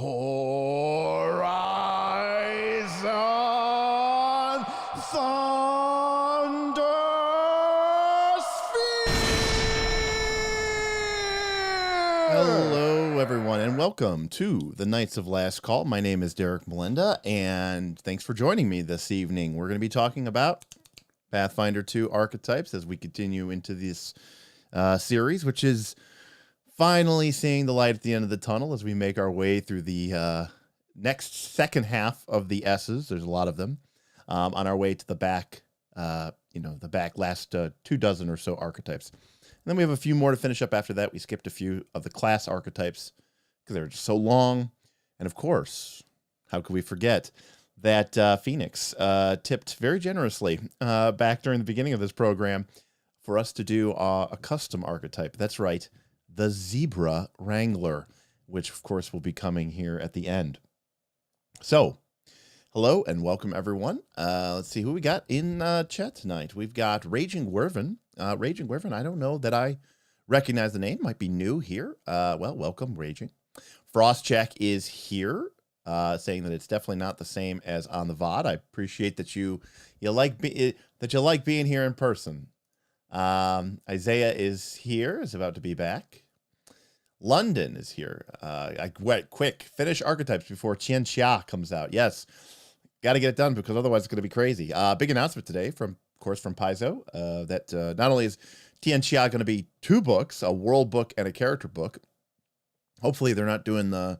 Horizon Thunder Hello, everyone, and welcome to the Knights of Last Call. My name is Derek Melinda, and thanks for joining me this evening. We're going to be talking about Pathfinder 2 archetypes as we continue into this series, which is finally seeing the light at the end of the tunnel as we make our way through the second half of the S's. There's a lot of them on our way to the back, the back last 24 or so archetypes. And then we have a few more to finish up after that. We skipped a few of the class archetypes because they were just so long. And of course, how could we forget that Phoenix tipped very generously back during the beginning of this program for us to do a custom archetype. That's right, the Zebra Wrangler, which of course will be coming here at the end. So, hello and welcome everyone. Let's see who we got in chat tonight. We've got Raging Wervin. Raging Wervin, I don't know that I recognize the name. Might be new here. Well, welcome, Raging. Frostcheck is here, saying that it's definitely not the same as on the VOD. I appreciate that you like being here in person. Isaiah is here, is about to be back. London is here. I went quick. Finish archetypes before Qian Xia comes out. Yes, got to get it done because otherwise it's going to be crazy. Big announcement today from Paizo, that not only is Qian Xia going to be 2 books, a world book and a character book. Hopefully they're not doing the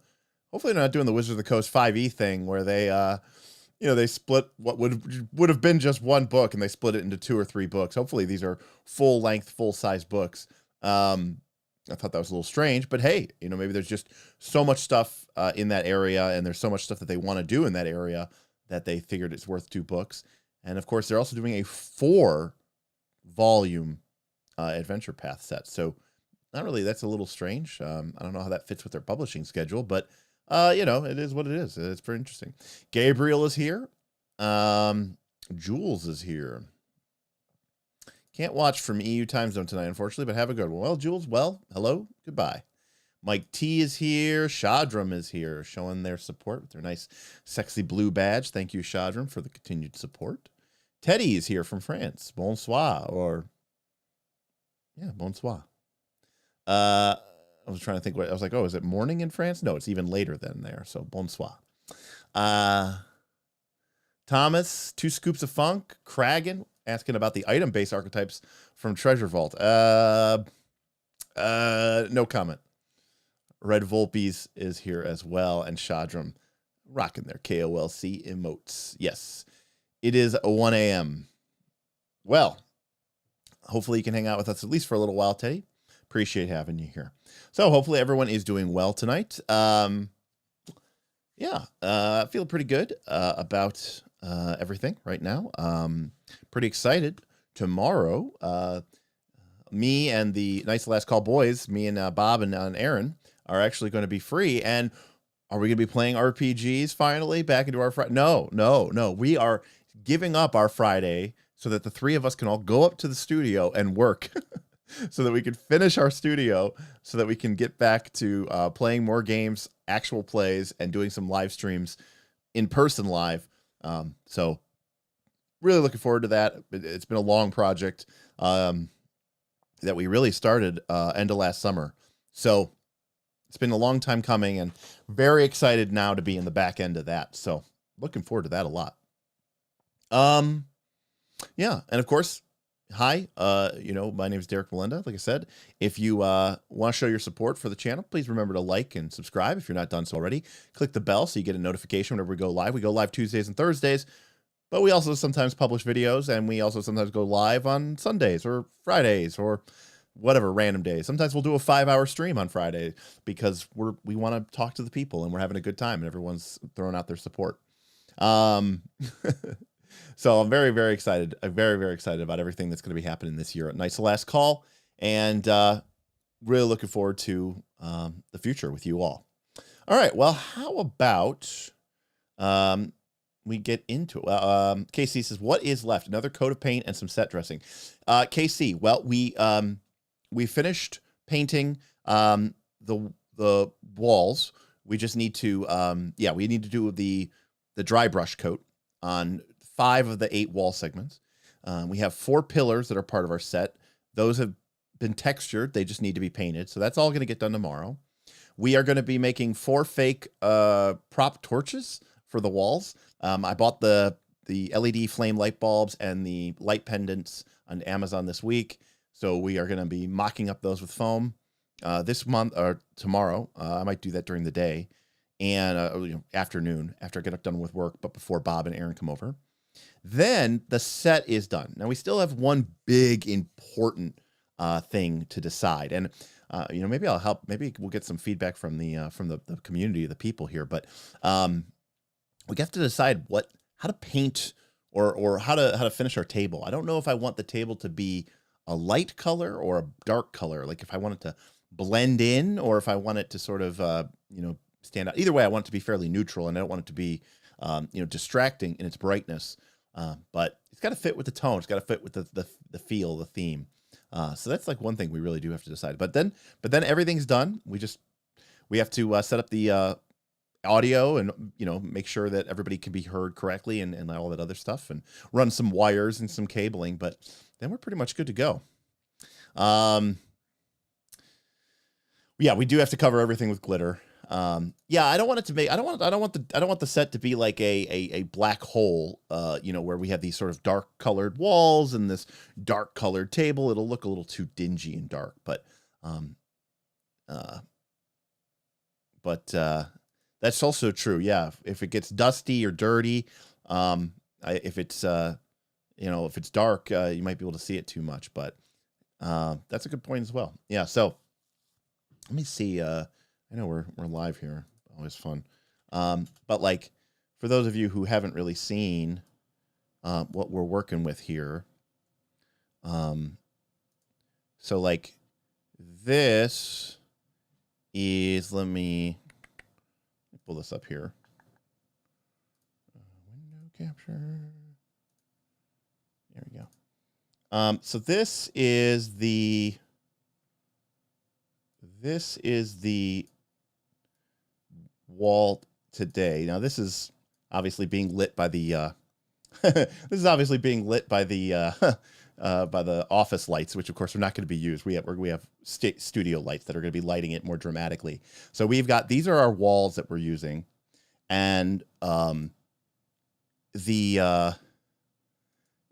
Wizards of the Coast 5e thing where they they split what would have been just 1 book and they split it into 2 or 3 books. Hopefully these are full length, full size books. I thought that was a little strange, but hey, maybe there's just so much stuff in that area, and there's so much stuff that they want to do in that area that they figured it's worth 2 books. And of course, they're also doing a 4-volume adventure path set. So not really, that's a little strange. I don't know how that fits with their publishing schedule, but it is what it is. It's pretty interesting. Gabriel is here. Jules is here. Can't watch from EU time zone tonight, unfortunately, but have a good one. Well, Jules, hello, goodbye. Mike T is here. Shadram is here, showing their support with their nice, sexy blue badge. Thank you, Shadram, for the continued support. Teddy is here from France. Bonsoir, bonsoir. I was trying to think I was like, oh, is it morning in France? No, it's even later than there. So bonsoir. Thomas, 2 Scoops of Funk. Kragan asking about the item-based archetypes from Treasure Vault. No comment. Red Volpes is here as well, and Shadram rocking their KOLC emotes. Yes, it is 1 a.m. Well, hopefully you can hang out with us at least for a little while, Teddy. Appreciate having you here. So hopefully everyone is doing well tonight. I feel pretty good about everything right now. Pretty excited. Tomorrow, me and the Nice Last Call boys, me and Bob and Aaron, are actually going to be free. And are we going to be playing RPGs finally back into our Friday? No. We are giving up our Friday so that the 3 of us can all go up to the studio and work so that we can finish our studio so that we can get back to playing more games, actual plays, and doing some live streams in person live. So really looking forward to that. It's been a long project that we really started end of last summer. So it's been a long time coming and very excited now to be in the back end of that. So looking forward to that a lot. And of course, hi, my name is Derek Melinda. Like I said, if you want to show your support for the channel, please remember to like and subscribe if you're not done so already. Click the bell so you get a notification whenever we go live. We go live Tuesdays and Thursdays, but we also sometimes publish videos, and we also sometimes go live on Sundays or Fridays or whatever random days. Sometimes we'll do a 5-hour stream on Friday because we want to talk to the people and we're having a good time and everyone's throwing out their support. So I'm very, very excited. I'm very, very excited about everything that's going to be happening this year at Night's Last Call, and really looking forward to the future with you all. All right. Well, how about we get into it? KC says, what is left? Another coat of paint and some set dressing. KC, well, we finished painting the walls. we just need to, yeah, we need to do the dry brush coat on 5 of the 8 wall segments. We have 4 pillars that are part of our set. Those have been textured. They just need to be painted. So that's all going to get done tomorrow. We are going to be making 4 fake prop torches for the walls. I bought the LED flame light bulbs and the light pendants on Amazon this week. So we are going to be mocking up those with foam this month or tomorrow. I might do that during the day and afternoon after I get done with work, but before Bob and Aaron come over. Then the set is done. Now we still have one big important thing to decide, and maybe I'll help. Maybe we'll get some feedback from the community, the people here. But we have to decide how to paint or how to finish our table. I don't know if I want the table to be a light color or a dark color. Like if I want it to blend in, or if I want it to sort of stand out. Either way, I want it to be fairly neutral, and I don't want it to be distracting in its brightness. But it's got to fit with the tone. It's got to fit with the feel, the theme. So that's like one thing we really do have to decide. But then everything's done. We have to set up the audio and make sure that everybody can be heard correctly and all that other stuff, and run some wires and some cabling. But then we're pretty much good to go. Yeah, we do have to cover everything with glitter. Yeah, I don't want the set to be like a black hole, where we have these sort of dark colored walls and this dark colored table. It'll look a little too dingy and dark, but that's also true. Yeah. If it gets dusty or dirty, if it's dark, you might be able to see it too much, but that's a good point as well. Yeah. So let me see, I know we're live here, always fun. But like for those of you who haven't really seen what we're working with here, so like this is, let me pull this up here. Window capture. There we go. So this is the wall today. Now this is obviously being lit by the by the office lights, which of course are not going to be used. We have studio lights that are going to be lighting it more dramatically. So these are our walls that we're using, and yeah,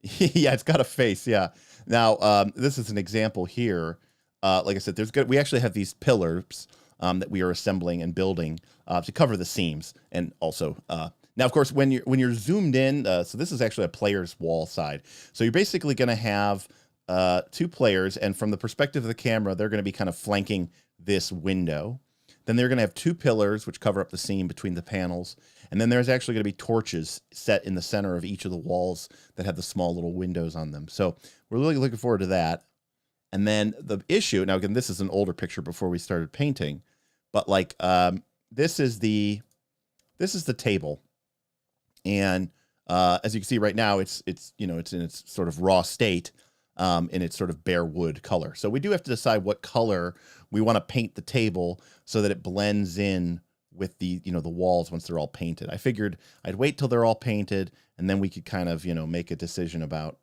it's got a face. Yeah. Now this is an example here. Like I said, we actually have these pillars that we are assembling and building to cover the seams, and also now, of course, when you're zoomed in, so this is actually a player's wall side. So you're basically going to have 2 players, and from the perspective of the camera, they're going to be kind of flanking this window. Then they're going to have 2 pillars which cover up the seam between the panels, and then there's actually going to be torches set in the center of each of the walls that have the small little windows on them. So we're really looking forward to that. And then the issue, now again, this is an older picture before we started painting, but like this is the table, and as you can see right now, it's in its sort of raw state, in its sort of bare wood color. So we do have to decide what color we want to paint the table so that it blends in with the the walls once they're all painted. I figured I'd wait till they're all painted, and then we could kind of make a decision about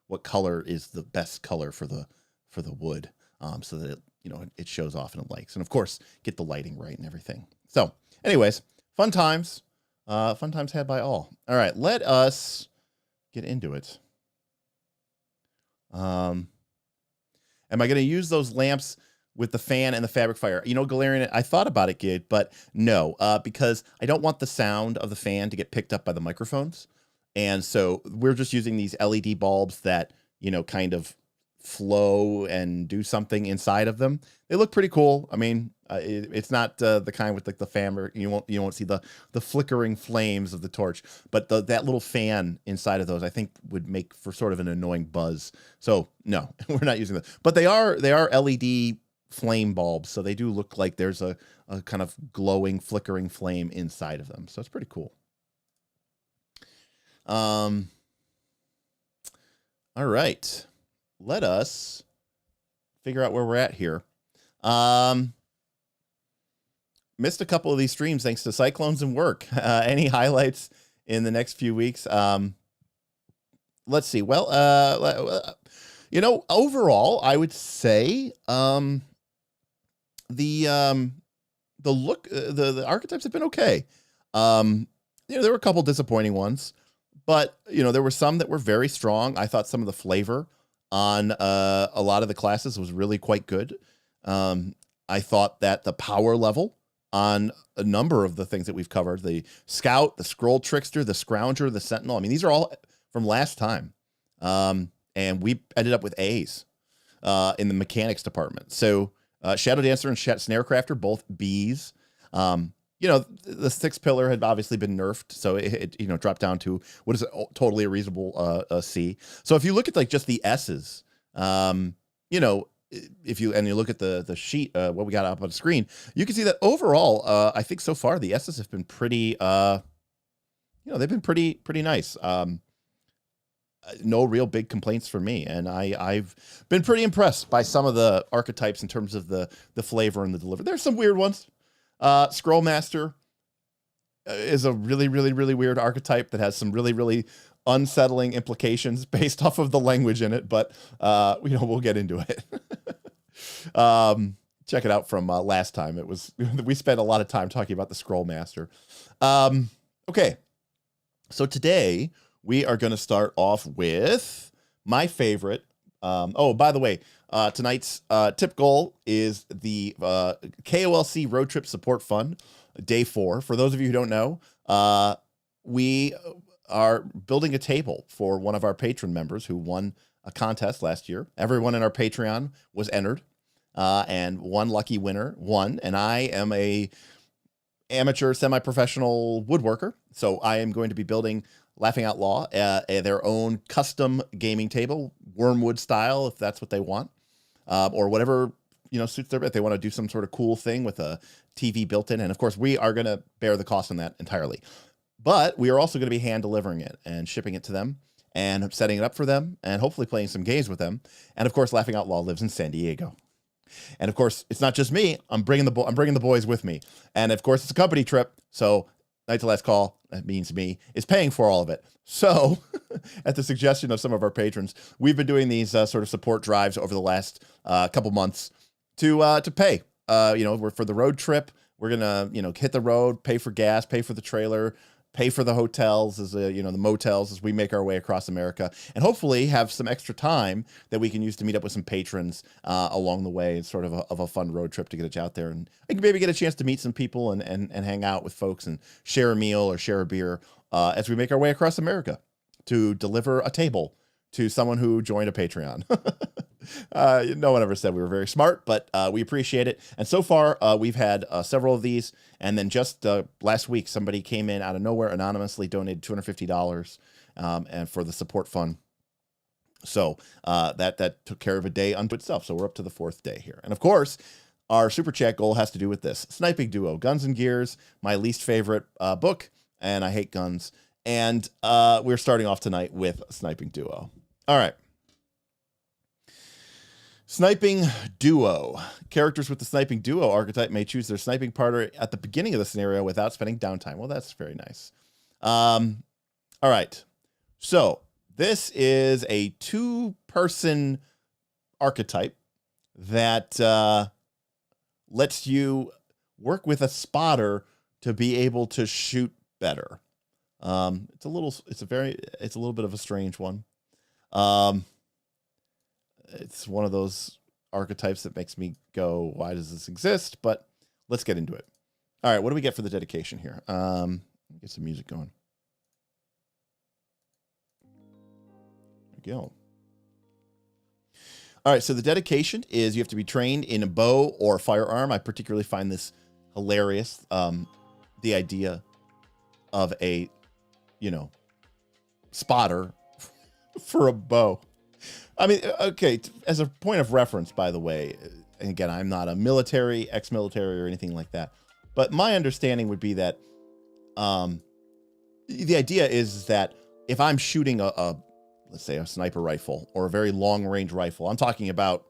what color is the best color for the wood, so that it shows off and it likes, and of course get the lighting right and everything. So anyways, fun times had by all. All right, let us get into it. Am I going to use those lamps with the fan and the fabric fire? Galarian, I thought about it, Gid, but no, because I don't want the sound of the fan to get picked up by the microphones. And so we're just using these LED bulbs that, kind of flow and do something inside of them. They look pretty cool. I mean, it's not the kind with like the fan, or you won't see the flickering flames of the torch, but that little fan inside of those, I think, would make for sort of an annoying buzz. So no, we're not using them. But they are LED flame bulbs, so they do look like there's a kind of glowing, flickering flame inside of them. So it's pretty cool. All right, let us figure out where we're at here. missed a couple of these streams thanks to cyclones and work. Any highlights in the next few weeks? Let's see. Well, overall, I would say the look, the archetypes have been okay. There were a couple disappointing ones, but there were some that were very strong. I thought some of the flavor on a lot of the classes was really quite good. I thought that the power level on a number of the things that we've covered, the Scout, the Scroll Trickster, the Scrounger, the Sentinel, I mean, these are all from last time. And we ended up with A's in the mechanics department. So Shadow Dancer and Snarecrafter, both B's. The sixth pillar had obviously been nerfed, so it dropped down to what is totally a reasonable C. So if you look at like just the S's, if you look at the sheet, what we got up on the screen, you can see that overall, I think so far the S's have been pretty, they've been pretty nice. No real big complaints for me, and I've been pretty impressed by some of the archetypes in terms of the flavor and the delivery. There's some weird ones. Scrollmaster is a really, really, really weird archetype that has some really, really unsettling implications based off of the language in it, but we'll get into it. Check it out from last time. It was we spent a lot of time talking about the Scrollmaster. Okay, so today we are going to start off with my favorite. By the way, tonight's tip goal is the KOLC Road Trip Support Fund, Day 4. For those of you who don't know, we are building a table for one of our patron members who won a contest last year. Everyone in our Patreon was entered, and one lucky winner won. And I am a amateur, semi-professional woodworker, so I am going to be building Laughing Outlaw, their own custom gaming table, Wormwood style, if that's what they want, or whatever suits their. If they want to do some sort of cool thing with a TV built in, and of course we are going to bear the cost on that entirely. But we are also going to be hand delivering it and shipping it to them, and setting it up for them, and hopefully playing some games with them. And of course, Laughing Outlaw lives in San Diego. And of course, it's not just me. I'm bringing the boys with me, and of course, it's a company trip, so Night to Last Call, that means me, is paying for all of it. So, at the suggestion of some of our patrons, we've been doing these sort of support drives over the last couple months to pay. We're for the road trip. We're gonna hit the road, pay for gas, pay for the trailer, pay for the hotels, the motels as we make our way across America, and hopefully have some extra time that we can use to meet up with some patrons along the way. It's sort of a fun road trip to get you out there, and I can maybe get a chance to meet some people and hang out with folks and share a meal or share a beer as we make our way across America to deliver a table to someone who joined a Patreon. No one ever said we were very smart, but we appreciate it. And so far, we've had several of these. And then just last week, somebody came in out of nowhere, anonymously donated $250 and for the support fund. So that took care of a day unto itself. So we're up to the 4th day here. And of course, our super chat goal has to do with this. Sniping Duo, Guns and Gears, my least favorite book, and I hate guns. And we're starting off tonight with Sniping Duo. All right. Sniping Duo. Characters with the Sniping Duo archetype may choose their sniping partner at the beginning of the scenario without spending downtime. Well, that's very nice. All right. So this is a 2-person archetype that lets you work with a spotter to be able to shoot better. It's a little bit of a strange one. It's one of those archetypes that makes me go, why does this exist? But let's get into it. All right, what do we get for the dedication here? Get some music going. There we go. All right, so the dedication is you have to be trained in a bow or firearm. I particularly find this hilarious. The idea of a, spotter for a bow. I mean, okay, as a point of reference, by the way, and again, I'm not a military, ex-military or anything like that, but my understanding would be that the idea is that if I'm shooting let's say a sniper rifle or a very long range rifle, I'm talking about,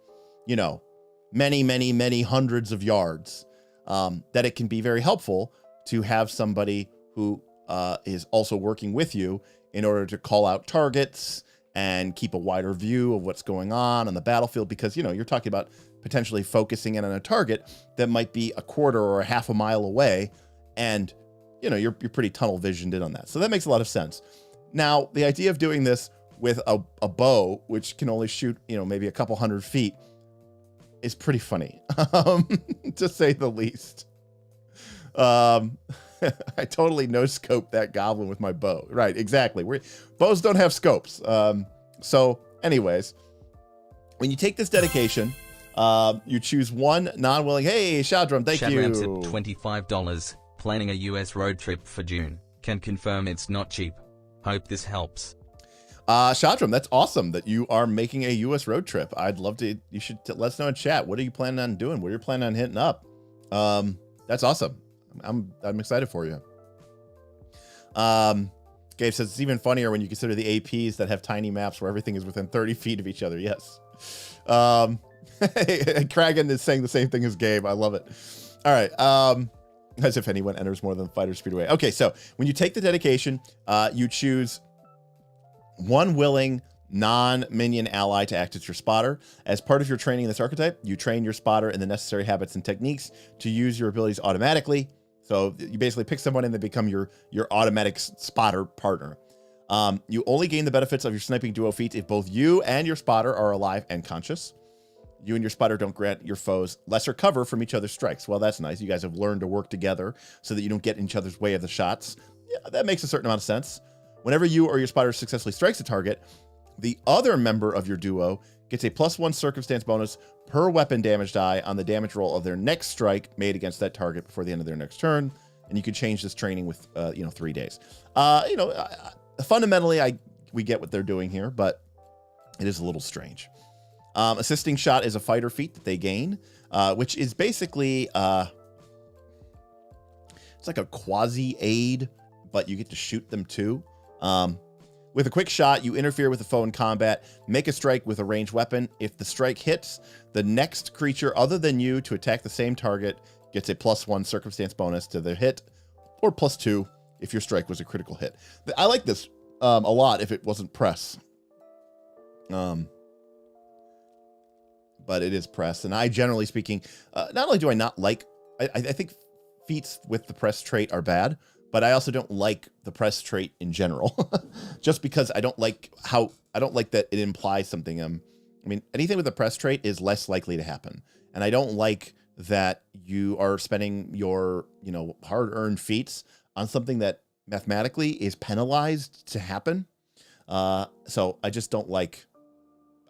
many, many, many hundreds of yards. that it can be very helpful to have somebody who is also working with you in order to call out targets and keep a wider view of what's going on the battlefield, because, you know, you're talking about potentially focusing in on a target that might be a quarter or a half a mile away, and, you know, you're pretty tunnel visioned in on that. So that makes a lot of sense. Now, the idea of doing this with a bow, which can only shoot, you know, maybe a couple 100 feet, is pretty funny, to say the least. I totally no-scoped that goblin with my bow. Right, exactly. Bows don't have scopes. So anyways, when you take this dedication, you choose one non-willing. Hey, Shadram, thank you. Shadram's at $25. Planning a US road trip for June. Can confirm it's not cheap. Hope this helps. Shadram, that's awesome that you are making a US road trip. I'd love to. You should let us know in chat. What are you planning on doing? What are you planning on hitting up? That's awesome. I'm excited for you. Gabe says it's even funnier when you consider the APs that have tiny maps where everything is within 30 feet of each other. Yes. Kragan is saying the same thing as Gabe. I love it. All right. As if anyone enters more than fighter speed away. Okay, so when you take the dedication, you choose one willing non-minion ally to act as your spotter. As part of your training in this archetype, you train your spotter in the necessary habits and techniques to use your abilities automatically. So you basically pick someone and they become your automatic spotter partner. You only gain the benefits of your Sniping Duo feat if both you and your spotter are alive and conscious. You and your spotter don't grant your foes lesser cover from each other's strikes. Well, that's nice. You guys have learned to work together so that you don't get in each other's way of the shots. Yeah, that makes a certain amount of sense. Whenever you or your spotter successfully strikes a target, the other member of your duo gets a +1 circumstance bonus per weapon damage die on the damage roll of their next strike made against that target before the end of their next turn. And you can change this training with, 3 days. Fundamentally, we get what they're doing here, but it is a little strange. Assisting shot is a fighter feat that they gain, which is basically, it's like a quasi aid, but you get to shoot them too. With a quick shot, you interfere with the foe in combat, make a strike with a ranged weapon. If the strike hits, the next creature other than you to attack the same target gets a +1 circumstance bonus to their hit, or +2 if your strike was a critical hit. I like this a lot if it wasn't press. But it is press, and I, generally speaking, not only do I not like, I think feats with the press trait are bad, but I also don't like the press trait in general, just because I don't like that it implies something. I mean, anything with a press trait is less likely to happen, and I don't like that you are spending your, hard-earned feats on something that mathematically is penalized to happen. So I just don't like,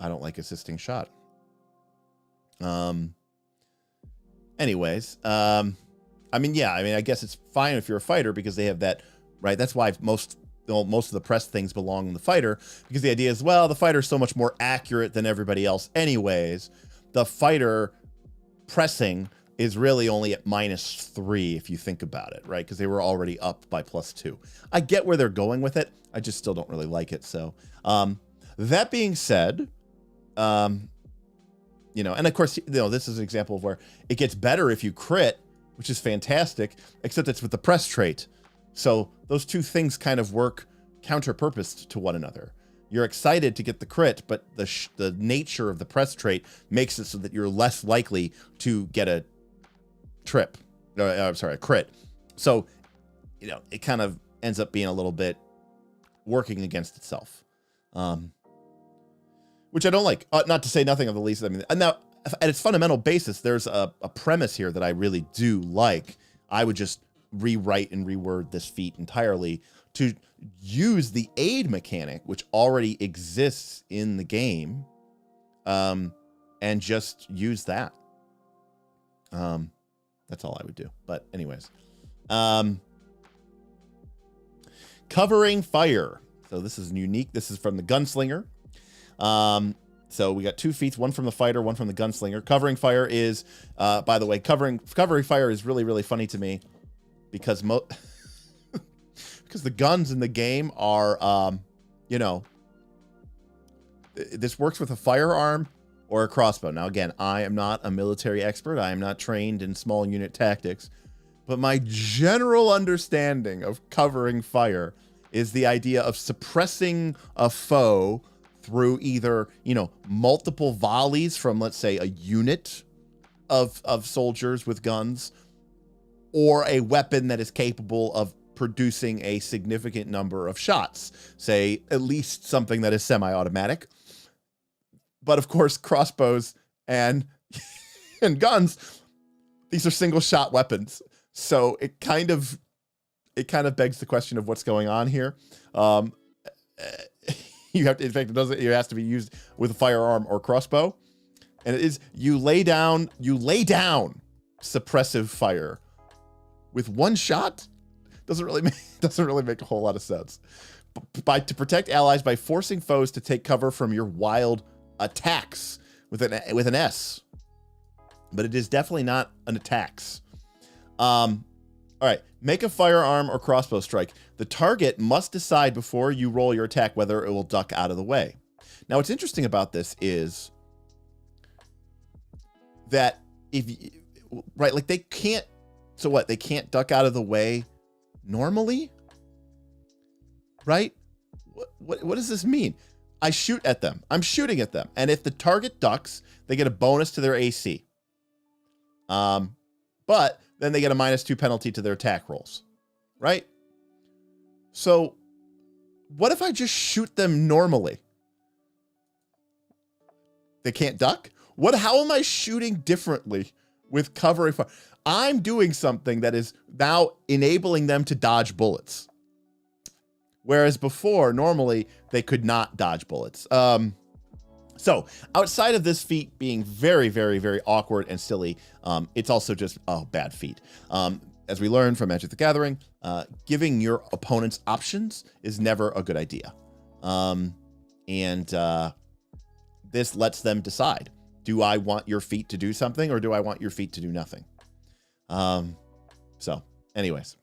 assisting shot. Anyways, I guess it's fine if you're a fighter because they have that, right? That's why most of the press things belong in the fighter, because the idea is, well, the fighter is so much more accurate than everybody else anyways. The fighter pressing is really only at -3 if you think about it, right? Because they were already up by +2. I get where they're going with it. I just still don't really like it. So, that being said, and of course, this is an example of where it gets better if you crit, which is fantastic, except it's with the press trait. So those two things kind of work counter-purposed to one another. You're excited to get the crit, but the nature of the press trait makes it so that you're less likely to get a crit. So, it kind of ends up being a little bit working against itself. Which I don't like. Not to say nothing of the least. I mean, now, at its fundamental basis, there's a premise here that I really do like. I would just rewrite and reword this feat entirely to use the aid mechanic, which already exists in the game, and just use that. That's all I would do. But anyways, covering fire. So this is unique. This is from the gunslinger. So we got 2 feats, one from the fighter, one from the gunslinger. Covering fire is, by the way, covering fire is really, really funny to me because because the guns in the game are, this works with a firearm or a crossbow. Now, again, I am not a military expert. I am not trained in small unit tactics. But my general understanding of covering fire is the idea of suppressing a foe through either, multiple volleys from, let's say, a unit of soldiers with guns, or a weapon that is capable of producing a significant number of shots, say at least something that is semi-automatic. But of course, crossbows and guns, these are single shot weapons. So it kind of begs the question of what's going on here. You have to, in fact, it has to be used with a firearm or crossbow. And it is, you lay down suppressive fire with one shot. Doesn't really make a whole lot of sense. To protect allies by forcing foes to take cover from your wild attacks with an S. But it is definitely not an attacks. All right, make a firearm or crossbow strike. The target must decide before you roll your attack whether it will duck out of the way. Now, what's interesting about this is that they can't. So what? They can't duck out of the way normally, right? What does this mean? I shoot at them. I'm shooting at them, and if the target ducks, they get a bonus to their AC. But then they get a -2 penalty to their attack rolls, right? So what if I just shoot them normally? They can't duck? How am I shooting differently with covering fire? I'm doing something that is now enabling them to dodge bullets. Whereas before, normally, they could not dodge bullets. So outside of this feat being very, very, very awkward and silly, it's also just a bad feat. As we learned from Magic the Gathering, giving your opponents options is never a good idea. This lets them decide. Do I want your feat to do something, or do I want your feat to do nothing? So anyways,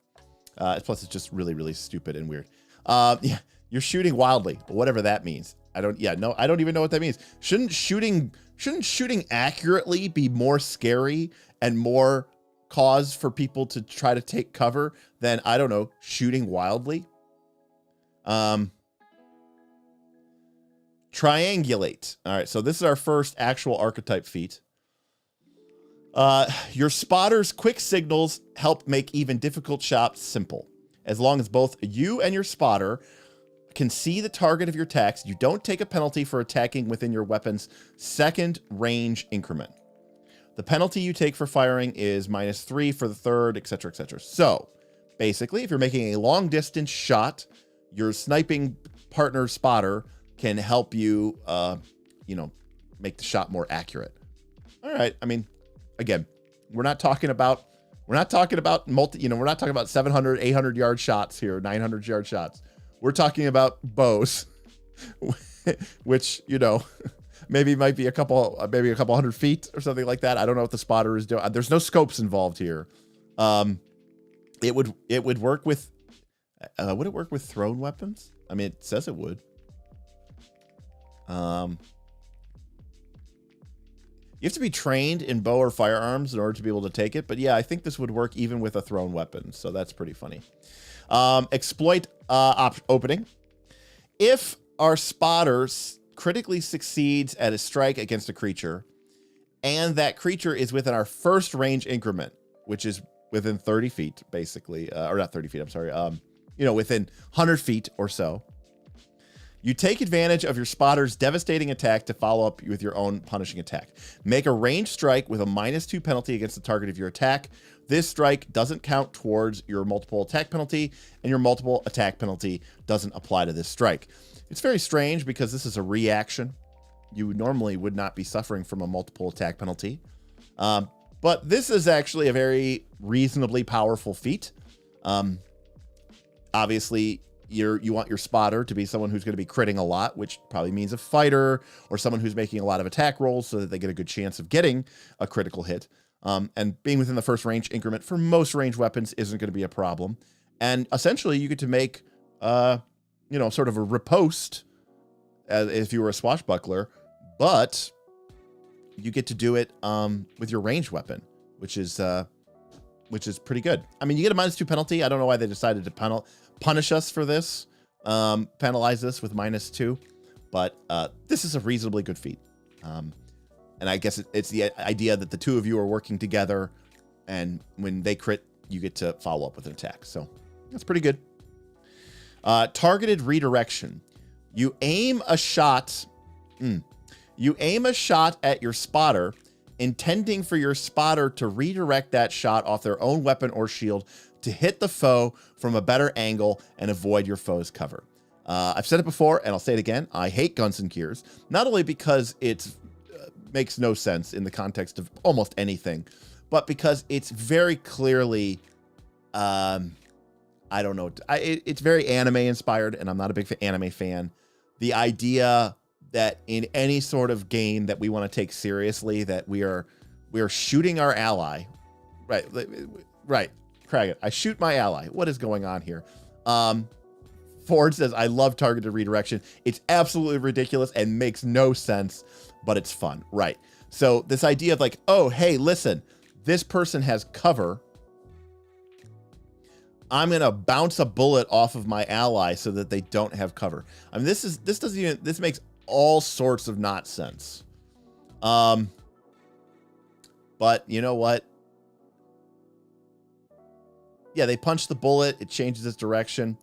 plus it's just really, really stupid and weird. Yeah, you're shooting wildly, whatever that means. I don't even know what that means. Shouldn't shooting accurately be more scary and more cause for people to try to take cover than, I don't know, shooting wildly? Triangulate. All right, so this is our first actual archetype feat. Your spotter's quick signals help make even difficult shots simple. As long as both you and your spotter can see the target of your attacks, you don't take a penalty for attacking within your weapon's second range increment. The penalty you take for firing is -3 for the third, etc., etc. So basically, if you're making a long distance shot, your sniping partner spotter can help you, make the shot more accurate. All right. I mean, again, we're not talking about we're not talking about 700, 800 yard shots here, 900 yard shots. We're talking about bows, which, maybe might be a couple hundred feet or something like that. I don't know what the spotter is doing. There's no scopes involved here. It would work with, would it work with thrown weapons? I mean, it says it would. You have to be trained in bow or firearms in order to be able to take it. But yeah, I think this would work even with a thrown weapon. So that's pretty funny. Exploit opening. If our spotter critically succeeds at a strike against a creature, and that creature is within our first range increment, which is within 30 feet, basically, or not 30 feet, I'm sorry, within 100 feet or so, you take advantage of your spotter's devastating attack to follow up with your own punishing attack. Make a ranged strike with a -2 penalty against the target of your attack. This strike doesn't count towards your multiple attack penalty, and your multiple attack penalty doesn't apply to this strike. It's very strange because this is a reaction. You normally would not be suffering from a multiple attack penalty. But this is actually a very reasonably powerful feat. Obviously, you want your spotter to be someone who's going to be critting a lot, which probably means a fighter or someone who's making a lot of attack rolls so that they get a good chance of getting a critical hit. And being within the first range increment for most range weapons isn't going to be a problem. And essentially, you get to make, sort of a riposte as if you were a swashbuckler, but you get to do it with your ranged weapon, which is pretty good. I mean, you get a -2 penalty. I don't know why they decided to punish us for this, penalize this with -2, but this is a reasonably good feat. And I guess it's the idea that the two of you are working together, and when they crit, you get to follow up with an attack. So that's pretty good. Targeted redirection. You aim a shot. You aim a shot at your spotter, intending for your spotter to redirect that shot off their own weapon or shield to hit the foe from a better angle and avoid your foe's cover. I've said it before, and I'll say it again. I hate Guns and Gears, not only because it's makes no sense in the context of almost anything, but because it's very clearly, I don't know, it's very anime inspired, and I'm not a big anime fan. The idea that in any sort of game that we want to take seriously, that we are shooting our ally, right, Craig, I shoot my ally. What is going on here? Ford says, I love targeted redirection. It's absolutely ridiculous and makes no sense, but it's fun. Right. So this idea of like, oh, hey, listen, this person has cover. I'm going to bounce a bullet off of my ally so that they don't have cover. I mean, this makes all sorts of not sense. But you know what? Yeah, they punch the bullet. It changes its direction.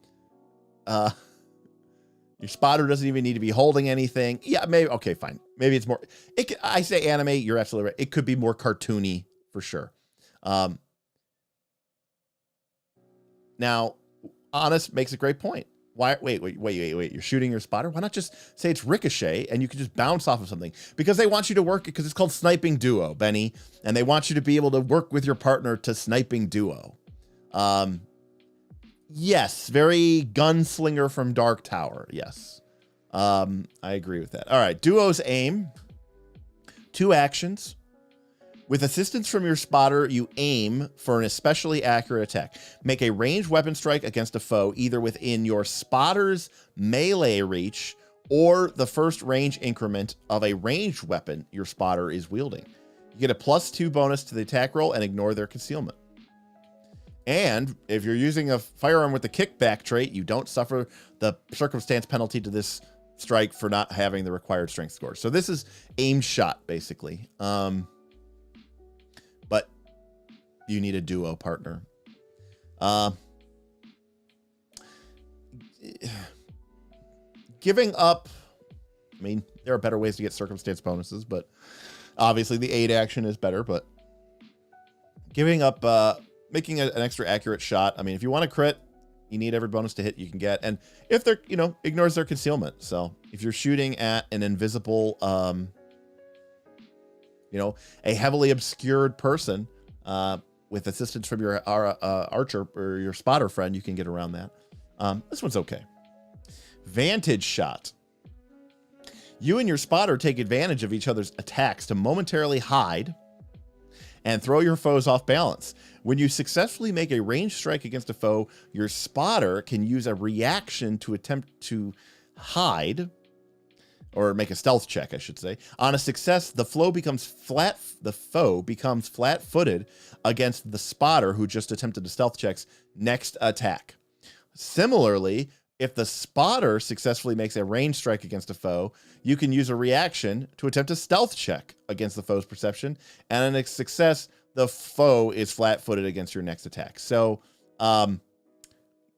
Your spotter doesn't even need to be holding anything. Yeah, maybe. Okay, fine. Maybe it's more. I say anime. You're absolutely right. It could be more cartoony for sure. Now, Honest makes a great point. Why? Wait. You're shooting your spotter. Why not just say it's ricochet and you can just bounce off of something? Because they want you to work, because it's called Sniping Duo, Benny, and they want you to be able to work with your partner to Sniping Duo. Yes, very gunslinger from Dark Tower. Yes. I agree with that. All right, Duo's aim. 2 actions. With assistance from your spotter, you aim for an especially accurate attack. Make a ranged weapon strike against a foe, either within your spotter's melee reach or the first range increment of a ranged weapon your spotter is wielding. You get a +2 bonus to the attack roll and ignore their concealment. And if you're using a firearm with the kickback trait, you don't suffer the circumstance penalty to this strike for not having the required strength score. So this is aimed shot, basically. But you need a duo partner. Giving up, I mean, there are better ways to get circumstance bonuses, but obviously the aid action is better, but giving up, making an extra accurate shot. I mean, if you want to crit, you need every bonus to hit you can get. And if they're, ignores their concealment. So if you're shooting at an invisible, a heavily obscured person, with assistance from your archer or your spotter friend, you can get around that. This one's okay. Vantage shot. You and your spotter take advantage of each other's attacks to momentarily hide and throw your foes off balance. When you successfully make a ranged strike against a foe, your spotter can use a reaction to attempt to hide, or make a stealth check, I should say. On a success, the foe becomes flat-footed against the spotter who just attempted the stealth check's next attack. Similarly, if the spotter successfully makes a ranged strike against a foe, you can use a reaction to attempt a stealth check against the foe's perception, and on a success, the foe is flat-footed against your next attack. So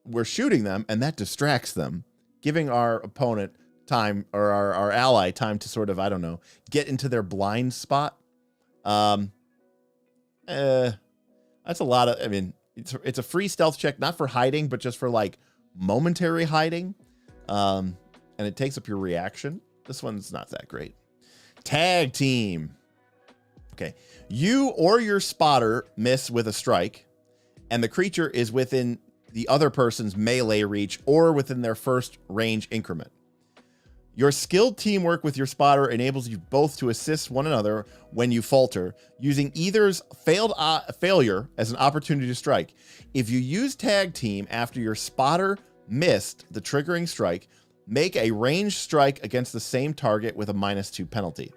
we're shooting them, and that distracts them, giving our opponent time, or our ally time to sort of, I don't know, get into their blind spot. That's a lot of, I mean, it's a free stealth check, not for hiding, but just for like momentary hiding. And it takes up your reaction. This one's not that great. Tag team. Okay. You or your spotter miss with a strike, and the creature is within the other person's melee reach or within their first range increment. Your skilled teamwork with your spotter enables you both to assist one another when you falter, using either's failure as an opportunity to strike. If you use tag team after your spotter missed the triggering strike, make a ranged strike against the same target with a -2 penalty.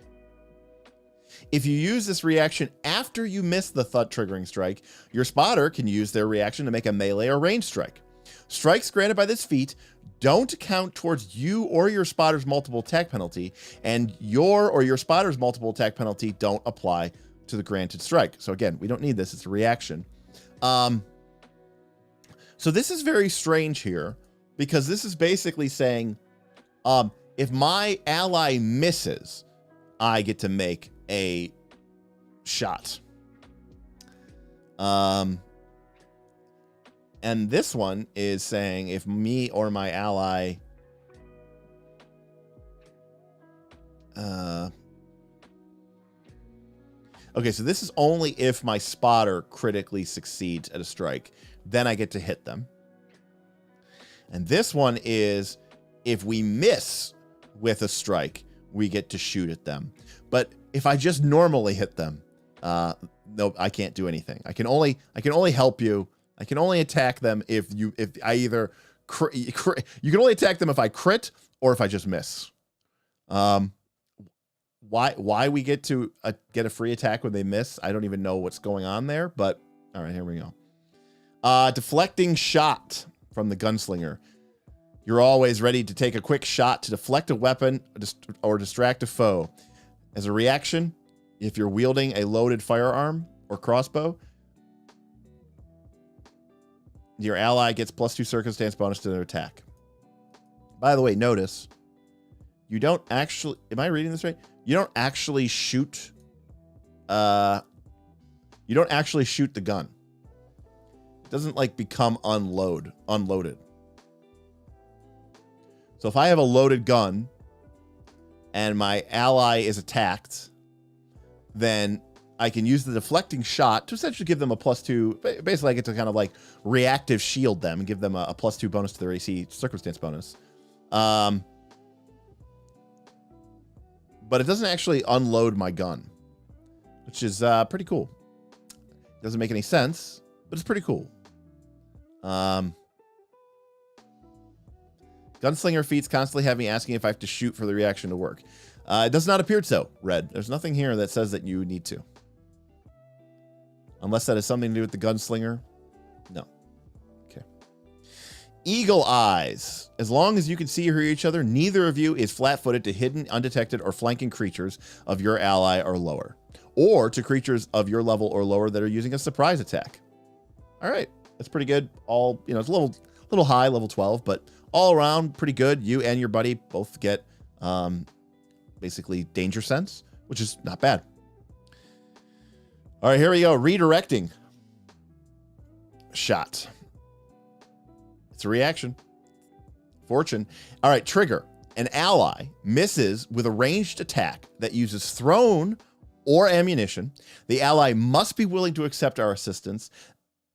If you use this reaction after you miss the thud triggering strike, your spotter can use their reaction to make a melee or range strike. Strikes granted by this feat don't count towards you or your spotter's multiple attack penalty, and your or your spotter's multiple attack penalty don't apply to the granted strike. So again, we don't need this. It's a reaction. So this is very strange here, because this is basically saying, if my ally misses, I get to make a shot. And this one is saying if me or my ally okay, so this is only if my spotter critically succeeds at a strike, then I get to hit them. And this one is if we miss with a strike, we get to shoot at them. But if I just normally hit them, no, I can't do anything. I can only help you. I can only attack them if I either you can only attack them if I crit or if I just miss. Why we get to get a free attack when they miss? I don't even know what's going on there, but all right, here we go. Deflecting shot from the gunslinger. You're always ready to take a quick shot to deflect a weapon or distract a foe. As a reaction, if you're wielding a loaded firearm or crossbow, your ally gets +2 circumstance bonus to their attack. By the way, notice you don't actually, am I reading this right? You don't actually shoot the gun. It doesn't like become unloaded. So if I have a loaded gun and my ally is attacked, then I can use the deflecting shot to essentially give them a +2. Basically, I get to kind of like reactive shield them and give them a +2 bonus to their AC circumstance bonus. But it doesn't actually unload my gun, which is pretty cool. Doesn't make any sense, but it's pretty cool. Gunslinger feats constantly have me asking if I have to shoot for the reaction to work. It does not appear so, Red. There's nothing here that says that you need to. Unless that has something to do with the gunslinger. No. Okay. Eagle eyes. As long as you can see or hear each other, neither of you is flat-footed to hidden, undetected, or flanking creatures of your ally or lower, or to creatures of your level or lower that are using a surprise attack. All right. That's pretty good. All, you know, it's a little high, level 12, but all around pretty good. You and your buddy both get basically danger sense, which is not bad. All right, here we go. Redirecting shot. It's a reaction. Fortune. All right, trigger. An ally misses with a ranged attack that uses thrown or ammunition. The ally must be willing to accept our assistance.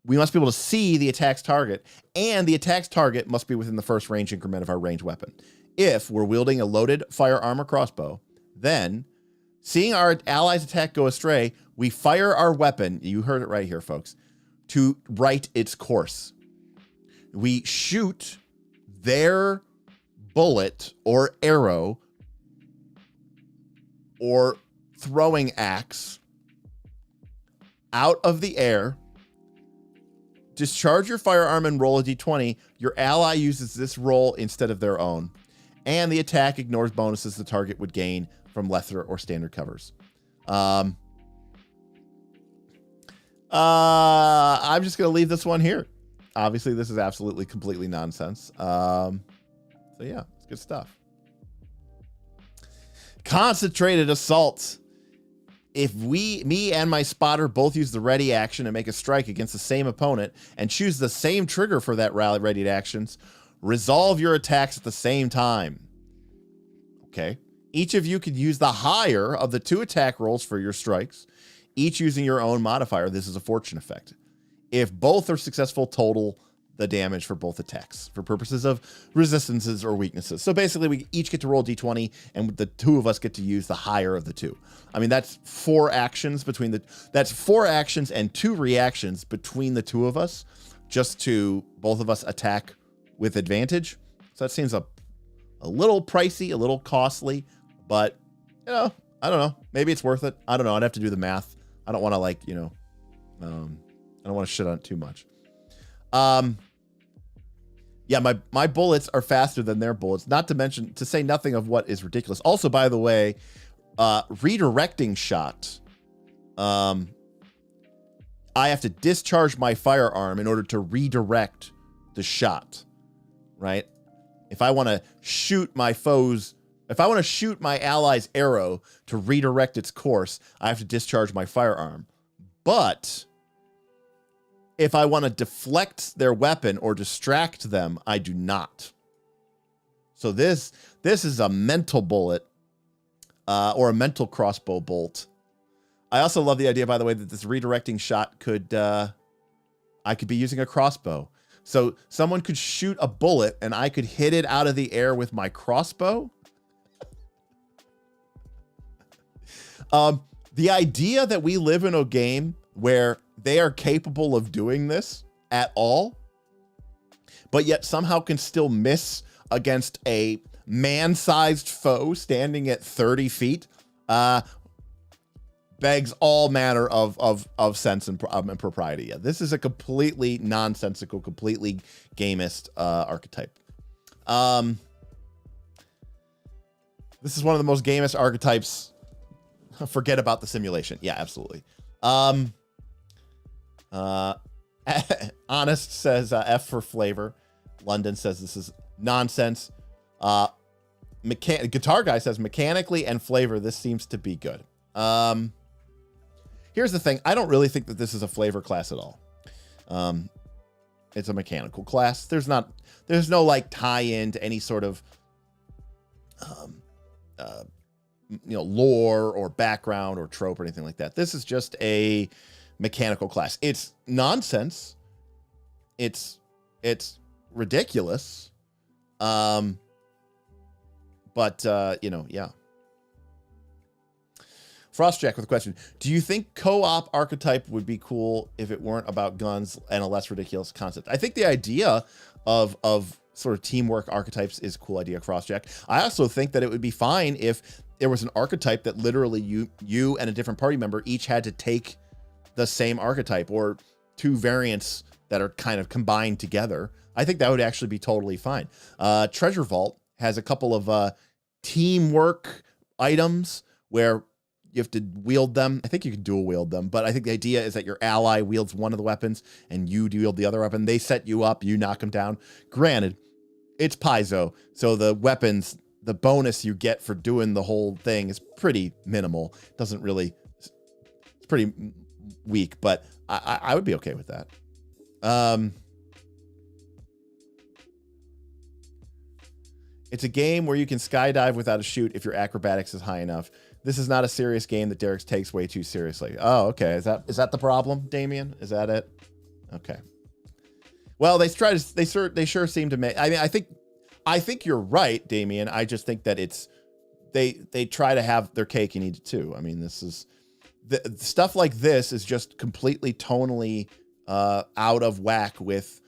We must be able to see the attack's target, and the attack's target must be within the first range increment of our ranged weapon. If we're wielding a loaded firearm or crossbow, then, seeing our ally's attack go astray, we fire our weapon, you heard it right here, folks, to right its course. We shoot their bullet or arrow or throwing axe out of the air. Discharge your firearm and roll a d20. Your ally uses this roll instead of their own. And the attack ignores bonuses the target would gain from lesser or standard covers. I'm just going to leave this one here. Obviously, this is absolutely, completely nonsense. So yeah, it's good stuff. Concentrated assault. If me and my spotter both use the ready action and make a strike against the same opponent and choose the same trigger for that ready actions, resolve your attacks at the same time. Okay. Each of you can use the higher of the 2 attack rolls for your strikes, each using your own modifier. This is a fortune effect. If both are successful, total the damage for both attacks for purposes of resistances or weaknesses. So basically we each get to roll d20 and the 2 of us get to use the higher of the 2. I mean, that's 4 actions that's 4 actions and 2 reactions between the 2 of us just to both of us attack with advantage. So that seems a little pricey, a little costly, but you know, I don't know. Maybe it's worth it. I don't know. I'd have to do the math. I don't want to like, you know, I don't want to shit on it too much. Yeah, my bullets are faster than their bullets. Not to mention, to say nothing of what is ridiculous. Also, by the way, redirecting shot. I have to discharge my firearm in order to redirect the shot, right? If I want to shoot my foes, if I want to shoot my ally's arrow to redirect its course, I have to discharge my firearm. But if I want to deflect their weapon or distract them, I do not. So this is a mental bullet or a mental crossbow bolt. I also love the idea, by the way, that this redirecting shot could, I could be using a crossbow. So someone could shoot a bullet and I could hit it out of the air with my crossbow. The idea that we live in a game where they are capable of doing this at all, but yet somehow can still miss against a man-sized foe standing at 30 feet, begs all manner of sense and propriety. Yeah, this is a completely nonsensical, completely gamist archetype. This is one of the most gamist archetypes. Forget about the simulation. Yeah, absolutely. Honest says F for flavor. London says this is nonsense. Guitar Guy says mechanically and flavor, this seems to be good. Here's the thing. I don't really think that this is a flavor class at all. It's a mechanical class. There's no like tie-in to any sort of you know, lore or background or trope or anything like that. This is just a mechanical class. It's nonsense. It's ridiculous. But you know, yeah. Frostjack with a question. Do you think co-op archetype would be cool if it weren't about guns and a less ridiculous concept? I think the idea of sort of teamwork archetypes is a cool idea, Frostjack. I also think that it would be fine if there was an archetype that literally you and a different party member each had to take the same archetype, or two variants that are kind of combined together. I think that would actually be totally fine. Treasure Vault has a couple of teamwork items where you have to wield them. I think you can dual wield them, but I think the idea is that your ally wields one of the weapons and you wield the other weapon. They set you up, you knock them down. Granted, it's Paizo, so the weapons, the bonus you get for doing the whole thing is pretty minimal. Doesn't really, it's pretty weak, but I would be okay with that. It's a game where you can skydive without a chute if your acrobatics is high enough. This is not a serious game that Derek takes way too seriously. Oh, okay. Is that the problem, Damien? Is that it? Okay. Well, they sure seem to make. I mean, I think you're right, Damien. I just think that it's they try to have their cake and eat it too. I mean, this is the stuff like this is just completely tonally out of whack with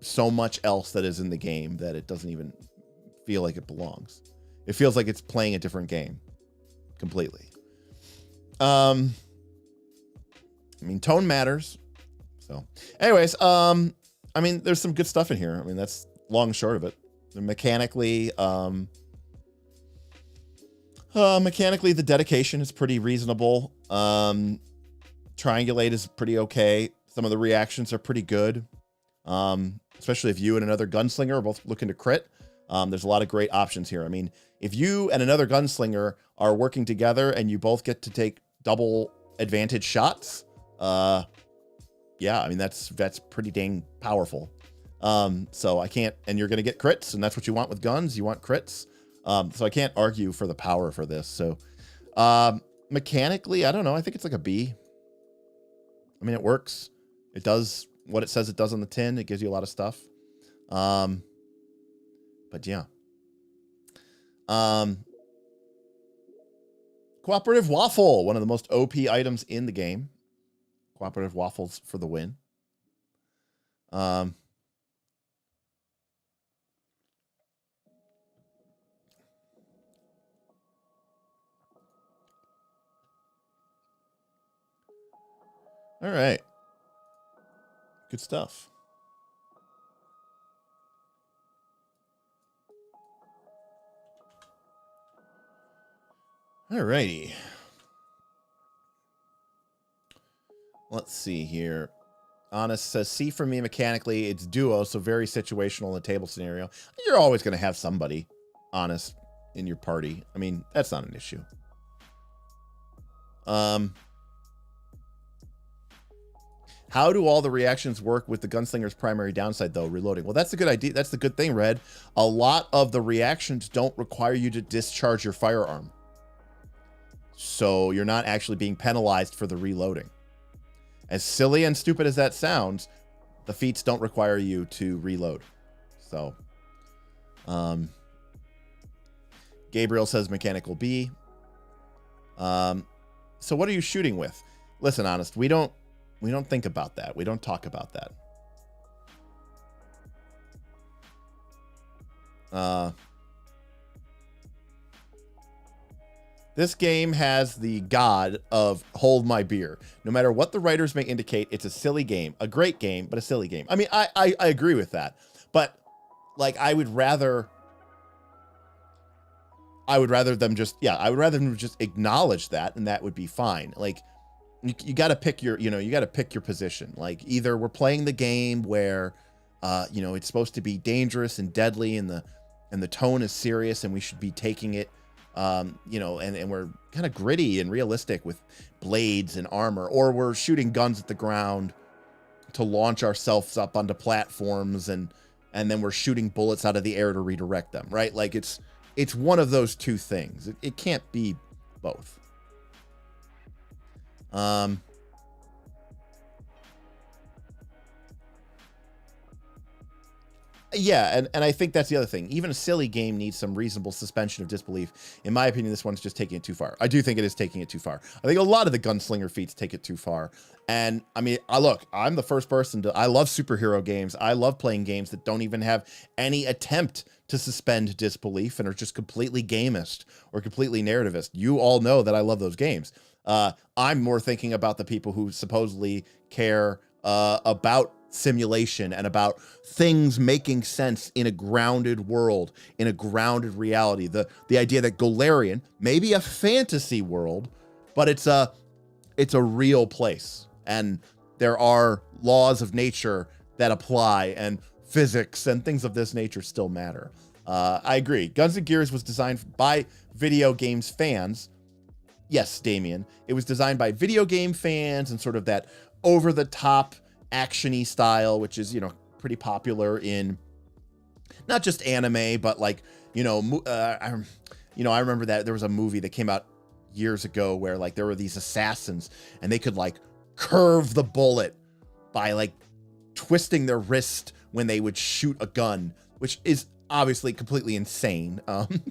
so much else that is in the game that it doesn't even feel like it belongs. It feels like it's playing a different game completely. I mean, tone matters. So anyways, I mean, there's some good stuff in here. I mean, that's long and short of it. Mechanically, the dedication is pretty reasonable. Triangulate is pretty okay. Some of the reactions are pretty good. Especially if you and another gunslinger are both looking to crit. There's a lot of great options here. I mean, if you and another gunslinger are working together and you both get to take double advantage shots, yeah, I mean, that's pretty dang powerful. So I can't, and you're going to get crits, and that's what you want with guns. You want crits. So I can't argue for the power for this. So, mechanically, I don't know. I think it's like a B. I mean, it works. It does what it says it does on the tin. It gives you a lot of stuff. But yeah. Cooperative Waffle, one of the most OP items in the game. Cooperative Waffles for the win. All right. Good stuff. All righty. Let's see here. Honest says, C for me mechanically, it's duo, so very situational in the table scenario. You're always going to have somebody, Honest, in your party. I mean, that's not an issue. How do all the reactions work with the gunslinger's primary downside, though, reloading? Well, that's a good idea. That's the good thing, Red. A lot of the reactions don't require you to discharge your firearm. So you're not actually being penalized for the reloading. As silly and stupid as that sounds, the feats don't require you to reload. So, Gabriel says mechanical B. So what are you shooting with? Listen, Honest, we don't think about that. We don't talk about that. This game has the god of hold my beer. No matter what the writers may indicate, it's a silly game, a great game, but a silly game. I mean, I agree with that, but like I would rather them just, yeah, I would rather them just acknowledge that, and that would be fine. Like you got to pick your, you got to pick your position. Like either we're playing the game where, it's supposed to be dangerous and deadly, and the tone is serious, and we should be taking it. And we're kind of gritty and realistic with blades and armor, or we're shooting guns at the ground to launch ourselves up onto platforms, and then we're shooting bullets out of the air to redirect them, right? Like it's one of those two things. It can't be both. Yeah, and I think that's the other thing. Even a silly game needs some reasonable suspension of disbelief. In my opinion, this one's just taking it too far. I do think it is taking it too far. I think a lot of the gunslinger feats take it too far. And I mean, I'm the first person I love superhero games. I love playing games that don't even have any attempt to suspend disbelief and are just completely gamist or completely narrativist. You all know that I love those games. I'm more thinking about the people who supposedly care about simulation and about things making sense in a grounded world, in a grounded reality. The idea that Golarion may be a fantasy world, but it's a real place, and there are laws of nature that apply, and physics and things of this nature still matter. I agree. Guns and Gears was designed by video games fans. Yes, Damien. It was designed by video game fans and sort of that over-the-top action-y style, which is, pretty popular in not just anime, but like, I remember that there was a movie that came out years ago where like there were these assassins and they could like curve the bullet by like twisting their wrist when they would shoot a gun, which is obviously completely insane.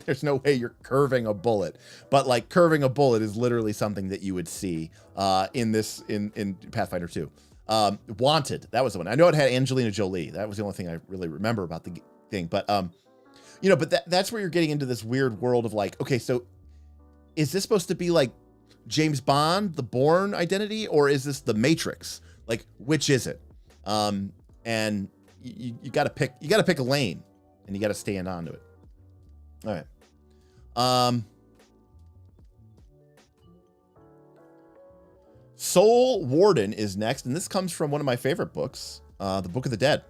There's no way you're curving a bullet, but like curving a bullet is literally something that you would see in Pathfinder 2. Wanted, that was the one. I know it had Angelina Jolie. That was the only thing I really remember about the thing. But but that's where you're getting into this weird world of like, okay, so is this supposed to be like James Bond, the Bourne identity, or is this the Matrix? Like, which is it? And you gotta pick a lane, and you gotta stand onto it. All right. Soul Warden is next, and this comes from one of my favorite books, The Book of the Dead.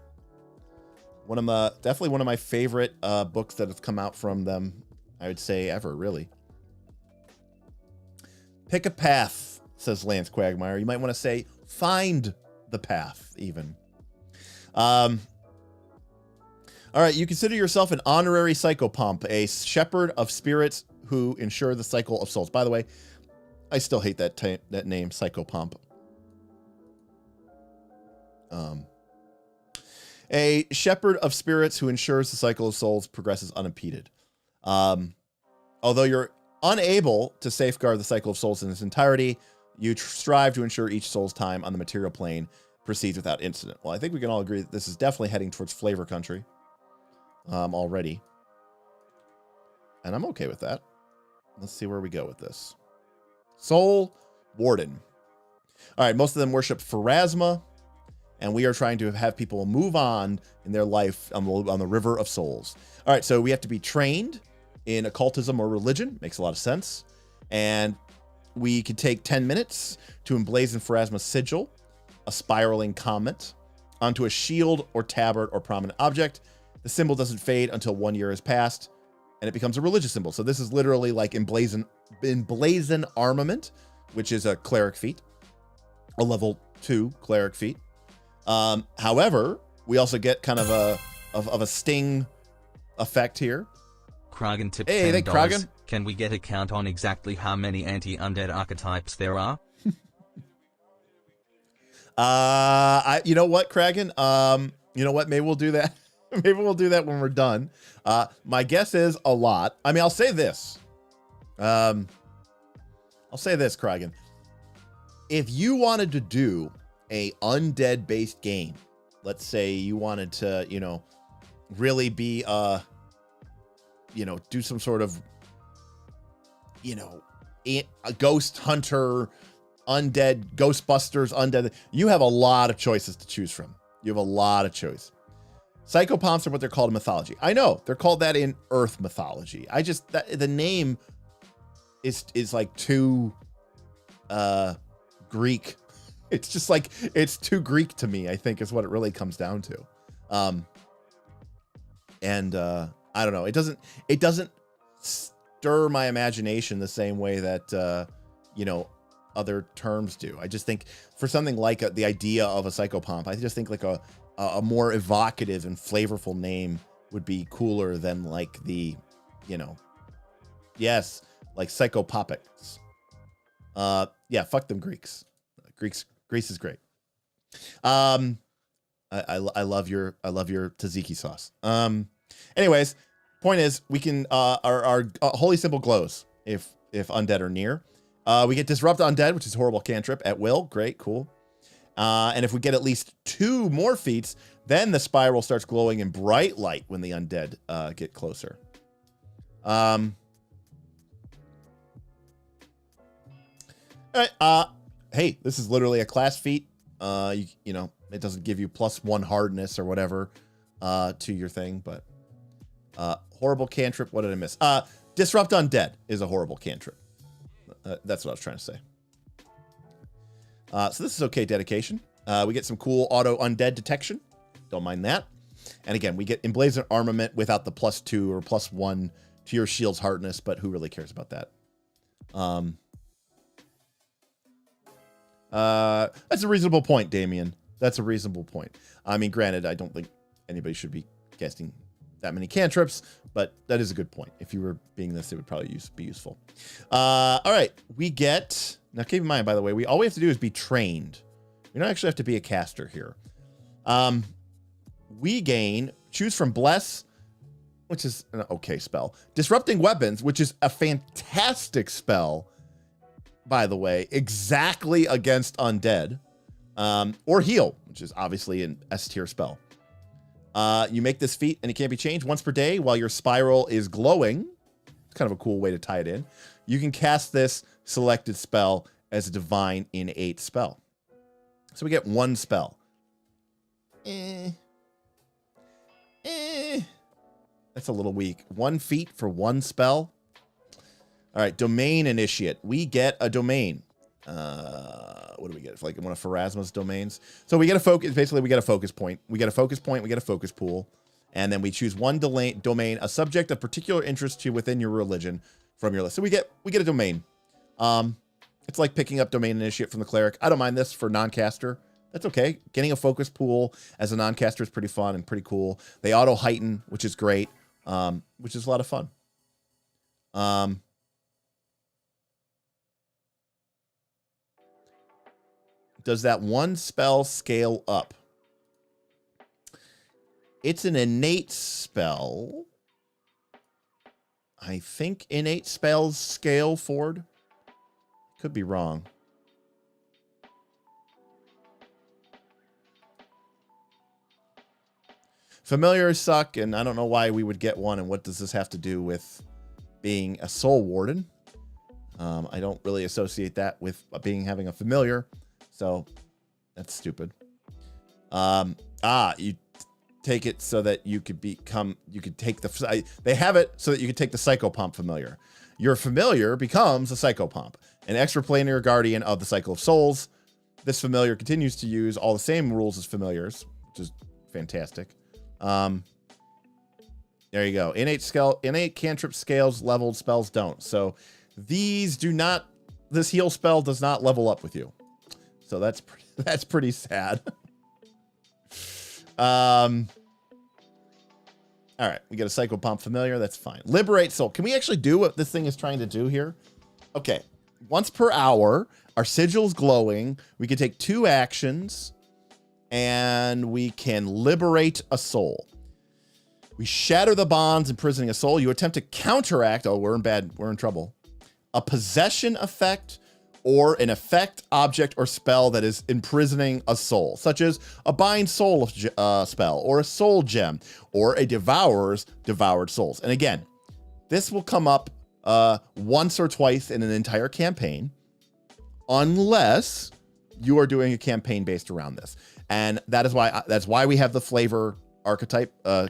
Definitely one of my favorite books that have come out from them, I would say, ever, really. Pick a path, says Lance Quagmire. You might want to say, find the path, even. All right, you consider yourself an honorary psychopomp, a shepherd of spirits who ensure the cycle of souls. By the way, I still hate that name, psychopomp. A shepherd of spirits who ensures the cycle of souls progresses unimpeded. Although you're unable to safeguard the cycle of souls in its entirety, you strive to ensure each soul's time on the material plane proceeds without incident. Well, I think we can all agree that this is definitely heading towards flavor country already. And I'm okay with that. Let's see where we go with this. Soul Warden. All right, most of them worship Pharasma, and we are trying to have people move on in their life on the River of Souls. All right, so we have to be trained in occultism or religion. Makes a lot of sense. And we could take 10 minutes to emblazon Pharasma's sigil, a spiraling comet, onto a shield or tabard or prominent object. The symbol doesn't fade until 1 year has passed, and it becomes a religious symbol. So this is literally like emblazon armament, which is a cleric feat, a level 2 cleric feat. However, we also get kind of a sting effect here. Kragen tip Hey, $10. Kragen. Can we get a count on exactly how many anti-undead archetypes there are? You know what, Kragen? You know what? Maybe we'll do that. Maybe we'll do that when we're done. My guess is a lot. I mean, I'll say this. Kragen. If you wanted to do a undead based game, let's say you wanted to, you know, really be, you know, do some sort of, you know, a ghost hunter, undead, Ghostbusters, undead. You have a lot of choices to choose from. You have a lot of choice. Psychopomps are what they're called in mythology. I know they're called that in Earth mythology. The name is like too Greek. It's just like, it's too Greek to me, I think, is what it really comes down to. I don't know. It doesn't stir my imagination the same way that, you know, other terms do. I just think for something like the idea of a psychopomp, I just think like a more evocative and flavorful name would be cooler than like the, you know, yes, like psychopopics. Yeah, fuck them Greeks. Greece is great. I love your tzatziki sauce. Anyways, point is we can our holy symbol glows if undead are near. We get disrupt undead, which is horrible cantrip at will. Great, cool. And if we get at least 2 more feats, then the spiral starts glowing in bright light when the undead get closer. All right, hey, this is literally a class feat. You know, it doesn't give you +1 hardness or whatever to your thing, but horrible cantrip. What did I miss? Disrupt undead is a horrible cantrip. That's what I was trying to say. So this is okay dedication. We get some cool auto undead detection. Don't mind that. And again, we get emblazoned armament without the +2 or +1 to your shield's hardness, but who really cares about that? That's a reasonable point, Damien. That's a reasonable point. I mean, granted, I don't think anybody should be casting that many cantrips, but that is a good point. If you were being this, it would probably be useful. All right, we get, now keep in mind, by the way, all we have to do is be trained. We don't actually have to be a caster here. We gain, choose from Bless, which is an okay spell. Disrupting Weapons, which is a fantastic spell, by the way, exactly against undead. Or Heal, which is obviously an S tier spell. You make this feat and it can't be changed once per day while your spiral is glowing. It's kind of a cool way to tie it in. You can cast this selected spell as a divine innate spell. So we get 1 spell. That's a little weak. 1 feat for 1 spell. All right, Domain Initiate. We get a domain. What do we get? It's like one of Pharasma's domains. So we get a focus. Basically, we get a focus point. We get a focus point. We get a focus pool. And then we choose 1 domain, a subject of particular interest to you within your religion from your list. So we get a domain. It's like picking up Domain Initiate from the cleric. I don't mind this for non-caster. That's okay. Getting a focus pool as a non-caster is pretty fun and pretty cool. They auto heighten, which is great, which is a lot of fun. Does that 1 spell scale up? It's an innate spell. I think innate spells scale forward. Could be wrong. Familiars suck, and I don't know why we would get one, and what does this have to do with being a soul warden? I don't really associate that with having a familiar. So that's stupid. You take it so that you could take they have it so that you could take the Psychopomp familiar. Your familiar becomes a Psychopomp, an extraplanar guardian of the cycle of souls. This familiar continues to use all the same rules as familiars, which is fantastic. There you go. Innate cantrip scales, leveled spells don't. So these do not, this heal spell does not level up with you. So that's pretty sad. All right, we get a Psychopomp familiar. That's fine. Liberate soul. Can we actually do what this thing is trying to do here? Okay. Once per hour, our sigil's glowing. We can take 2 actions and we can liberate a soul. We shatter the bonds imprisoning a soul. You attempt to counteract. Oh, we're in trouble. A possession effect or an effect, object, or spell that is imprisoning a soul, such as a bind soul spell, or a soul gem, or a devourer's devoured souls. And again, this will come up once or twice in an entire campaign, unless you are doing a campaign based around this. And that's why we have the flavor archetype, the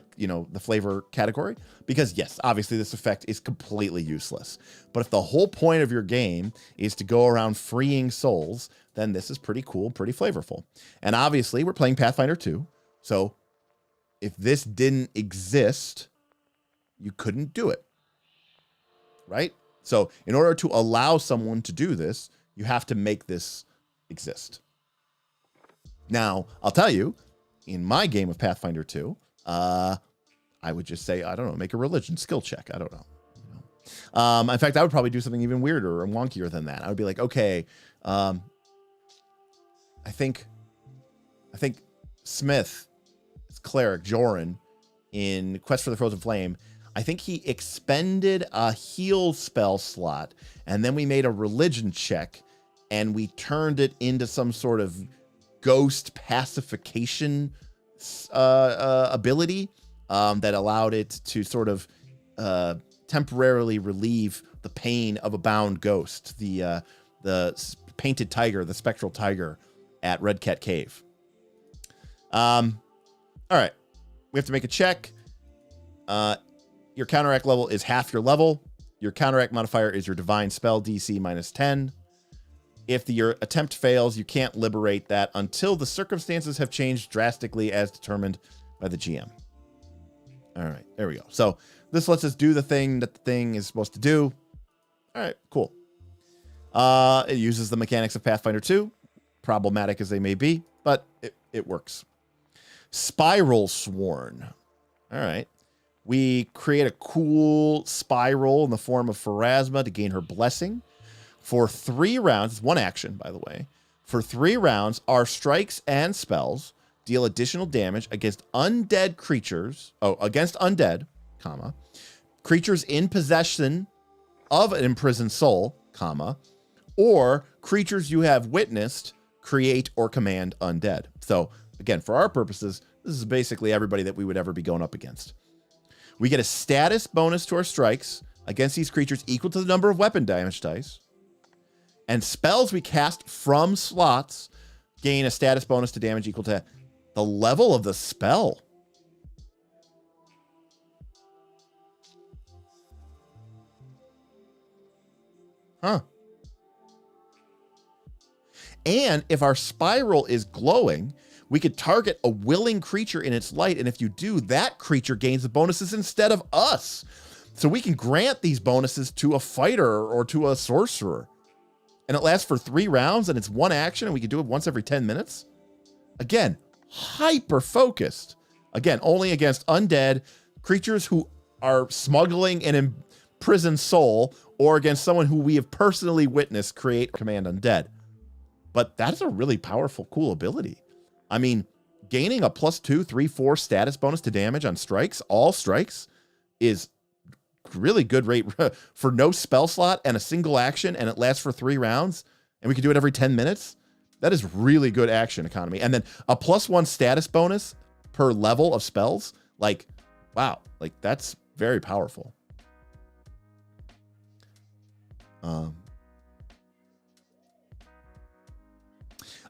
flavor category, because yes, obviously this effect is completely useless. But if the whole point of your game is to go around freeing souls, then this is pretty cool, pretty flavorful. And obviously we're playing Pathfinder 2. So if this didn't exist, you couldn't do it, right? So in order to allow someone to do this, you have to make this exist. Now, I'll tell you, in my game of Pathfinder 2, I would just say, I don't know, make a religion skill check. I don't know. In fact, I would probably do something even weirder or wonkier than that. I would be like, okay, I think Smith, cleric Joran, in Quest for the Frozen Flame, I think he expended a heal spell slot, and then we made a religion check, and we turned it into some sort of ghost pacification ability that allowed it to sort of temporarily relieve the pain of a bound ghost, the painted tiger, the spectral tiger at Red Cat Cave. All right, we have to make a check. Your counteract level is half your level. Your counteract modifier is your divine spell DC minus 10. If your attempt fails, you can't liberate that until the circumstances have changed drastically as determined by the GM. All right, there we go. So this lets us do the thing that the thing is supposed to do. All right, cool. It uses the mechanics of Pathfinder 2, problematic as they may be, but it works. Spiral Sworn. All right. We create a cool spiral in the form of Pharasma to gain her blessing. For 3 rounds, it's 1 action, by the way. For 3 rounds, our strikes and spells deal additional damage against undead creatures. Against undead, comma, creatures in possession of an imprisoned soul, comma, or creatures you have witnessed create or command undead. So again, for our purposes, this is basically everybody that we would ever be going up against. We get a status bonus to our strikes against these creatures equal to the number of weapon damage dice. And spells we cast from slots gain a status bonus to damage equal to the level of the spell. Huh. And if our spiral is glowing, we could target a willing creature in its light. And if you do, that creature gains the bonuses instead of us. So we can grant these bonuses to a fighter or to a sorcerer. And it lasts for 3 rounds, and it's 1 action, and we can do it once every 10 minutes. Again, hyper-focused. Again, only against undead creatures who are smuggling an imprisoned soul, or against someone who we have personally witnessed create or command undead. But that's a really powerful, cool ability. I mean, gaining a +2, 3, 4 status bonus to damage on strikes, all strikes, is really good rate for no spell slot and a single action, and it lasts for 3 rounds, and we can do it every 10 minutes. That is really good action economy. And then a +1 status bonus per level of spells. Like, wow, like that's very powerful.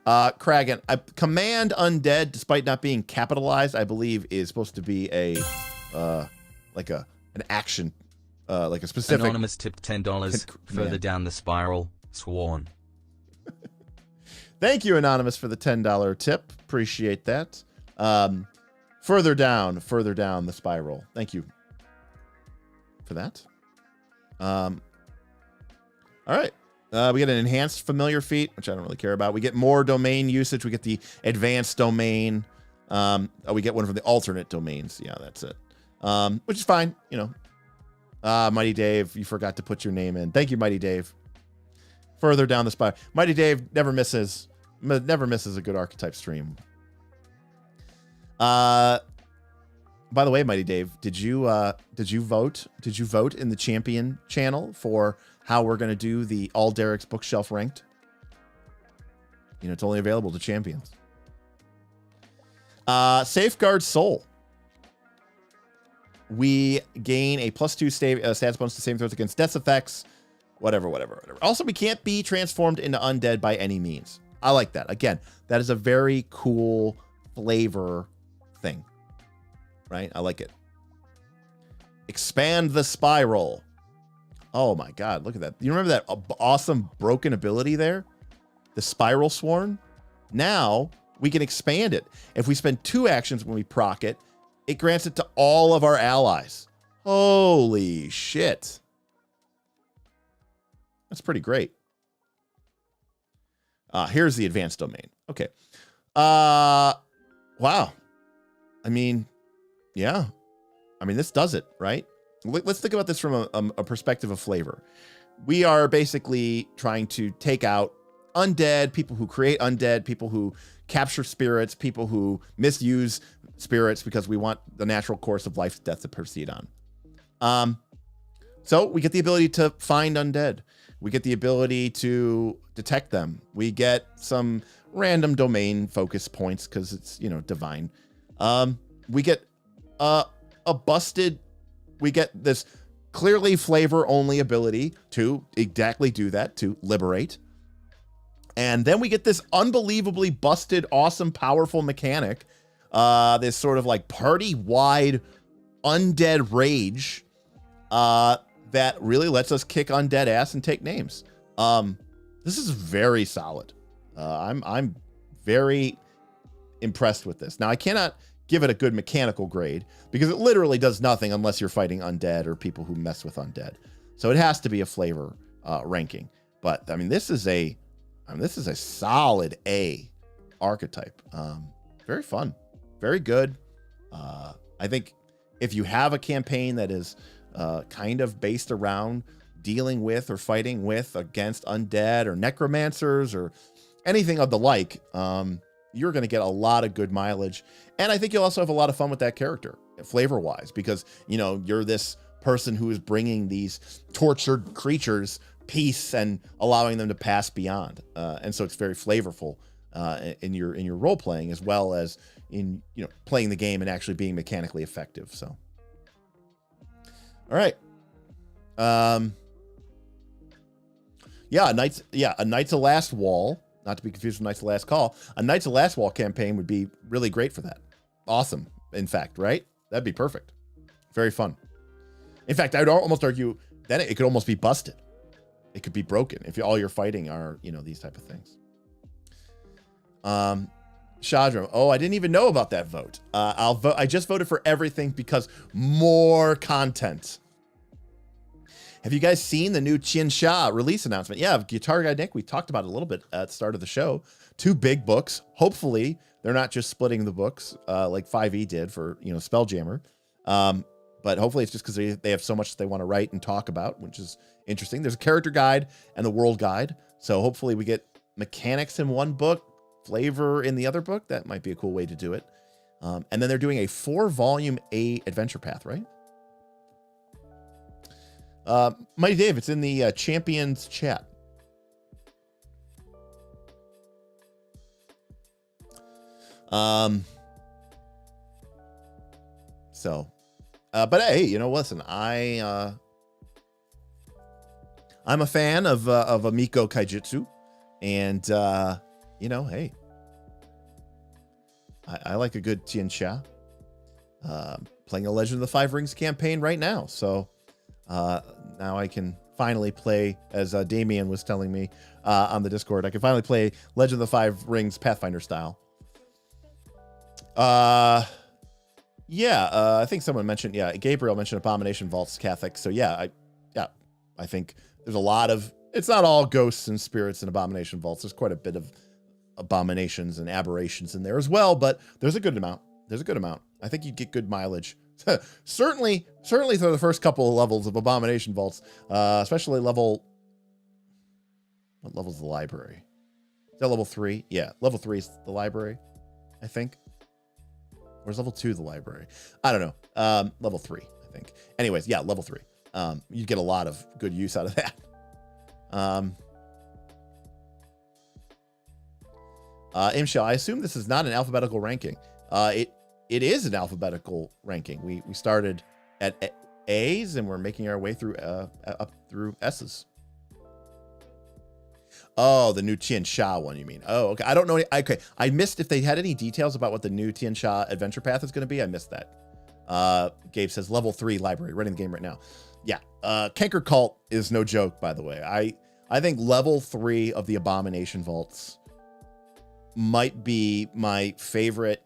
Kragan, command undead, despite not being capitalized, I believe is supposed to be a like an action, like a specific. Anonymous tipped $10 further down the spiral. Sworn. Thank you, Anonymous, for the $10 tip. Appreciate that. Further down the spiral. Thank you for that. All right. We get an enhanced familiar feat, which I don't really care about. We get more domain usage. We get the advanced domain. We get one from the alternate domains. Yeah, that's it. Which is fine, you know. Mighty Dave, you forgot to put your name in. Thank you, Mighty Dave. Further down the spiral. Mighty Dave never misses a good archetype stream. By the way, Mighty Dave, did you vote in the champion channel for how we're going to do the All Derek's Bookshelf ranked? You know, it's only available to champions. Safeguard Soul. We gain a +2 stats bonus to saving throws against death effects. Whatever. Also, we can't be transformed into undead by any means. I like that. Again, that is a very cool flavor thing. Right? I like it. Expand the spiral. Oh my God, look at that. You remember that awesome broken ability there? The Spiral Sworn? Now we can expand it. If we spend 2 actions when we proc it, it grants it to all of our allies. Holy shit. That's pretty great. Here's the advanced domain. Okay. Wow. I mean, yeah. I mean, this does it, right? Let's think about this from a perspective of flavor. We are basically trying to take out undead, people who create undead, people who capture spirits, people who misuse spirits because we want the natural course of life's death to proceed on. So we get the ability to find undead. We get the ability to detect them. We get some random domain focus points because it's, you know, divine. We get we get this clearly flavor only ability to exactly do that, to liberate. And then we get this unbelievably busted, awesome, powerful mechanic. This sort of like party-wide undead rage that really lets us kick undead ass and take names. This is very solid. I'm very impressed with this. Now, I cannot give it a good mechanical grade because it literally does nothing unless you're fighting undead or people who mess with undead. So it has to be a flavor ranking. But I mean, this is a solid A archetype. Very fun, very good. I think if you have a campaign that is kind of based around dealing with or fighting with against undead or necromancers or anything of the like, you're going to get a lot of good mileage. And I think you'll also have a lot of fun with that character, flavor wise, because, you know, you're this person who is bringing these tortured creatures peace and allowing them to pass beyond. And so it's very flavorful in your role playing, as well as in, you know, playing the game and actually being mechanically effective. So, all right. A Knights of Last Wall, not to be confused with Knights of Last Call. A Knights of Last Wall campaign would be really great for that. Awesome, in fact, right? That'd be perfect. Very fun. In fact, I would almost argue that it could almost be busted. It could be broken if all you're fighting are, you know, these type of things. Shadram, oh, I didn't even know about that vote. I'll vote. I just voted for everything because more content. Have you guys seen the new Chin Sha release announcement? Yeah, Guitar Guy Nick, we talked about it a little bit at the start of the show. 2 big books. Hopefully, they're not just splitting the books like 5e did for, you know, Spelljammer. But hopefully it's just because they have so much they want to write and talk about, which is interesting. There's a character guide and the world guide. So hopefully we get mechanics in one book, flavor in the other book. That might be a cool way to do it. And then they're doing a 4-volume adventure path, right? Mighty Dave, it's in the Champions chat. But hey, you know, listen, I'm a fan of Amiko Kaijitsu, and you know, hey, I like a good Tian Xia. Playing a Legend of the Five Rings campaign right now. So now I can finally play, as Damien was telling me on the Discord, I can finally play Legend of the Five Rings Pathfinder style. I think someone mentioned, Gabriel mentioned Abomination Vaults Catholic. So I think there's a lot of, it's not all ghosts and spirits and Abomination Vaults. There's quite a bit of abominations and aberrations in there as well, but there's a good amount. I think you get good mileage. certainly through the first couple of levels of Abomination Vaults, especially what level's the library? Is that level 3? Yeah, level 3 is the library, I think. Or is level 2 the library? I don't know. Level 3, I think. Anyways, yeah, level 3. You get a lot of good use out of that. Imshell, I assume this is not an alphabetical ranking. It is an alphabetical ranking. We started at A's and we're making our way through up through S's. Oh, the new Tian Xia one, you mean? Oh, okay. I don't know. Okay, I missed if they had any details about what the new Tian Xia adventure path is going to be. I missed that. Gabe says level 3 library, running the game right now. Yeah, Canker Cult is no joke, by the way. I think level 3 of the Abomination Vaults might be my favorite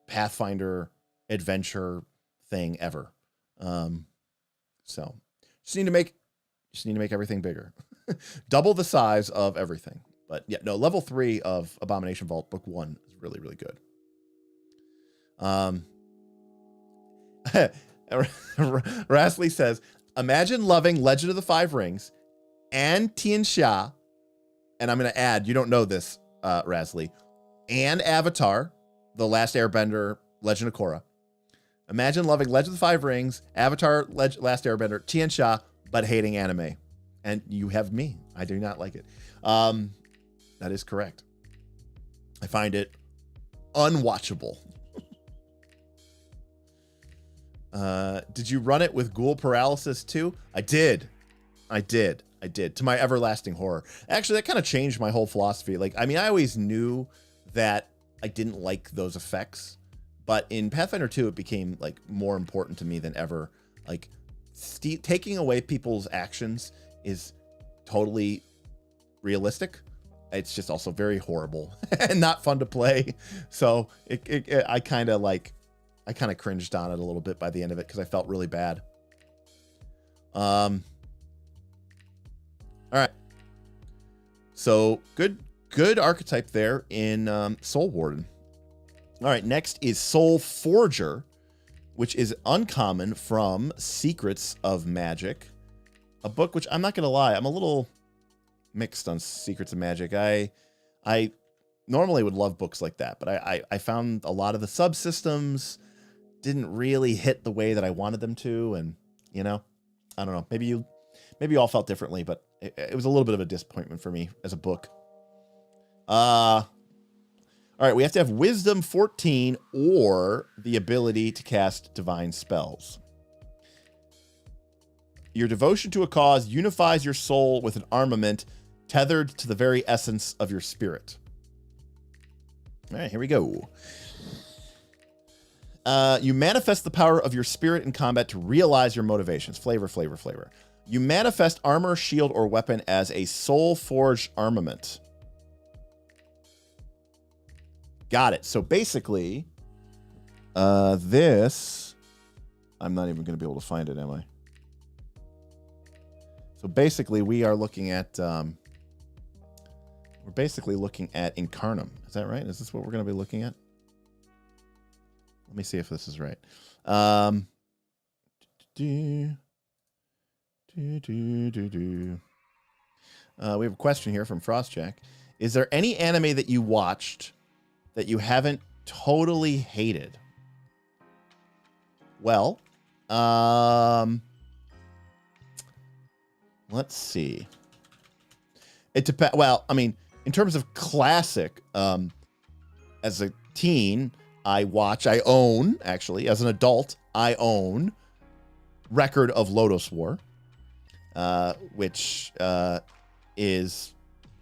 Pathfinder adventure thing ever. So just need to make everything bigger. Double the size of everything. But yeah, no, level 3 of Abomination Vault book 1 is really, really good. Rasley says, imagine loving Legend of the Five Rings and Tian Xia, and I'm going to add, you don't know this, Rasley, and Avatar, The Last Airbender, Legend of Korra. Imagine loving Legend of the Five Rings, Avatar, Last Airbender, Tian Xia, but hating anime. And you have me. I do not like it. That is correct. I find it unwatchable. Did you run it with ghoul paralysis too? I did. To my everlasting horror. Actually, that kind of changed my whole philosophy. Like, I mean, I always knew that I didn't like those effects, but in Pathfinder 2, it became like more important to me than ever. Like, taking away people's actions is totally realistic. It's just also very horrible and not fun to play. So I kind of cringed on it a little bit by the end of it because I felt really bad. All right. So good archetype there in Soul Warden. All right, next is Soul Forger, which is uncommon from Secrets of Magic. A book which, I'm not going to lie, I'm a little mixed on Secrets of Magic. I normally would love books like that, but I found a lot of the subsystems didn't really hit the way that I wanted them to, and, you know, I don't know. Maybe you all felt differently, but it was a little bit of a disappointment for me as a book. All right, we have to have Wisdom 14 or the ability to cast divine spells. Your devotion to a cause unifies your soul with an armament tethered to the very essence of your spirit. All right, here we go. You manifest the power of your spirit in combat to realize your motivations. Flavor. You manifest armor, shield, or weapon as a soul forged armament. Got it. So basically, this, I'm not even going to be able to find it, am I? So basically, we are looking at, we're basically looking at Incarnum. Is that right? Is this what we're going to be looking at? Let me see if this is right. We have a question here from Frostjack. Is there any anime that you watched that you haven't totally hated? Well, let's see. It depends. Well, I mean, in terms of classic, as a teen, I own, actually, as an adult, I own Record of Lodoss War, which is,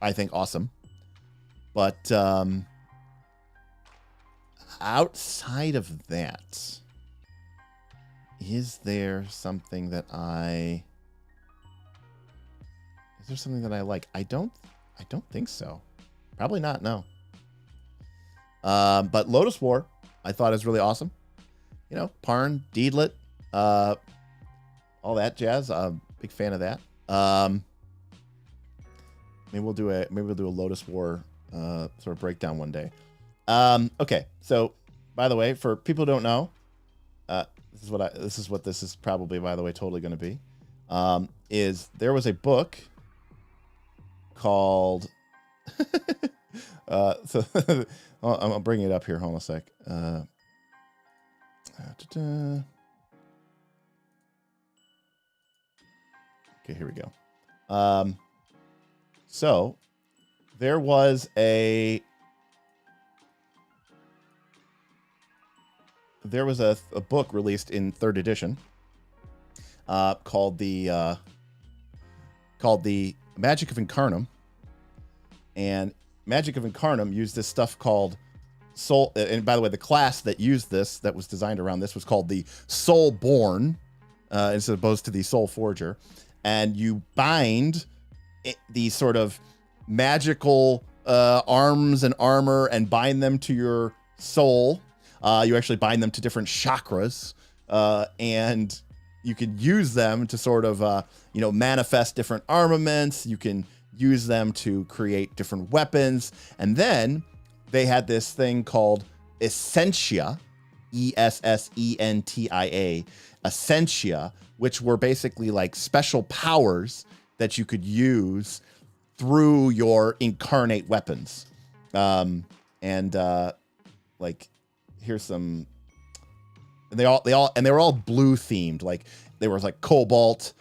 I think, awesome. But outside of that, is there something that I like? I don't think so. Probably not, no. But Lotus War, I thought is really awesome. You know, Parn, Deedlit, all that jazz. I'm a big fan of that. Maybe we'll do a Lotus War sort of breakdown one day. Okay, so by the way, for people who don't know, this is what this is probably, by the way, totally going to be. Is there was a book called so I'm bringing it up here. Hold on a sec. Okay, here we go. So there was a book released in 3rd edition called the Magic of Incarnum. And Magic of Incarnum used this stuff called Soul. And by the way, the class that used this, that was designed around this, was called the Soulborn, as opposed to the Soul Forger. And you bind these sort of magical arms and armor and bind them to your soul. You actually bind them to different chakras, and you can use them to sort of, manifest different armaments. You can use them to create different weapons. And then they had this thing called Essentia, Essentia, Essentia, which were basically like special powers that you could use through your incarnate weapons. Here's some. They were all blue themed. Like there was like Cobalt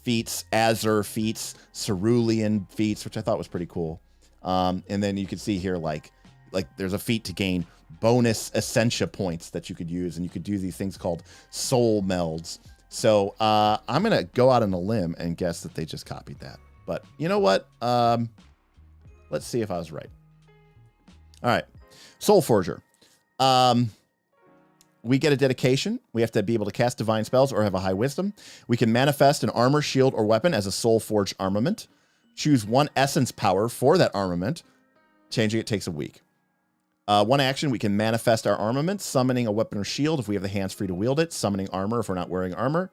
feats, Azure feats, Cerulean feats, which I thought was pretty cool. And then you can see here like there's a feat to gain bonus Essentia points that you could use, and you could do these things called soul melds. So I'm gonna go out on a limb and guess that they just copied that. But you know what? Let's see if I was right. All right, Soul Forger. We get a dedication. We have to be able to cast divine spells or have a high wisdom. We can manifest an armor, shield, or weapon as a soul forged armament. Choose one essence power for that armament. Changing it takes a week. One action, we can manifest our armament, summoning a weapon or shield if we have the hands free to wield it, summoning armor if we're not wearing armor.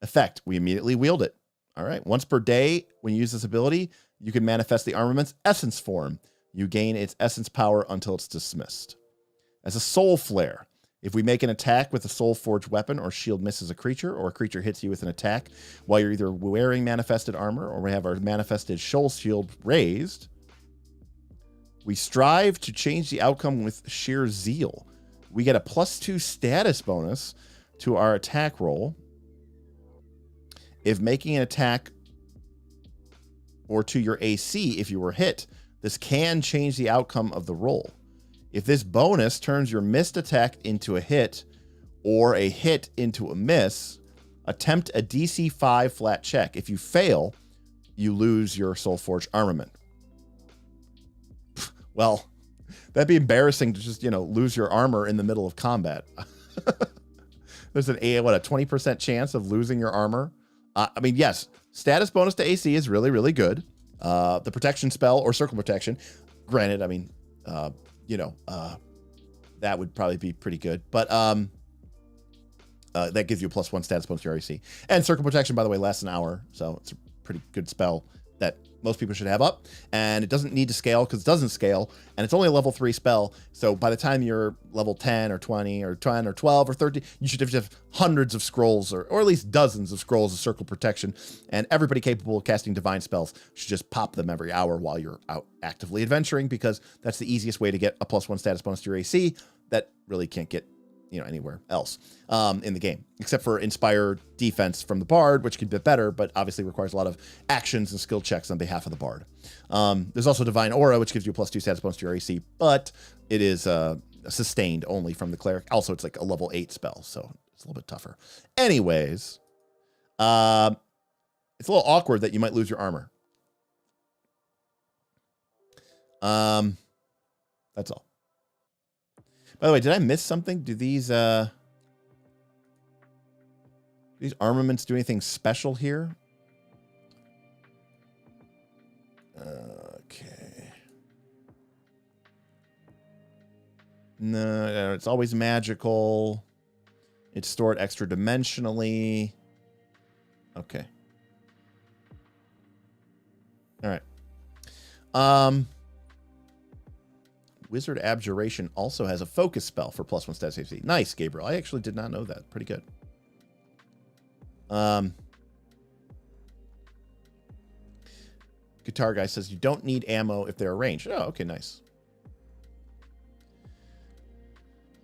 Effect, we immediately wield it. All right, once per day, when you use this ability, you can manifest the armament's essence form. You gain its essence power until it's dismissed. As a soul flare, if we make an attack with a soul forged weapon or shield misses a creature, or a creature hits you with an attack while you're either wearing manifested armor or we have our manifested soul shield raised, we strive to change the outcome with sheer zeal. We get a +2 status bonus to our attack roll if making an attack, or to your AC if you were hit. This can change the outcome of the roll. If this bonus turns your missed attack into a hit or a hit into a miss, attempt a DC 5 flat check. If you fail, you lose your soul forged armament. Well, that'd be embarrassing to just, lose your armor in the middle of combat. There's a 20% chance of losing your armor. Yes, status bonus to AC is really, really good. The protection spell or circle protection, granted, that would probably be pretty good. But that gives you a +1 status bonus to your AC. And circle protection, by the way, lasts an hour. So it's a pretty good spell that most people should have up. And it doesn't need to scale because it doesn't scale. And it's only a level 3 spell. So by the time you're level 10 or 20 or 10 or 12 or 13, you should have hundreds of scrolls or at least dozens of scrolls of circle protection. And everybody capable of casting divine spells should just pop them every hour while you're out actively adventuring, because that's the easiest way to get a +1 status bonus to your AC that really can't get anywhere else in the game, except for Inspire Defense from the Bard, which could be better, but obviously requires a lot of actions and skill checks on behalf of the Bard. There's also Divine Aura, which gives you a +2 status bonus to your AC, but it is sustained only from the Cleric. Also, it's like a level 8 spell, so it's a little bit tougher. Anyways, it's a little awkward that you might lose your armor. That's all. By the way, did I miss something? Do these armaments do anything special here? Okay. No, it's always magical. It's stored extra dimensionally. Okay. All right. Wizard Abjuration also has a focus spell for +1 stat AC. Nice, Gabriel. I actually did not know that. Pretty good. Guitar Guy says you don't need ammo if they're ranged. Oh, okay, nice.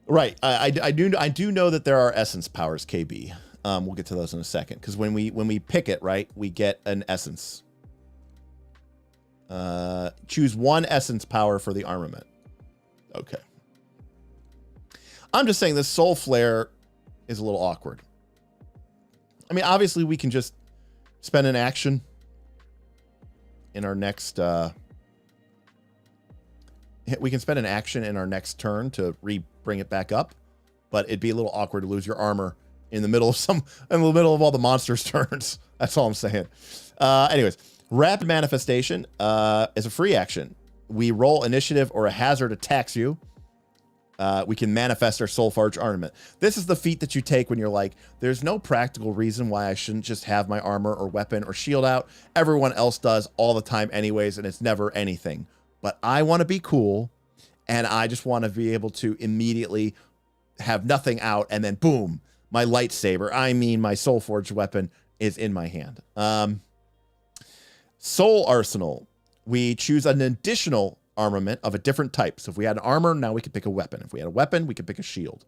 Right. I do know that there are essence powers, KB. We'll get to those in a second, because when we pick it, right, we get an essence. Choose one essence power for the armament. Okay. I'm just saying this Soul Flare is a little awkward. I mean, obviously we can just spend an action in our next we can spend an action in our next turn to bring it back up, but it'd be a little awkward to lose your armor in the middle of all the monsters' turns. That's all I'm saying. Anyways, Rapid Manifestation is a free action. We roll initiative or a hazard attacks you. We can manifest our Soulforge armament. This is the feat that you take when you're like, there's no practical reason why I shouldn't just have my armor or weapon or shield out. Everyone else does all the time anyways, and it's never anything. But I want to be cool, and I just want to be able to immediately have nothing out, and then boom, my lightsaber, I mean my Soulforge weapon, is in my hand. Soul Arsenal. We choose an additional armament of a different type. So if we had an armor, now we can pick a weapon. If we had a weapon, we can pick a shield.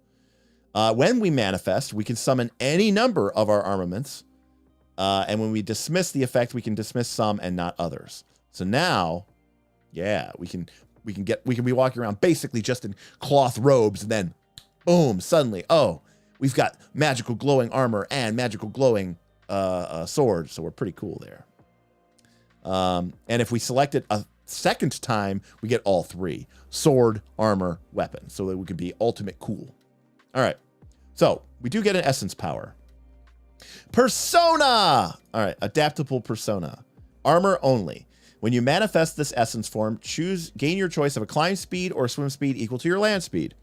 When we manifest, we can summon any number of our armaments. And when we dismiss the effect, we can dismiss some and not others. So now, yeah, we can be walking around basically just in cloth robes, and then boom, suddenly, oh, we've got magical glowing armor and magical glowing sword. So we're pretty cool there. And if we select it a second time, we get all three: sword, armor, weapon, so that we can be ultimate cool. All right. So we do get an essence power. Persona. All right. Adaptable persona. Armor only. When you manifest this essence form, gain your choice of a climb speed or swim speed equal to your land speed.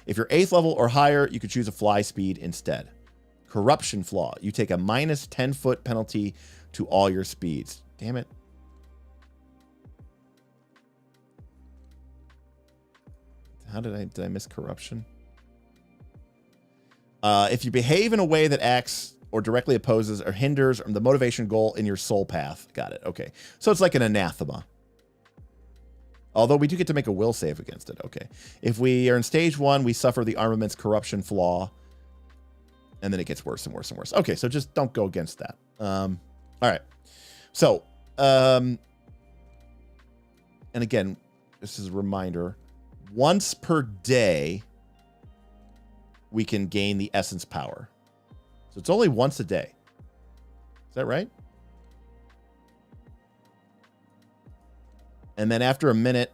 If you're 8th level or higher, you could choose a fly speed instead. Corruption flaw. You take a minus 10-foot penalty to all your speeds. Damn it. How did I miss corruption? If you behave in a way that acts or directly opposes or hinders the motivation goal in your soul path. Got it. Okay. So it's like an anathema. Although we do get to make a will save against it. Okay. If we are in stage 1, we suffer the armament's corruption flaw. And then it gets worse and worse and worse. Okay. So just don't go against that. All right. So, and again, this is a reminder. Once per day, we can gain the essence power. So it's only once a day. Is that right? And then after a minute,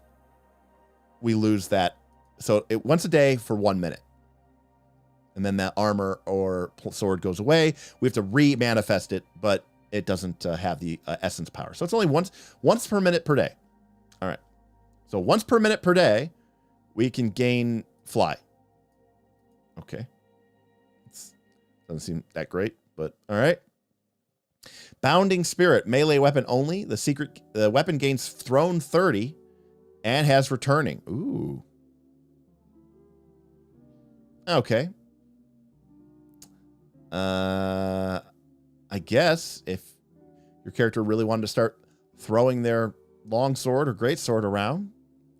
we lose that. So once a day for 1 minute. And then that armor or sword goes away. We have to re-manifest it, but it doesn't have the essence power. So it's only once per minute per day. All right. So once per minute per day, we can gain fly. Okay. Doesn't seem that great, but all right. Bounding Spirit, melee weapon only. The weapon gains thrown 30 and has returning. Ooh. Okay. I guess if your character really wanted to start throwing their long sword or great sword around,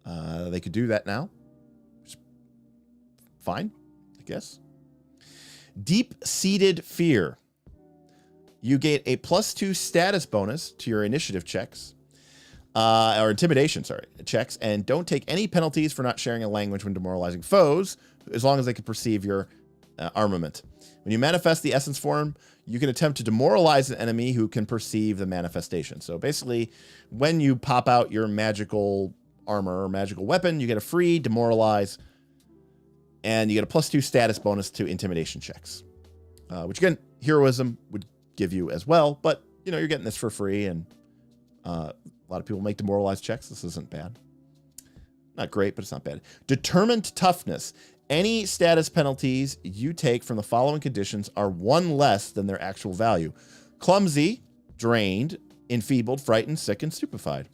they could do that now. Fine, I guess. Deep-Seated Fear. You get a +2 status bonus to your initiative checks, or intimidation, checks, and don't take any penalties for not sharing a language when demoralizing foes, as long as they can perceive your armament. When you manifest the essence form, you can attempt to demoralize an enemy who can perceive the manifestation. So basically, when you pop out your magical armor or magical weapon, you get a free demoralize. And you get a +2 status bonus to intimidation checks, which again, heroism would give you as well. But you know, you're getting this for free, and a lot of people make demoralized checks. This isn't bad. Not great, but it's not bad. Determined toughness. Any status penalties you take from the following conditions are 1 less than their actual value: clumsy, drained, enfeebled, frightened, sick, and stupefied.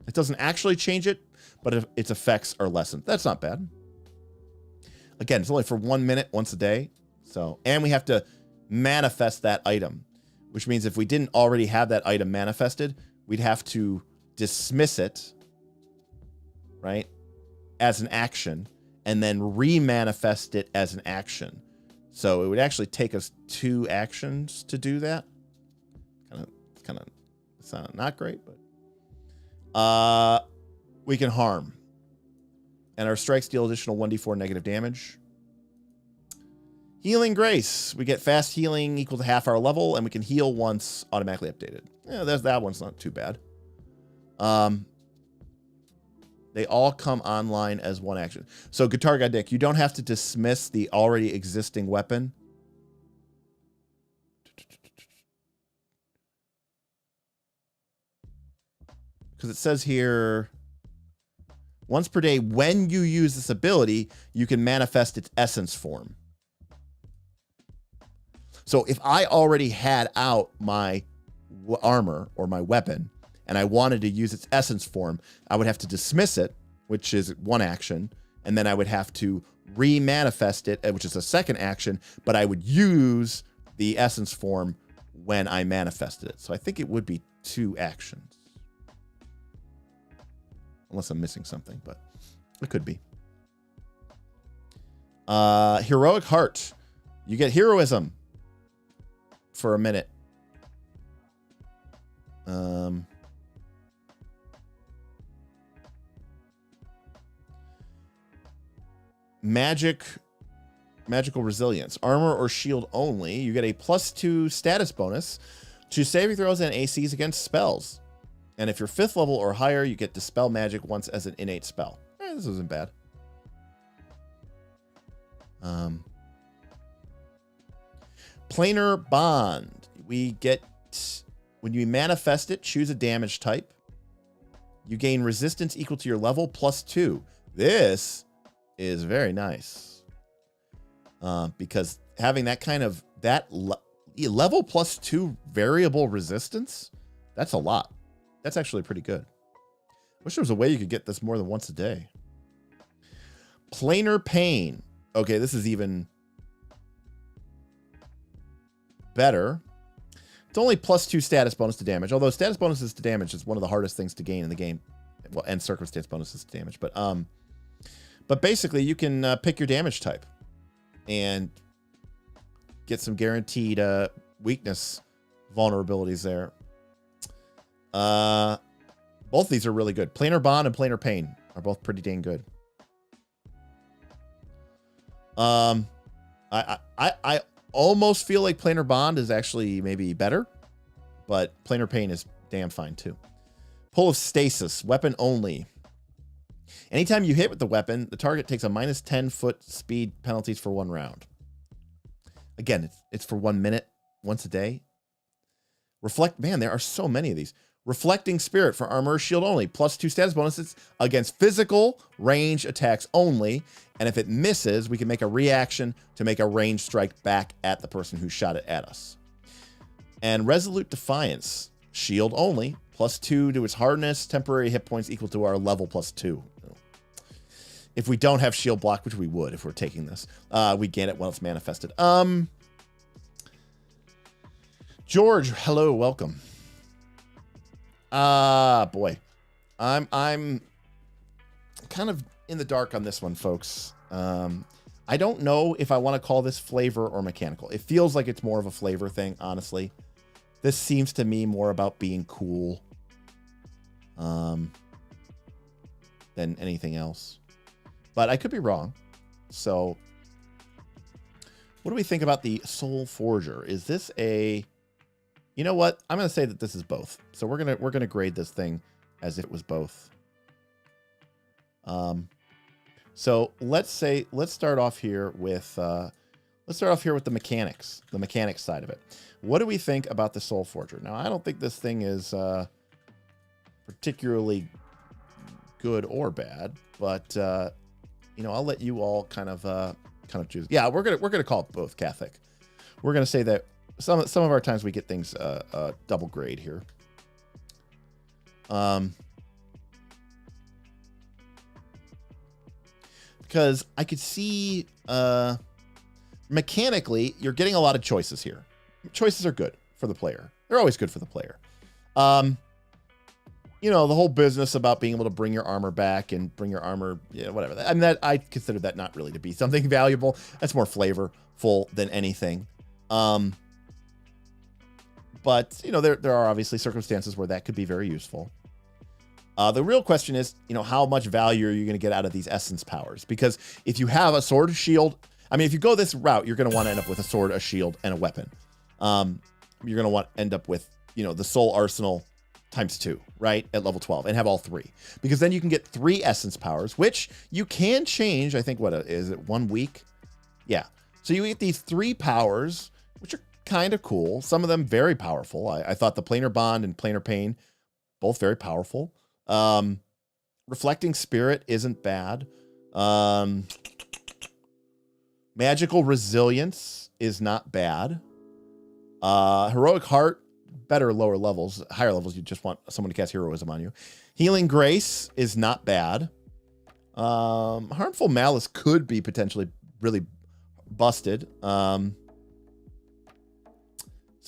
It doesn't actually change it, but if its effects are lessened. That's not bad. Again, it's only for 1 minute once a day. So, and we have to manifest that item, which means if we didn't already have that item manifested, we'd have to dismiss it, right, as an action, and then remanifest it as an action. So it would actually take us 2 actions to do that. It's not great, but we can harm. And our strikes deal additional 1d4 negative damage. Healing Grace. We get fast healing equal to half our level, and we can heal once, automatically updated. Yeah, that one's not too bad. They all come online as 1 action. So Guitar Guy Dick, you don't have to dismiss the already existing weapon. Because it says here, once per day, when you use this ability, you can manifest its essence form. So if I already had out my armor or my weapon, and I wanted to use its essence form, I would have to dismiss it, which is 1 action, and then I would have to remanifest it, which is a 2nd action, but I would use the essence form when I manifested it. So I think it would be 2 actions. Unless I'm missing something, but it could be. Heroic Heart. You get heroism for a minute. Magical resilience. Armor or shield only. You get a +2 status bonus to saving throws and ACs against spells. And if you're 5th level or higher, you get Dispel Magic once as an innate spell. This isn't bad. Planar Bond. We get, when you manifest it, choose a damage type. You gain resistance equal to your level +2. This is very nice. Because having that kind of, level +2 variable resistance, that's a lot. That's actually pretty good. Wish there was a way you could get this more than once a day. Planar Pain. Okay, this is even better. It's only +2 status bonus to damage, although status bonuses to damage is one of the hardest things to gain in the game. Well, and circumstance bonuses to damage. But basically, you can pick your damage type and get some guaranteed weakness vulnerabilities there. Both these are really good. Planar Bond and Planar Pain are both pretty dang good. I almost feel like Planar Bond is actually maybe better, but Planar Pain is damn fine too. Pull of Stasis, weapon only. Anytime you hit with the weapon, the target takes a -10 foot speed penalties for 1 round. Again, it's for 1 minute, once a day. Man, there are so many of these. Reflecting Spirit for armor shield only. +2 status bonuses against physical range attacks only. And if it misses, we can make a reaction to make a ranged strike back at the person who shot it at us. And Resolute Defiance, shield only. +2 to its hardness. Temporary hit points equal to our level +2. If we don't have shield block, which we would if we're taking this, we gain it when it's manifested. George, hello, welcome. Boy, I'm kind of in the dark on this one, folks. I don't know if I want to call this flavor or mechanical. It feels like it's more of a flavor thing, honestly. This seems to me more about being cool than anything else. But I could be wrong. So what do we think about the Soul Forger? Is this a... You know what? I'm going to say that this is both. So we're going to grade this thing as if it was both. So let's start off here with the mechanics side of it. What do we think about the Soul Forger? Now, I don't think this thing is particularly good or bad, but you know, I'll let you all kind of choose. Yeah, we're gonna call it both Catholic. We're gonna say that some of our times we get things double grade here. Because I could see mechanically you're getting a lot of choices here. Choices are good for the player. They're always good for the player. You know, the whole business about being able to bring your armor back and bring your armor, yeah, whatever. I mean, that I consider that not really to be something valuable. That's more flavorful than anything. But you know, there are obviously circumstances where that could be very useful. The real question is, you know, how much value are you going to get out of these essence powers? Because if you have a sword, shield, I mean, if you go this route, you're going to want to end up with a sword, a shield, and a weapon. You're going to want to end up with, you know, the soul arsenal ×2, right? At level 12 and have all three, because then you can get 3 essence powers, which you can change. I think what is it? 1 week? Yeah. So you get these 3 powers, which are kind of cool. Some of them very powerful. I thought the planar bond and planar pain, both very powerful. Reflecting spirit isn't bad. Magical resilience is not bad. Heroic heart, better lower levels. Higher levels, you just want someone to cast heroism on you. Healing grace is not bad. Harmful malice could be potentially really busted. So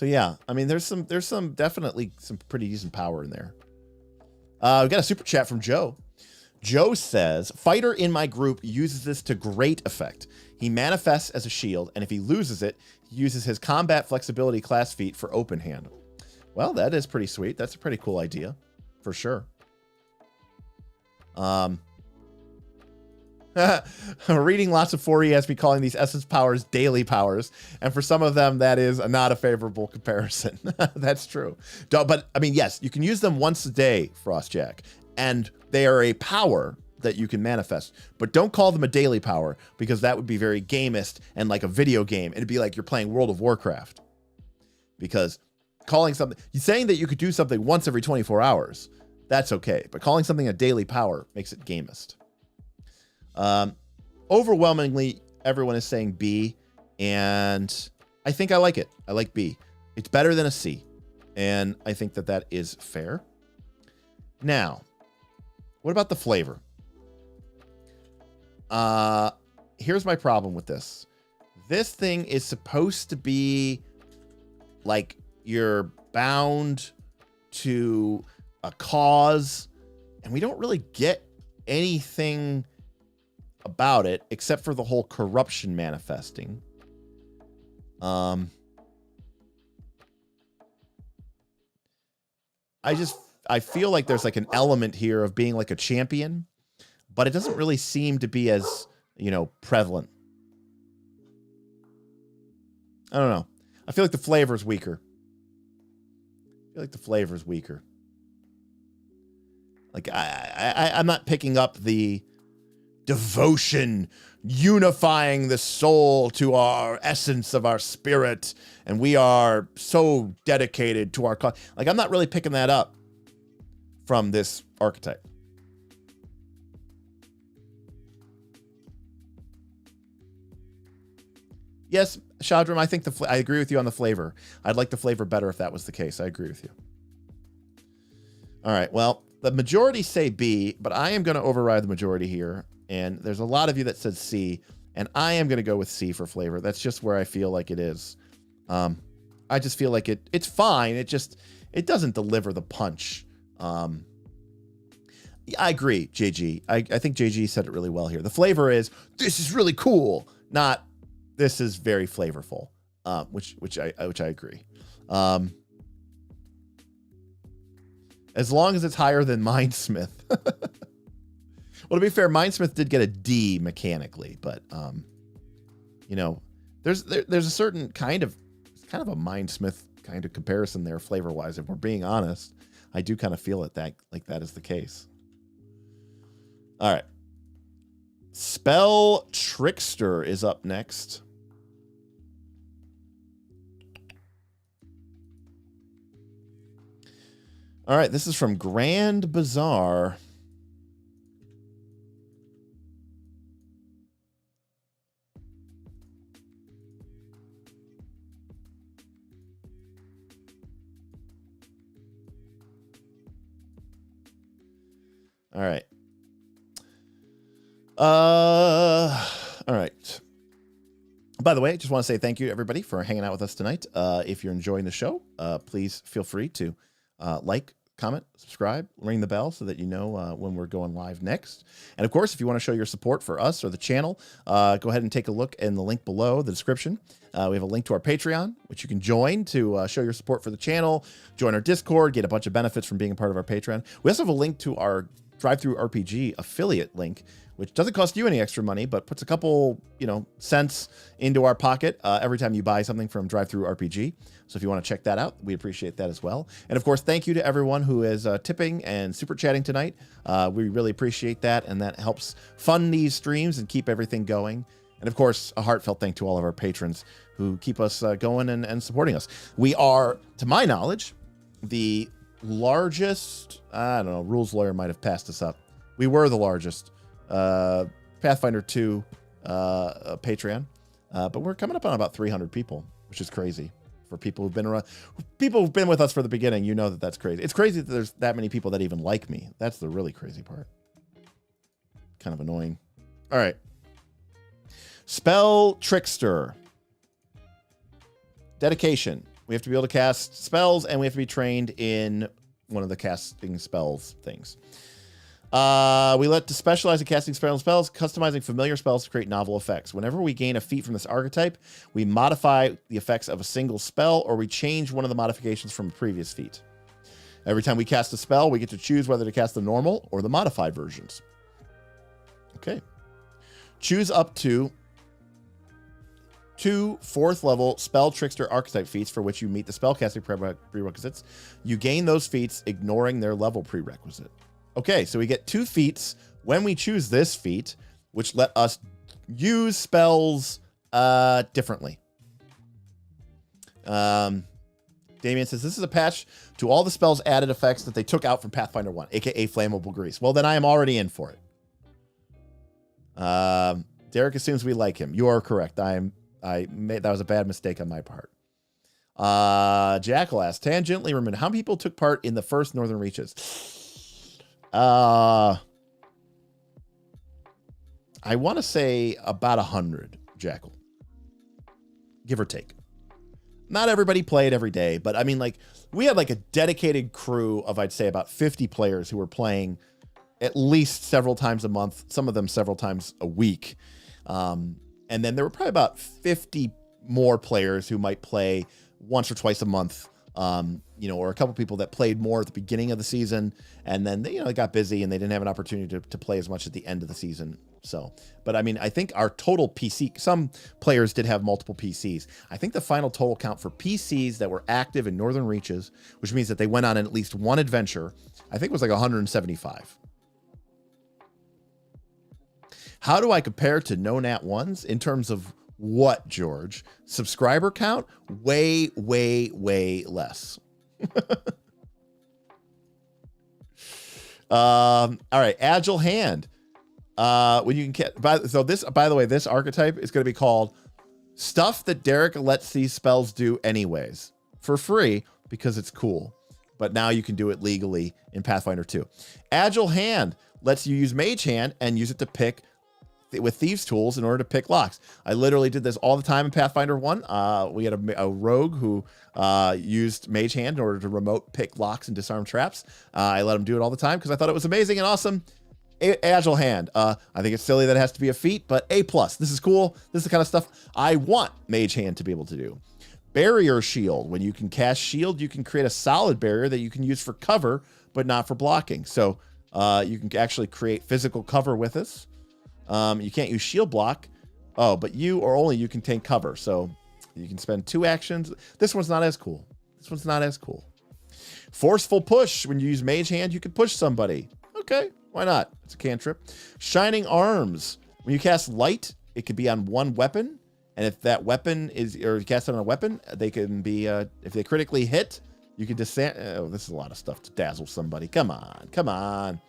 yeah, I mean, there's definitely some pretty decent power in there. We got a super chat from Joe. Joe says, fighter in my group uses this to great effect. He manifests as a shield, and if he loses it, he uses his combat flexibility class feat for open hand. Well, that is pretty sweet. That's a pretty cool idea, for sure. Reading lots of 4E has me calling these essence powers daily powers, and for some of them, that is not a favorable comparison. That's true. But, I mean, yes, you can use them once a day, Frostjack, and they are a power that you can manifest, but don't call them a daily power, because that would be very gamist and like a video game. It'd be like you're playing World of Warcraft, because calling something, saying that you could do something once every 24 hours, that's okay, but calling something a daily power makes it gamist. Overwhelmingly, everyone is saying B, and I think I like it. I like B. It's better than a C, and I think that that is fair. Now, what about the flavor? Here's my problem with this. This thing is supposed to be like you're bound to a cause, and we don't really get anything about it except for the whole corruption manifesting. I feel like there's like an element here of being like a champion, but it doesn't really seem to be as, you know, prevalent. I don't know. I feel like the flavor is weaker. Like I'm not picking up the devotion, unifying the soul to our essence of our spirit, and we are so dedicated to our cause. Like, I'm not really picking that up from this archetype. Yes, Shadram, I think I agree with you on the flavor. I'd like the flavor better if that was the case. I agree with you. All right, well, the majority say B, but I am going to override the majority here. And there's a lot of you that said C, and I am going to go with C for flavor. That's just where I feel like it is. I just feel like it's fine. It doesn't deliver the punch. I agree, JG. I think JG said it really well here. The flavor is, this is really cool, not this is very flavorful, which I agree. As long as it's higher than Mindsmith. Well, to be fair, Mindsmith did get a D mechanically, but you know, there's a certain kind of a Mindsmith kind of comparison there, flavor wise. If we're being honest, I do kind of feel it that is the case. All right, Spell Trickster is up next. All right, this is from Grand Bazaar. All right. All right. By the way, I just want to say thank you to everybody for hanging out with us tonight. If you're enjoying the show, please feel free to like, comment, subscribe, ring the bell so that you know when we're going live next. And of course, if you want to show your support for us or the channel, go ahead and take a look in the link below the description. We have a link to our Patreon, which you can join to show your support for the channel, join our Discord, get a bunch of benefits from being a part of our Patreon. We also have a link to our Drive-Thru RPG affiliate link, which doesn't cost you any extra money, but puts a couple, cents into our pocket every time you buy something from Drive-Thru RPG. So if you want to check that out, we appreciate that as well. And of course, thank you to everyone who is tipping and super chatting tonight. We really appreciate that, and that helps fund these streams and keep everything going. And of course, a heartfelt thank to all of our patrons who keep us going and supporting us. We are, to my knowledge, the largest, I don't know, Rules Lawyer might have passed us up. We were the largest Pathfinder 2 Patreon, but we're coming up on about 300 people, which is crazy for people who've been around. People who've been with us for the beginning, you know that's crazy. It's crazy that there's that many people that even like me. That's the really crazy part. Kind of annoying. All right. Spell Trickster. Dedication. We have to be able to cast spells, and we have to be trained in one of the casting spells things. We let to specialize in casting spells, customizing familiar spells to create novel effects. Whenever we gain a feat from this archetype, we modify the effects of a single spell, or we change one of the modifications from a previous feat. Every time we cast a spell, we get to choose whether to cast the normal or the modified versions. Okay. Choose up to 2 4th level Spell Trickster archetype feats for which you meet the spellcasting prerequisites. You gain those feats ignoring their level prerequisite. Okay, so we get 2 feats when we choose this feat, which let us use spells differently. Damien says, this is a patch to all the spells added effects that they took out from Pathfinder 1, aka Flammable Grease. Well, then I am already in for it. Derek assumes we like him. You are correct. That was a bad mistake on my part. Jackal asks, tangentially remember, how many people took part in the first Northern Reaches? I want to say about 100, Jackal. Give or take. Not everybody played every day, but I mean, like, we had like a dedicated crew of, I'd say, about 50 players who were playing at least several times a month, some of them several times a week. And then there were probably about 50 more players who might play once or twice a month, or a couple people that played more at the beginning of the season, and then they got busy and they didn't have an opportunity to play as much at the end of the season. So, but I mean, I think our total PC, some players did have multiple PCs. I think the final total count for PCs that were active in Northern Reaches, which means that they went on at least one adventure, I think was like 175. How do I compare to No Nat Ones in terms of what, George? Subscriber count? Way, way, way less. All right, Agile Hand. When you can get, by the way, this archetype is going to be called Stuff That Derek Lets These Spells Do Anyways, for free because it's cool. But now you can do it legally in Pathfinder 2. Agile Hand lets you use Mage Hand and use it to pick with Thieves Tools in order to pick locks. I literally did this all the time in Pathfinder 1. We had a rogue who used Mage Hand in order to remote pick locks and disarm traps. I let him do it all the time because I thought it was amazing and awesome. Agile Hand. I think it's silly that it has to be a feat, but A+. This is cool. This is the kind of stuff I want Mage Hand to be able to do. Barrier Shield. When you can cast Shield, you can create a solid barrier that you can use for cover, but not for blocking. So you can actually create physical cover with this. You can't use shield block. Oh, but you or only you can take cover. So you can spend 2 actions. This one's not as cool. Forceful Push. When you use Mage Hand, you can push somebody. Okay, why not? It's a cantrip. Shining Arms. When you cast light, it could be on one weapon. And if that weapon is, or you cast it on a weapon, they can be, if they critically hit, you can descend. Oh, this is a lot of stuff to dazzle somebody. Come on, come on.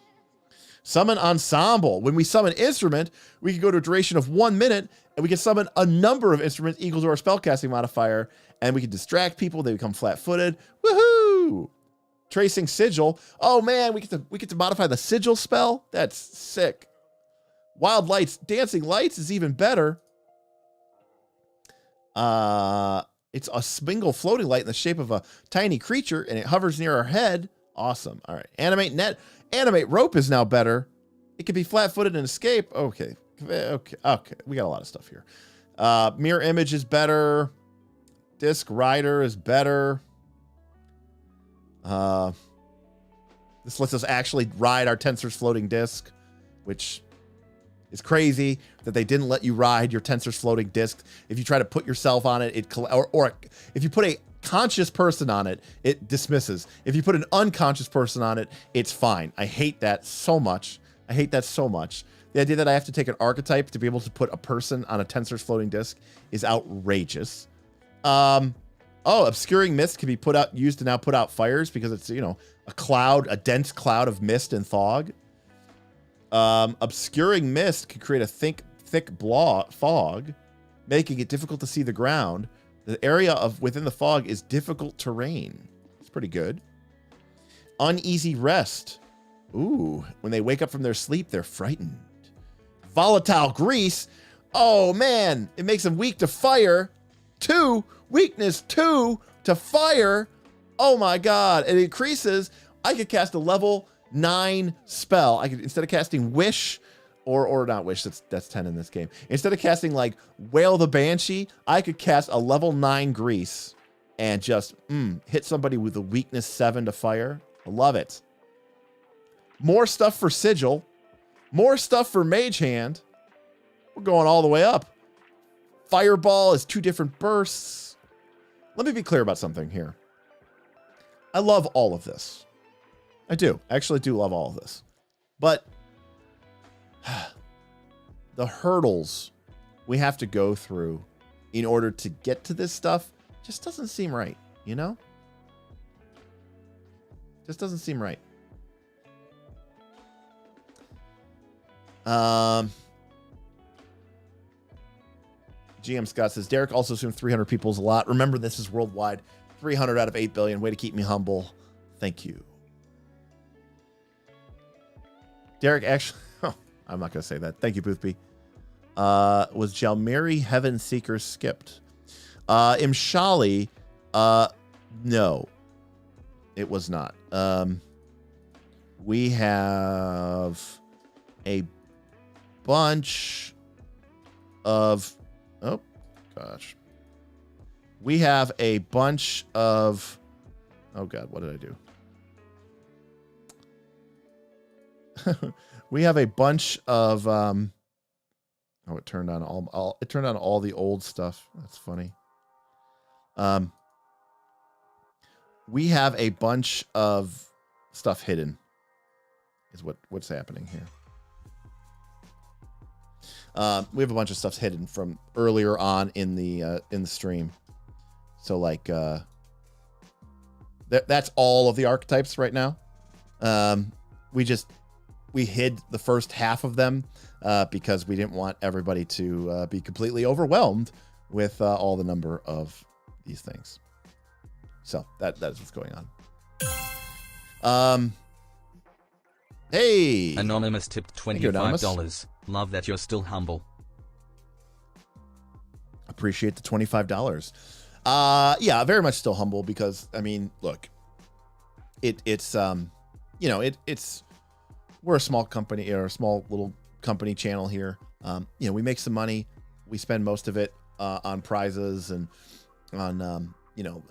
Summon ensemble. When we summon instrument, we can go to a duration of 1 minute, and we can summon a number of instruments equal to our spellcasting modifier, and we can distract people. They become flat-footed. Woohoo! Tracing sigil. Oh man, we get to modify the sigil spell. That's sick. Wild lights. Dancing lights is even better. It's a single floating light in the shape of a tiny creature, and it hovers near our head. Awesome. All right. Animate net. Animate rope is now better. It can be flat-footed and escape. Okay. Okay. We got a lot of stuff here. Mirror image is better. Disc rider is better. This lets us actually ride our Tensor's floating disc, which is crazy that they didn't let you ride your Tensor's floating disc. If you try to put yourself on it, if you put a conscious person on it, it dismisses. If you put an unconscious person on it, it's fine. I hate that so much. I hate that so much. The idea that I have to take an archetype to be able to put a person on a Tensor's floating disc is outrageous. Oh, obscuring mist can be used to now put out fires because it's, you know, a dense cloud of mist and fog. Obscuring mist can create a thick fog, making it difficult to see the ground. The area within the fog is difficult terrain. It's pretty good. Uneasy rest. Ooh, when they wake up from their sleep, they're frightened. Volatile grease. Oh man, it makes them weak to fire. Weakness 2 to fire. Oh my god, it increases. I could cast a level 9 spell. I could, instead of casting Wish, or not Wish, that's 10 in this game. Instead of casting like Wail the Banshee, I could cast a level 9 Grease and just hit somebody with a weakness 7 to fire. I love it. More stuff for Sigil. More stuff for Mage Hand. We're going all the way up. Fireball is 2 different bursts. Let me be clear about something here. I love all of this. I do. I actually do love all of this. But the hurdles we have to go through in order to get to this stuff just doesn't seem right, you know? Just doesn't seem right. GM Scott says, Derek also assumed 300 people is a lot. Remember, this is worldwide. 300 out of 8 billion. Way to keep me humble. Thank you. Derek actually... Oh, I'm not going to say that. Thank you, Boothby. Was Jalmiri Heaven Seeker skipped? Imshali, no. It was not. We have a bunch of... Oh, gosh. We have a bunch of... Oh, God, what did I do? We have a bunch of... Oh, it turned on all the old stuff. That's funny. We have a bunch of stuff hidden, is what's happening here. We have a bunch of stuff hidden from earlier on in the stream. So like that's all of the archetypes right now. We hid the first half of them because we didn't want everybody to be completely overwhelmed with all the number of these things. So that is what's going on. Hey, Anonymous tipped $25. Love that you're still humble. Appreciate the $25. Yeah, very much still humble because I mean, look, it's you know, it's we're a small company or a small little company channel here. You know, we make some money. We spend most of it on prizes and on you know,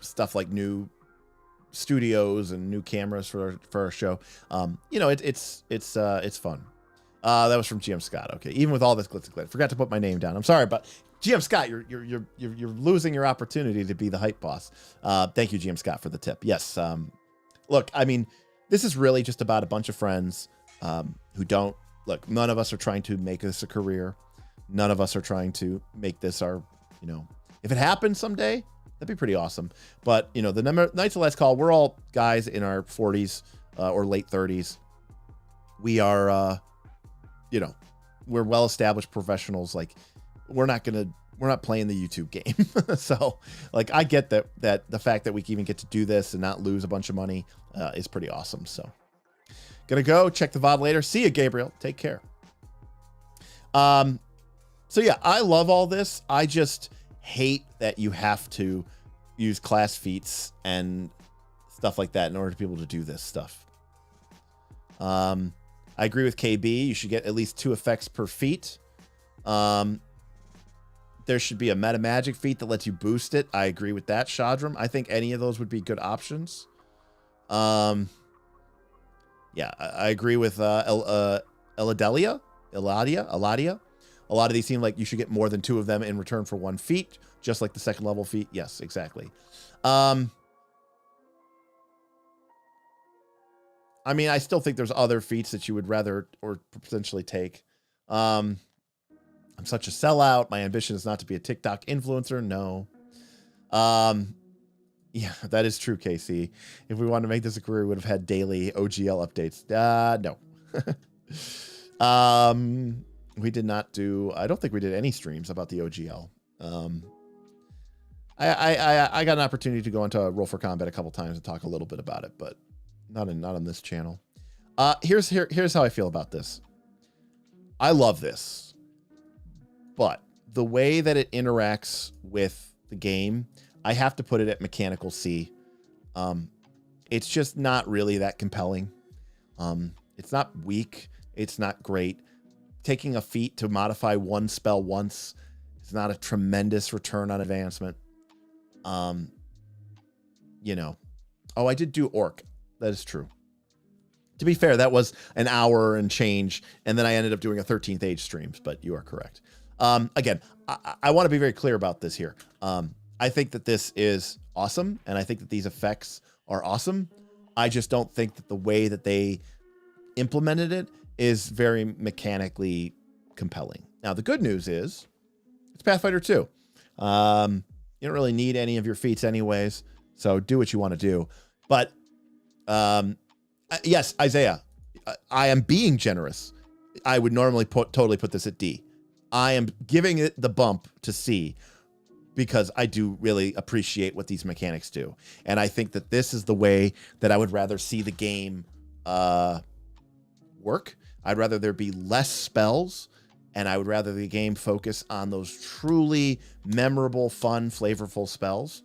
stuff like new studios and new cameras for our show. You know, it's fun. That was from GM Scott. Okay, even with all this glitz and glitz, forgot to put my name down. I'm sorry, but GM Scott, you're losing your opportunity to be the hype boss. Thank you, GM Scott, for the tip. Yes. Look, I mean, this is really just about a bunch of friends who don't look, none of us are trying to make this a career. None of us are trying to make this our, you know, if it happens someday, that'd be pretty awesome. But, you know, the Knights of Last Call, we're all guys in our 40s or late 30s. We are, you know, we're well-established professionals. Like, we're not playing the YouTube game. So, like, I get that the fact that we even get to do this and not lose a bunch of money is pretty awesome. So, gonna go check the VOD later. See you, Gabriel. Take care. So yeah, I love all this. I just hate that you have to use class feats and stuff like that in order to be able to do this stuff. I agree with KB. You should get at least 2 effects per feat. There should be a meta magic feat that lets you boost it. I agree with that, Shadram. I think any of those would be good options. Yeah, I agree with Eladia. A lot of these seem like you should get more than 2 of them in return for 1 feat, just like the second level feat. Yes, exactly. I mean, I still think there's other feats that you would rather or potentially take. I'm such a sellout. My ambition is not to be a TikTok influencer. No. Yeah, that is true, KC. If we wanted to make this a career, we would have had daily OGL updates. No. We did not do, I don't think we did any streams about the OGL. I got an opportunity to go into Roll for Combat a couple times and talk a little bit about it, but not on this channel. Here's how I feel about this. I love this, but the way that it interacts with the game, I have to put it at mechanical C. It's just not really that compelling. It's not weak. It's not great. Taking a feat to modify 1 spell once is not a tremendous return on advancement. You know, oh, I did do Orc. That is true. To be fair, that was an hour and change, and then I ended up doing a 13th Age streams, but you are correct. Again, I want to be very clear about this here. I think that this is awesome, and I think that these effects are awesome. I just don't think that the way that they implemented it is very mechanically compelling. Now, the good news is it's Pathfinder 2. You don't really need any of your feats anyways, so do what you want to do. But yes, Isaiah, I am being generous. I would normally totally put this at D. I am giving it the bump to C because I do really appreciate what these mechanics do. And I think that this is the way that I would rather see the game work. I'd rather there be less spells, and I would rather the game focus on those truly memorable, fun, flavorful spells.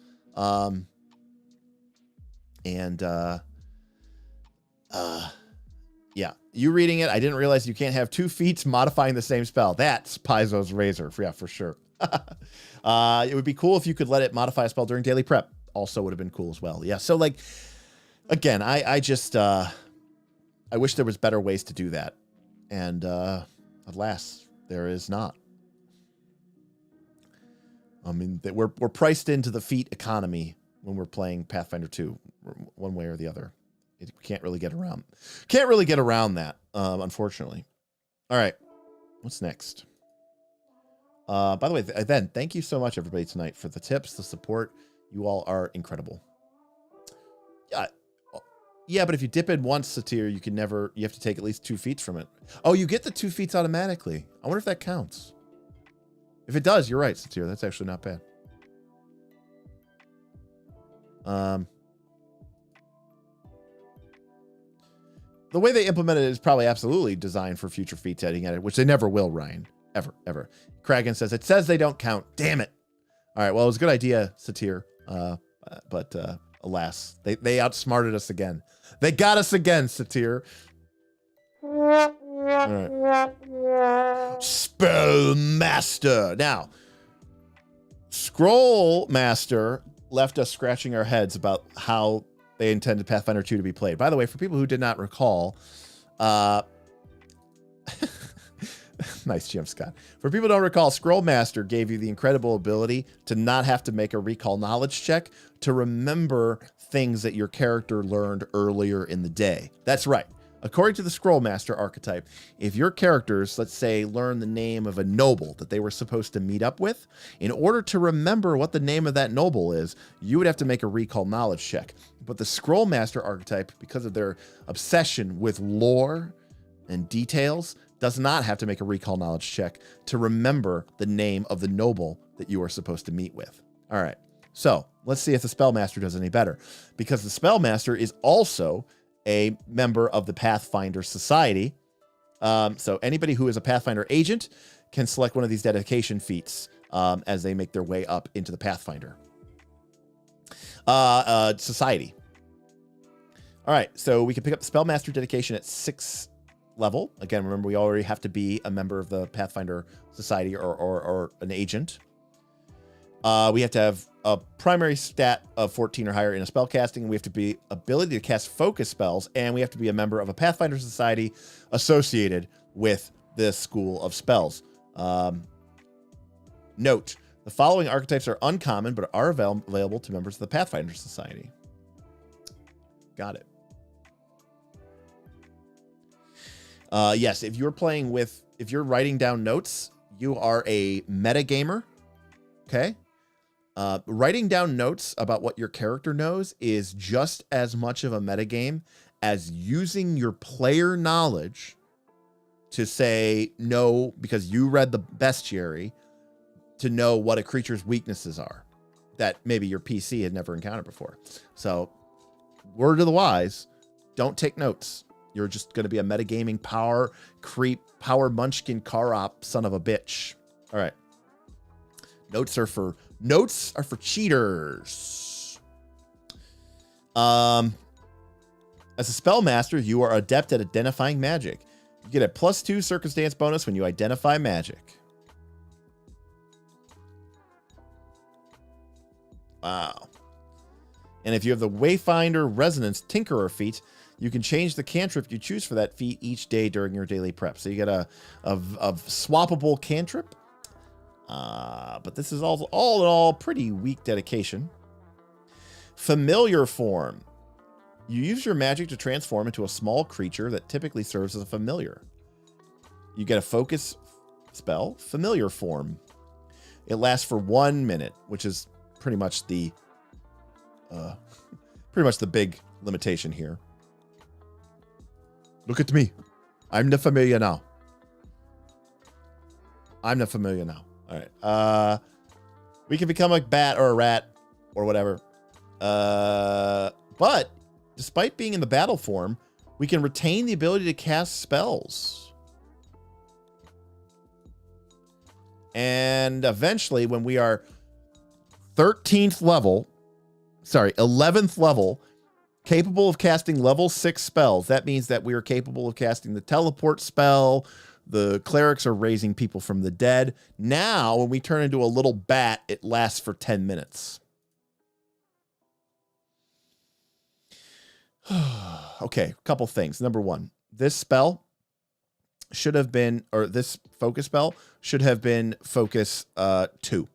Yeah, you reading it, I didn't realize you can't have 2 feats modifying the same spell. That's Paizo's Razor. Yeah, for sure. It would be cool if you could let it modify a spell during daily prep. Also would have been cool as well. Yeah, so like, again, I just, I wish there was better ways to do that. And alas, there is not. I mean, we're priced into the feat economy when we're playing Pathfinder 2, one way or the other. We can't really get around. Can't really get around that, unfortunately. All right, what's next? By the way, then thank you so much, everybody, tonight for the tips, the support. You all are incredible. Yeah, but if you dip in once, Satir, you can never. You have to take at least 2 feats from it. Oh, you get the 2 feats automatically. I wonder if that counts. If it does, you're right, Satir. That's actually not bad. The way they implemented it is probably absolutely designed for future feats heading at it, which they never will, Ryan. Ever. Kragan says, it says they don't count. Damn it. All right, well, it was a good idea, Satir. But alas, they outsmarted us again. They got us again, Satir. All right. Spellmaster. Now, Scrollmaster left us scratching our heads about how they intended Pathfinder 2 to be played. By the way, for people who did not recall, nice, Jim Scott. For people who don't recall, Scrollmaster gave you the incredible ability to not have to make a recall knowledge check to remember things that your character learned earlier in the day. That's right. According to the Scrollmaster archetype, if your characters, let's say, learn the name of a noble that they were supposed to meet up with, in order to remember what the name of that noble is, you would have to make a recall knowledge check. But the Scrollmaster archetype, because of their obsession with lore and details, does not have to make a recall knowledge check to remember the name of the noble that you are supposed to meet with. All right, so let's see if the Spellmaster does any better, because the Spellmaster is also a member of the Pathfinder Society. So anybody who is a Pathfinder agent can select one of these dedication feats as they make their way up into the Pathfinder Society. All right, so we can pick up the Spellmaster dedication at 6th level. Again, remember, we already have to be a member of the Pathfinder Society or an agent. We have to have a primary stat of 14 or higher in a spell casting. We have to be ability to cast focus spells, and we have to be a member of a Pathfinder Society associated with this school of spells. Note, the following archetypes are uncommon, but are available to members of the Pathfinder Society. Got it. Yes, if you're writing down notes, you are a metagamer. Okay. Writing down notes about what your character knows is just as much of a metagame as using your player knowledge to say no, because you read the bestiary, to know what a creature's weaknesses are that maybe your PC had never encountered before. So, word of the wise, don't take notes. You're just going to be a metagaming power creep, power munchkin car op son of a bitch. All right. Notes are for cheaters. As a spellmaster, you are adept at identifying magic. You get a +2 circumstance bonus when you identify magic. Wow. And if you have the Wayfinder Resonance Tinkerer feat, you can change the cantrip you choose for that feat each day during your daily prep. So you get a swappable cantrip. But this is all in all pretty weak dedication. Familiar form. You use your magic to transform into a small creature that typically serves as a familiar. You get a focus spell, familiar form. It lasts for 1 minute, which is pretty much the big limitation here. Look at me. I'm the familiar now. All right. We can become a bat or a rat or whatever. But despite being in the battle form, we can retain the ability to cast spells. And eventually, when we are 11th level, capable of casting level 6 spells. That means that we are capable of casting the teleport spell. The clerics are raising people from the dead. Now, when we turn into a little bat, it lasts for 10 minutes. Okay, a couple things. Number one, this spell should have been, or this focus spell should have been focus 2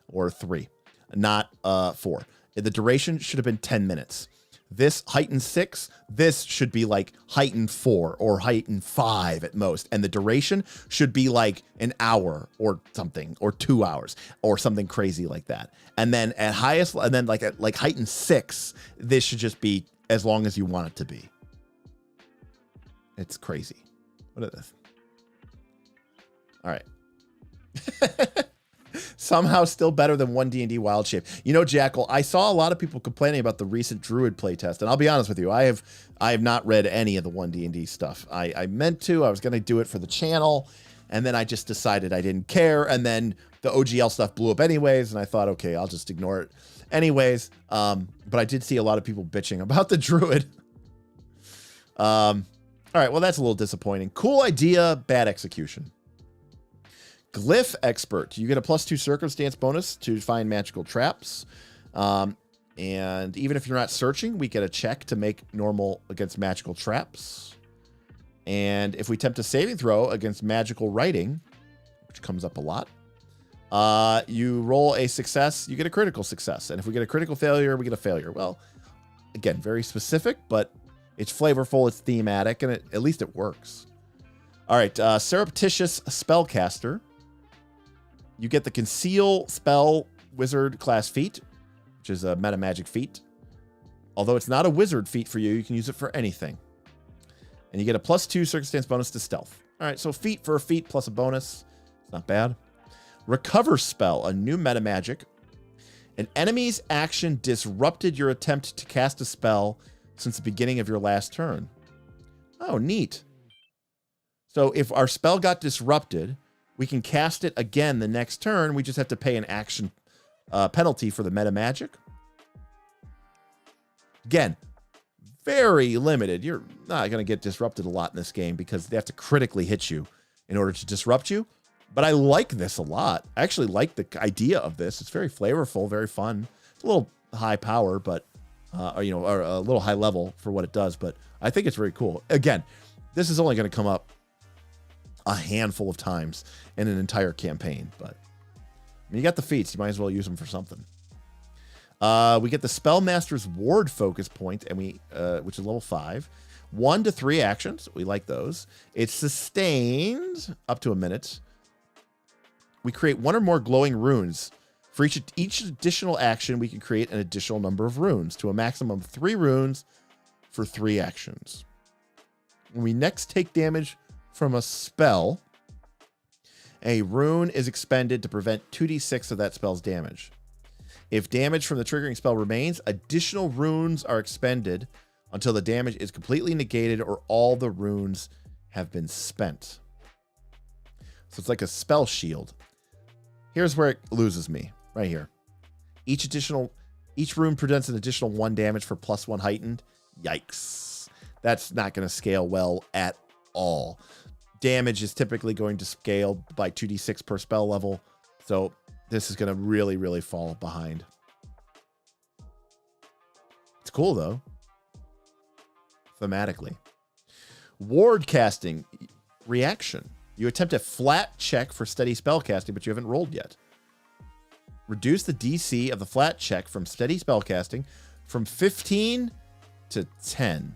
or 3, not 4. The duration should have been 10 minutes. This heightened 6, this should be like heightened 4 or heightened 5 at most. And the duration should be like an hour or something, or 2 hours or something crazy like that. And then at highest, and then like at heightened 6, this should just be as long as you want it to be. It's crazy. What is this? All right. Somehow still better than 1D&D Wild Shape. You know, Jackal, I saw a lot of people complaining about the recent Druid playtest, and I'll be honest with you, I have not read any of the 1D&D stuff. I meant to. I was going to do it for the channel, and then I just decided I didn't care, and then the OGL stuff blew up anyways, and I thought, okay, I'll just ignore it anyways. But I did see a lot of people bitching about the Druid. All right, well, that's a little disappointing. Cool idea, bad execution. Glyph Expert. You get a +2 circumstance bonus to find magical traps. And even if you're not searching, we get a check to make normal against magical traps. And if we attempt a saving throw against magical writing, which comes up a lot, you roll a success, you get a critical success. And if we get a critical failure, we get a failure. Well, again, very specific, but It's flavorful, it's thematic, and at least it works. All right, Surreptitious Spellcaster. You get the Conceal Spell Wizard class feat, which is a meta magic feat. Although it's not a wizard feat for you, you can use it for anything. And you get a +2 circumstance bonus to stealth. All right, so feat for a feat plus a bonus. It's not bad. Recover Spell, a new meta magic. An enemy's action disrupted your attempt to cast a spell since the beginning of your last turn. Oh, neat. So if our spell got disrupted, we can cast it again the next turn. We just have to pay an action penalty for the meta magic. Again, very limited. You're not going to get disrupted a lot in this game because they have to critically hit you in order to disrupt you. But I like this a lot. I actually like the idea of this. It's very flavorful, very fun. It's a little high power, but or a little high level for what it does. But I think it's very cool. Again, this is only going to come up a handful of times in an entire campaign. But I mean, you got the feats. You might as well use them for something. We get the Spellmaster's Ward focus point, and which is level 5. 1 to 3 actions. We like those. It's sustained up to a minute. We create 1 or more glowing runes. For each additional action, we can create an additional number of runes to a maximum of 3 runes for 3 actions. When we next take damage from a spell, a rune is expended to prevent 2d6 of that spell's damage. If damage from the triggering spell remains, additional runes are expended until the damage is completely negated or all the runes have been spent. So it's like a spell shield. Here's where it loses me, right here. Each rune presents an additional 1 damage for +1 heightened. Yikes. That's not going to scale well at all. Damage is typically going to scale by 2d6 per spell level. So this is going to really, really fall behind. It's cool, though. Thematically. Ward casting. Reaction. You attempt a flat check for steady spell casting, but you haven't rolled yet. Reduce the DC of the flat check from steady spell casting from 15 to 10.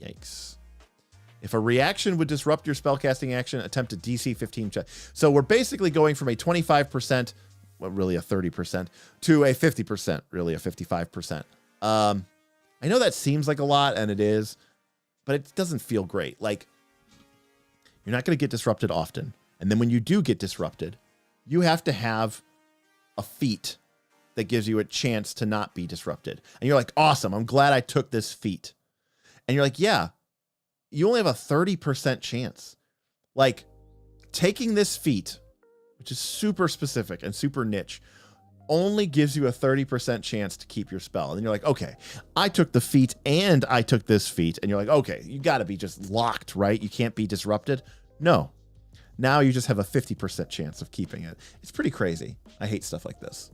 Yikes. If a reaction would disrupt your spellcasting action, attempt a DC 15 check. So we're basically going from a 25%, well, really a 30%, to a 50%, really a 55%. I know that seems like a lot, and it is, but it doesn't feel great. Like, you're not going to get disrupted often. And then when you do get disrupted, you have to have a feat that gives you a chance to not be disrupted. And you're like, awesome, I'm glad I took this feat. And you're like, yeah, you only have a 30% chance. Like, taking this feat, which is super specific and super niche, only gives you a 30% chance to keep your spell. And then you're like, okay, I took the feat and I took this feat. And you're like, okay, you got to be just locked, right? You can't be disrupted. No. Now you just have a 50% chance of keeping it. It's pretty crazy. I hate stuff like this.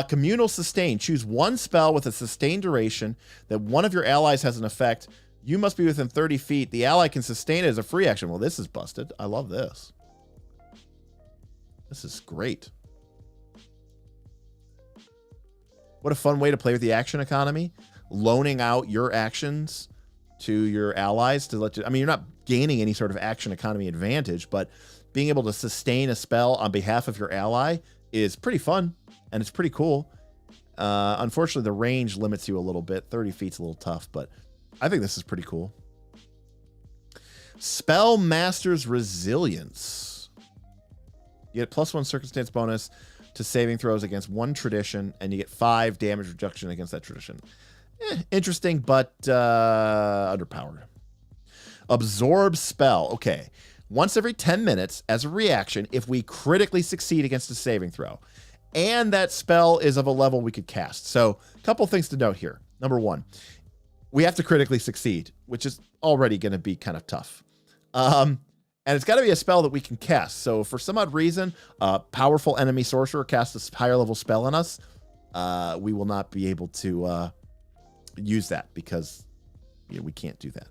Communal sustain. Choose 1 spell with a sustained duration that one of your allies has an effect. You must be within 30 feet. The ally can sustain it as a free action. Well, this is busted. I love this. This is great. What a fun way to play with the action economy. Loaning out your actions to your allies to let you, I mean, you're not gaining any sort of action economy advantage, but being able to sustain a spell on behalf of your ally is pretty fun and it's pretty cool. Unfortunately, the range limits you a little bit. 30 feet's a little tough, but I think this is pretty cool. Spellmaster's Resilience. You get +1 circumstance bonus to saving throws against 1 tradition, and you get 5 damage reduction against that tradition. Interesting, but underpowered. Absorb Spell. Okay. Once every 10 minutes, as a reaction, if we critically succeed against a saving throw, and that spell is of a level we could cast. So, a couple things to note here. Number 1, we have to critically succeed, which is already going to be kind of tough. And it's got to be a spell that we can cast. So for some odd reason, a powerful enemy sorcerer casts a higher level spell on us. We will not be able to use that because we can't do that.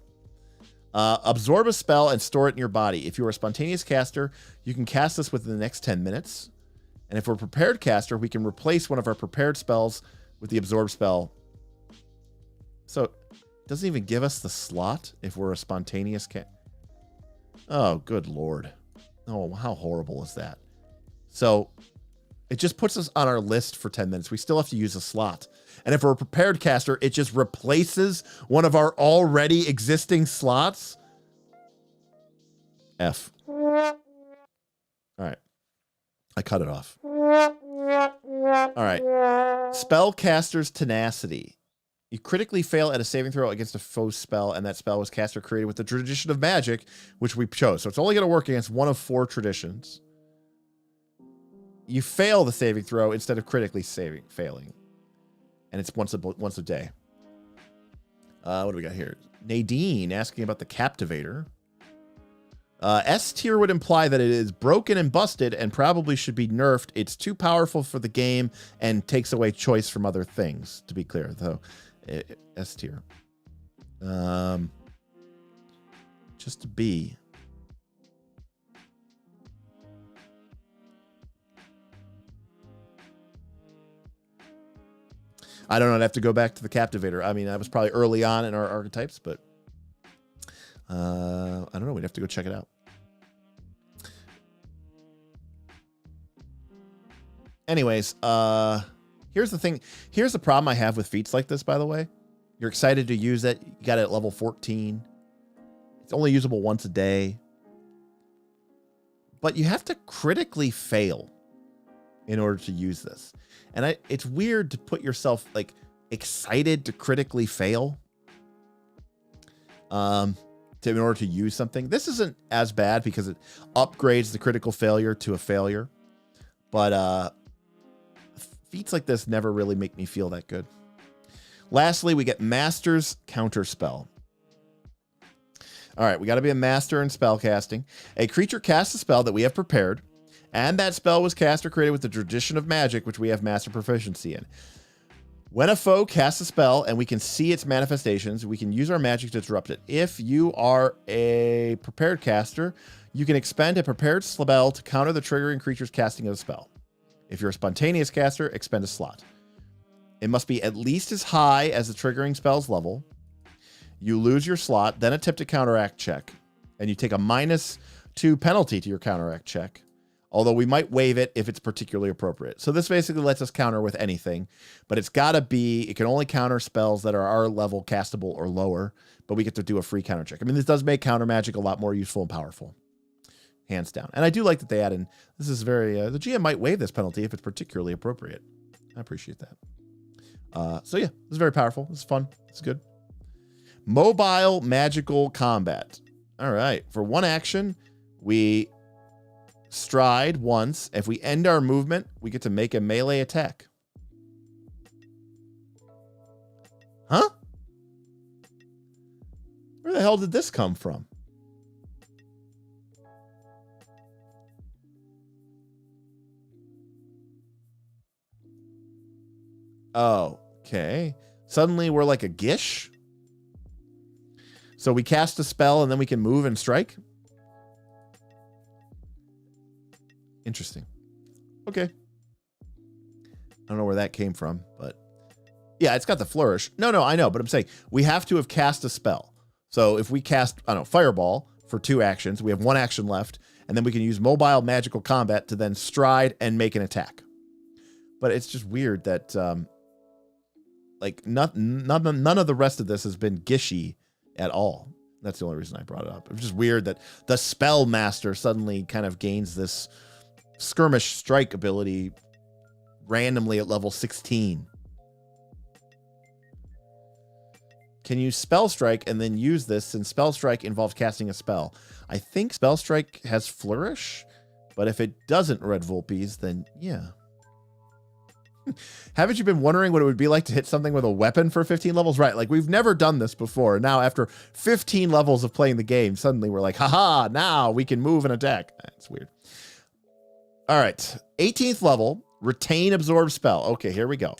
Absorb a spell and store it in your body. If you're a spontaneous caster, you can cast this within the next 10 minutes. And if we're a prepared caster, we can replace one of our prepared spells with the absorb spell. So Doesn't even give us the slot if we're a spontaneous cat. Oh, good Lord. Oh, how horrible is that? So it just puts us on our list for 10 minutes. We still have to use a slot. And if we're a prepared caster, it just replaces one of our already existing slots. F. All right. I cut it off. All right. Spellcaster's Tenacity. You critically fail at a saving throw against a foe spell, and that spell was cast or created with the tradition of magic, which we chose. So it's only going to work against one of 4 traditions. You fail the saving throw instead of critically failing. And it's once a day. What do we got here? Nadine asking about the Captivator. S tier would imply that it is broken and busted and probably should be nerfed. It's too powerful for the game and takes away choice from other things, to be clear, though. S tier. Just a B. I don't know. I'd have to go back to the Captivator. I mean, that was probably early on in our archetypes, but I don't know. We'd have to go check it out. Anyways, here's the thing. Here's the problem I have with feats like this, by the way. You're excited to use it. You got it at level 14. It's only usable once a day. But you have to critically fail in order to use this. And it's weird to put yourself like excited to critically fail in order to use something. This isn't as bad because it upgrades the critical failure to a failure. But feats like this never really make me feel that good. Lastly, we get Master's Counterspell. All right, we got to be a master in spell casting. A creature casts a spell that we have prepared, and that spell was cast or created with the tradition of magic, which we have master proficiency in. When a foe casts a spell and we can see its manifestations, we can use our magic to disrupt it. If you are a prepared caster, you can expend a prepared spell to counter the triggering creature's casting of the spell. If you're a spontaneous caster, expend a slot. It must be at least as high as the triggering spell's level. You lose your slot, then attempt a counteract check, and you take a -2 penalty to your counteract check, although we might waive it if it's particularly appropriate. So this basically lets us counter with anything, but it can only counter spells that are our level castable or lower, but we get to do a free counter check. I mean, this does make counter magic a lot more useful and powerful, hands down. And I do like that they add in, this is very, the GM might waive this penalty if it's particularly appropriate. I appreciate that. So yeah, this is very powerful. This is fun. It's good. Mobile Magical Combat. All right. For one action, we stride once. If we end our movement, we get to make a melee attack. Huh? Where the hell did this come from? Oh, okay. Suddenly we're like a Gish. So we cast a spell and then we can move and strike. Interesting. Okay. I don't know where that came from, but yeah, it's got the flourish. No, I know, but I'm saying we have to have cast a spell. So if we cast, I don't know, Fireball for 2 actions, we have 1 action left, and then we can use Mobile Magical Combat to then stride and make an attack. But it's just weird that like none of the rest of this has been gishy at all. That's the only reason I brought it up. It was just weird that the Spell Master suddenly kind of gains this skirmish strike ability randomly at level 16. Can you Spell Strike and then use this, since Spell Strike involves casting a spell? I think Spell Strike has Flourish, but if it doesn't, Red Vulpes, then yeah. Haven't you been wondering what it would be like to hit something with a weapon for 15 levels? Right, like we've never done this before. Now, after 15 levels of playing the game, suddenly we're like, haha, now we can move and attack. That's weird. All right, 18th level, Retain Absorb Spell. Okay, here we go.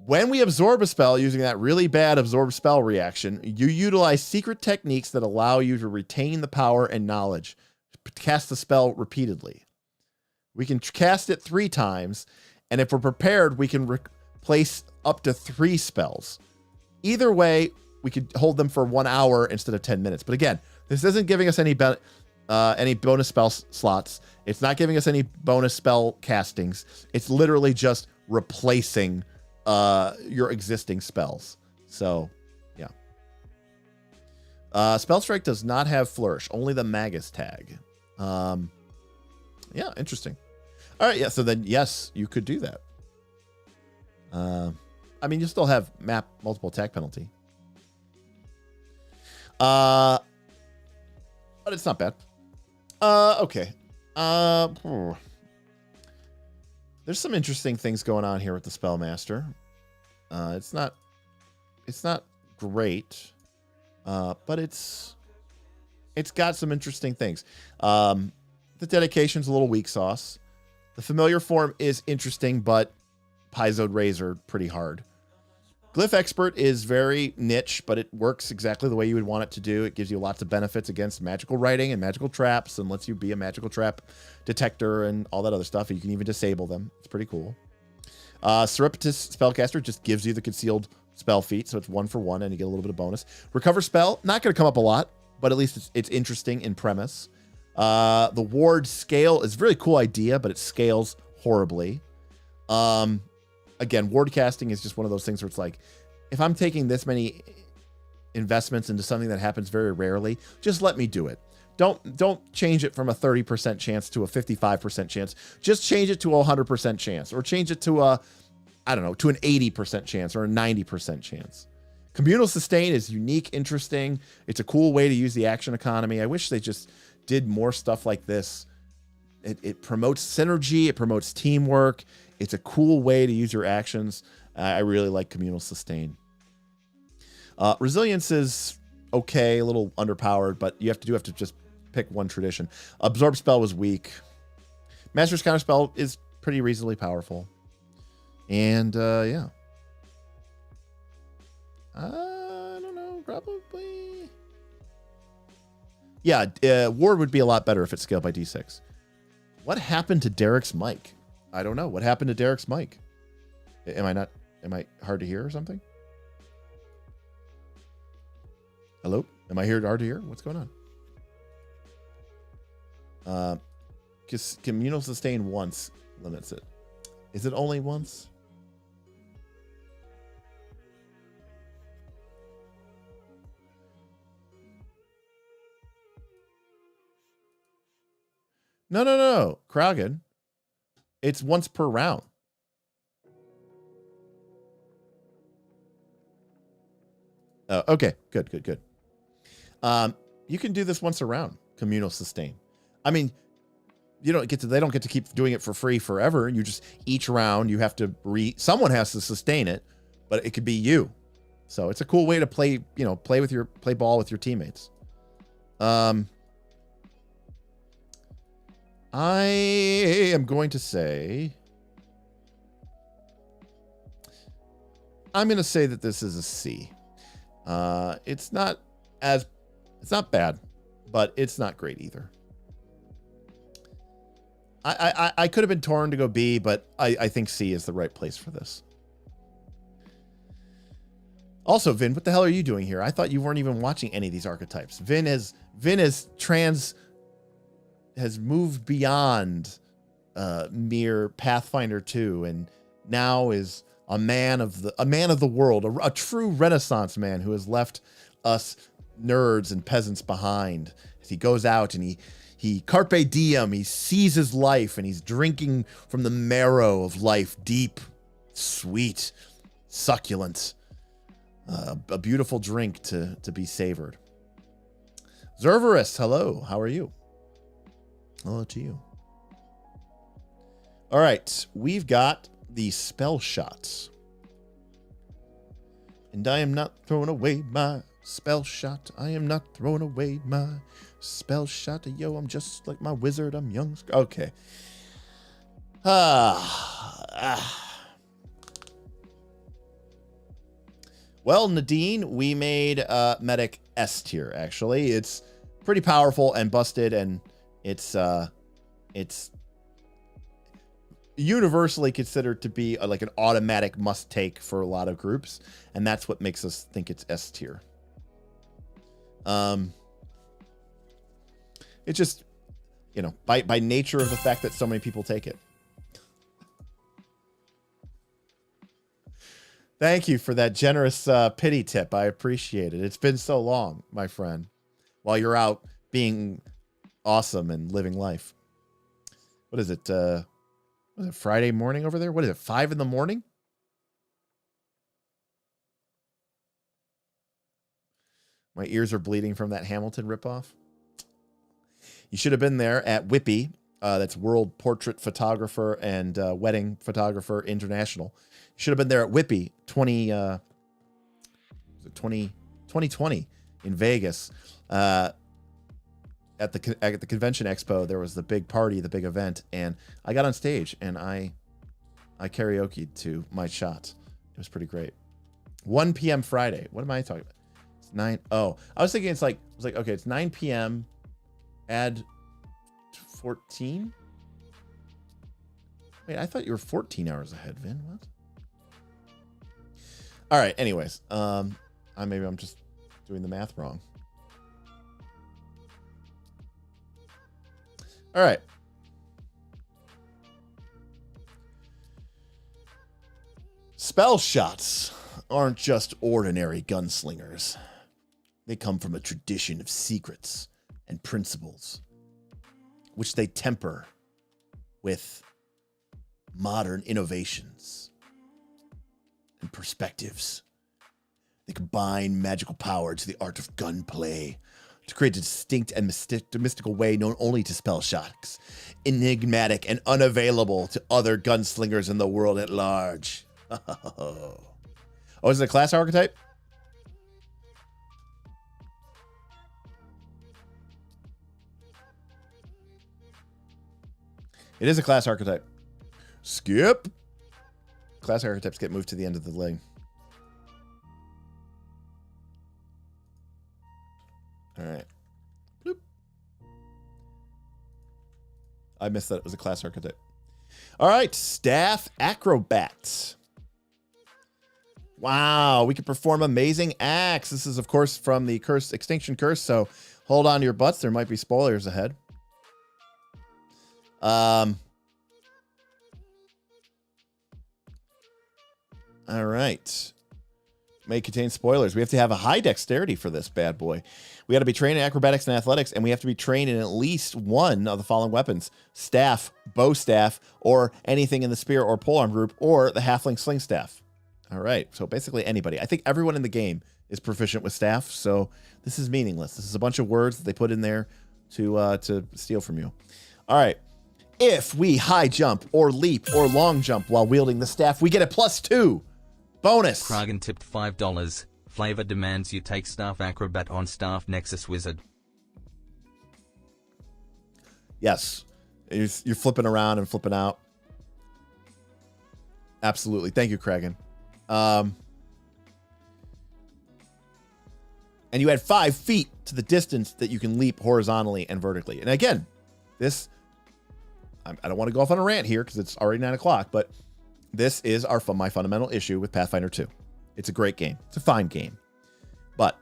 When we absorb a spell using that really bad absorb spell reaction, you utilize secret techniques that allow you to retain the power and knowledge. Cast the spell repeatedly. We can cast it 3 times, and if we're prepared, we can replace up to 3 spells. Either way, we could hold them for 1 hour instead of 10 minutes. But again, this isn't giving us any bonus spell slots. It's not giving us any bonus spell castings. It's literally just replacing your existing spells. So, yeah. Spell Strike does not have Flourish, only the Magus tag. Yeah, interesting. All right, yeah, so then, yes, you could do that. I mean, you still have map multiple attack penalty. But it's not bad. Okay. There's some interesting things going on here with the Spellmaster. It's not great, but it's got some interesting things. The dedication's a little weak sauce. The familiar form is interesting, but Piezoed Rays are pretty hard. Glyph Expert is very niche, but it works exactly the way you would want it to do. It gives you lots of benefits against magical writing and magical traps and lets you be a magical trap detector and all that other stuff. You can even disable them. It's pretty cool. Surreptitious Spellcaster just gives you the concealed spell feat, so it's 1 for 1 and you get a little bit of bonus. Recover Spell, not going to come up a lot, but at least it's interesting in premise. The Ward scale is a really cool idea, but it scales horribly. Again, ward casting is just one of those things where it's like, if I'm taking this many investments into something that happens very rarely, just let me do it. Don't change it from a 30% chance to a 55% chance. Just change it to a 100% chance, or change it to a, I don't know, to an 80% chance or a 90% chance. Communal Sustain is unique, interesting. It's a cool way to use the action economy. I wish they just did more stuff like this. It promotes synergy. It promotes teamwork. It's a cool way to use your actions. I really like Communal Sustain. Resilience is okay, a little underpowered, but you have to just pick one tradition. Absorb Spell was weak. Master's Counterspell is pretty reasonably powerful. And yeah. I don't know, probably. Yeah, Ward would be a lot better if it's scaled by D6. What happened to Derek's mic? I don't know. What happened to Derek's mic? Am I hard to hear or something? Hello? Am I here hard to hear? What's going on? Because Communal Sustain once limits it. Is it only once? No. Kragan. It's once per round. Oh, okay. Good. You can do this once a round. Communal Sustain. I mean, they don't get to keep doing it for free forever. You just, each round you have to someone has to sustain it, but it could be you. So it's a cool way to play ball with your teammates. I am going to say, that this is a C. It's not bad, but it's not great either. I could have been torn to go B, but I think C is the right place for this. Also, Vin, what the hell are you doing here? I thought you weren't even watching any of these archetypes. Vin has moved beyond mere Pathfinder 2 and now is a man of the world, a true Renaissance man who has left us nerds and peasants behind. As he goes out and he carpe diem, he seizes life and he's drinking from the marrow of life, deep, sweet, succulent, a beautiful drink to be savored. Zerverus, hello, how are you? Hello to you. All right, we've got the spell shots. And I am not throwing away my spell shot. I am not throwing away my spell shot. Yo, I'm just like my wizard. I'm young. Okay. Well, Nadine, we made Medic S tier, actually. It's pretty powerful and busted, and it's universally considered to be like an automatic must take for a lot of groups, and that's what makes us think it's S tier. It just, you know, by nature of the fact that so many people take it. Thank you for that generous pity tip. I appreciate it. It's been so long, my friend, while you're out being awesome and living life. What is it? Was it Friday morning over there? What is it? 5 in the morning? My ears are bleeding from that Hamilton ripoff. You should have been there at Whippy. That's World Portrait Photographer and Wedding Photographer International. You should have been there at Whippy 2020 in Vegas. At the convention expo, there was the big party, the big event, and I got on stage and I karaoke'd to my shot. It was pretty great. 1 p.m. Friday. What am I talking about? It's 9. Oh, I was thinking I was like, okay, it's 9 p.m. Add 14. Wait, I thought you were 14 hours ahead, Vin. What? All right. Anyways, maybe I'm just doing the math wrong. All right. Spell shots aren't just ordinary gunslingers. They come from a tradition of secrets and principles, which they temper with modern innovations and perspectives. They combine magical power to the art of gunplay to create a distinct and mystical way known only to spell shots, enigmatic and unavailable to other gunslingers in the world at large. Oh, is it a class archetype? It is a class archetype. Skip. Class archetypes get moved to the end of the lane. All right. Bloop. I missed that. It was a class archetype. All right. Staff Acrobat. Wow. We can perform amazing acts. This is, of course, from the Extinction Curse. So hold on to your butts. There might be spoilers ahead. All right. May contain spoilers. We have to have a high dexterity for this bad boy. We got to be trained in acrobatics and athletics, and we have to be trained in at least one of the following weapons: staff, bow staff, or anything in the spear or polearm group, or the halfling sling staff. All right. So basically anybody. I think everyone in the game is proficient with staff, so this is meaningless. This is a bunch of words that they put in there to steal from you. All right. If we high jump or leap or long jump while wielding the staff, we get a +2 bonus. Kragan tipped $5. Flavor demands you take Staff Acrobat on Staff Nexus Wizard. Yes. You're flipping around and flipping out. Absolutely. Thank you, Kragan. And you add 5 feet to the distance that you can leap horizontally and vertically. And again, this... I don't want to go off on a rant here because it's already 9 o'clock, but this is my fundamental issue with Pathfinder 2. It's a great game. It's a fine game. But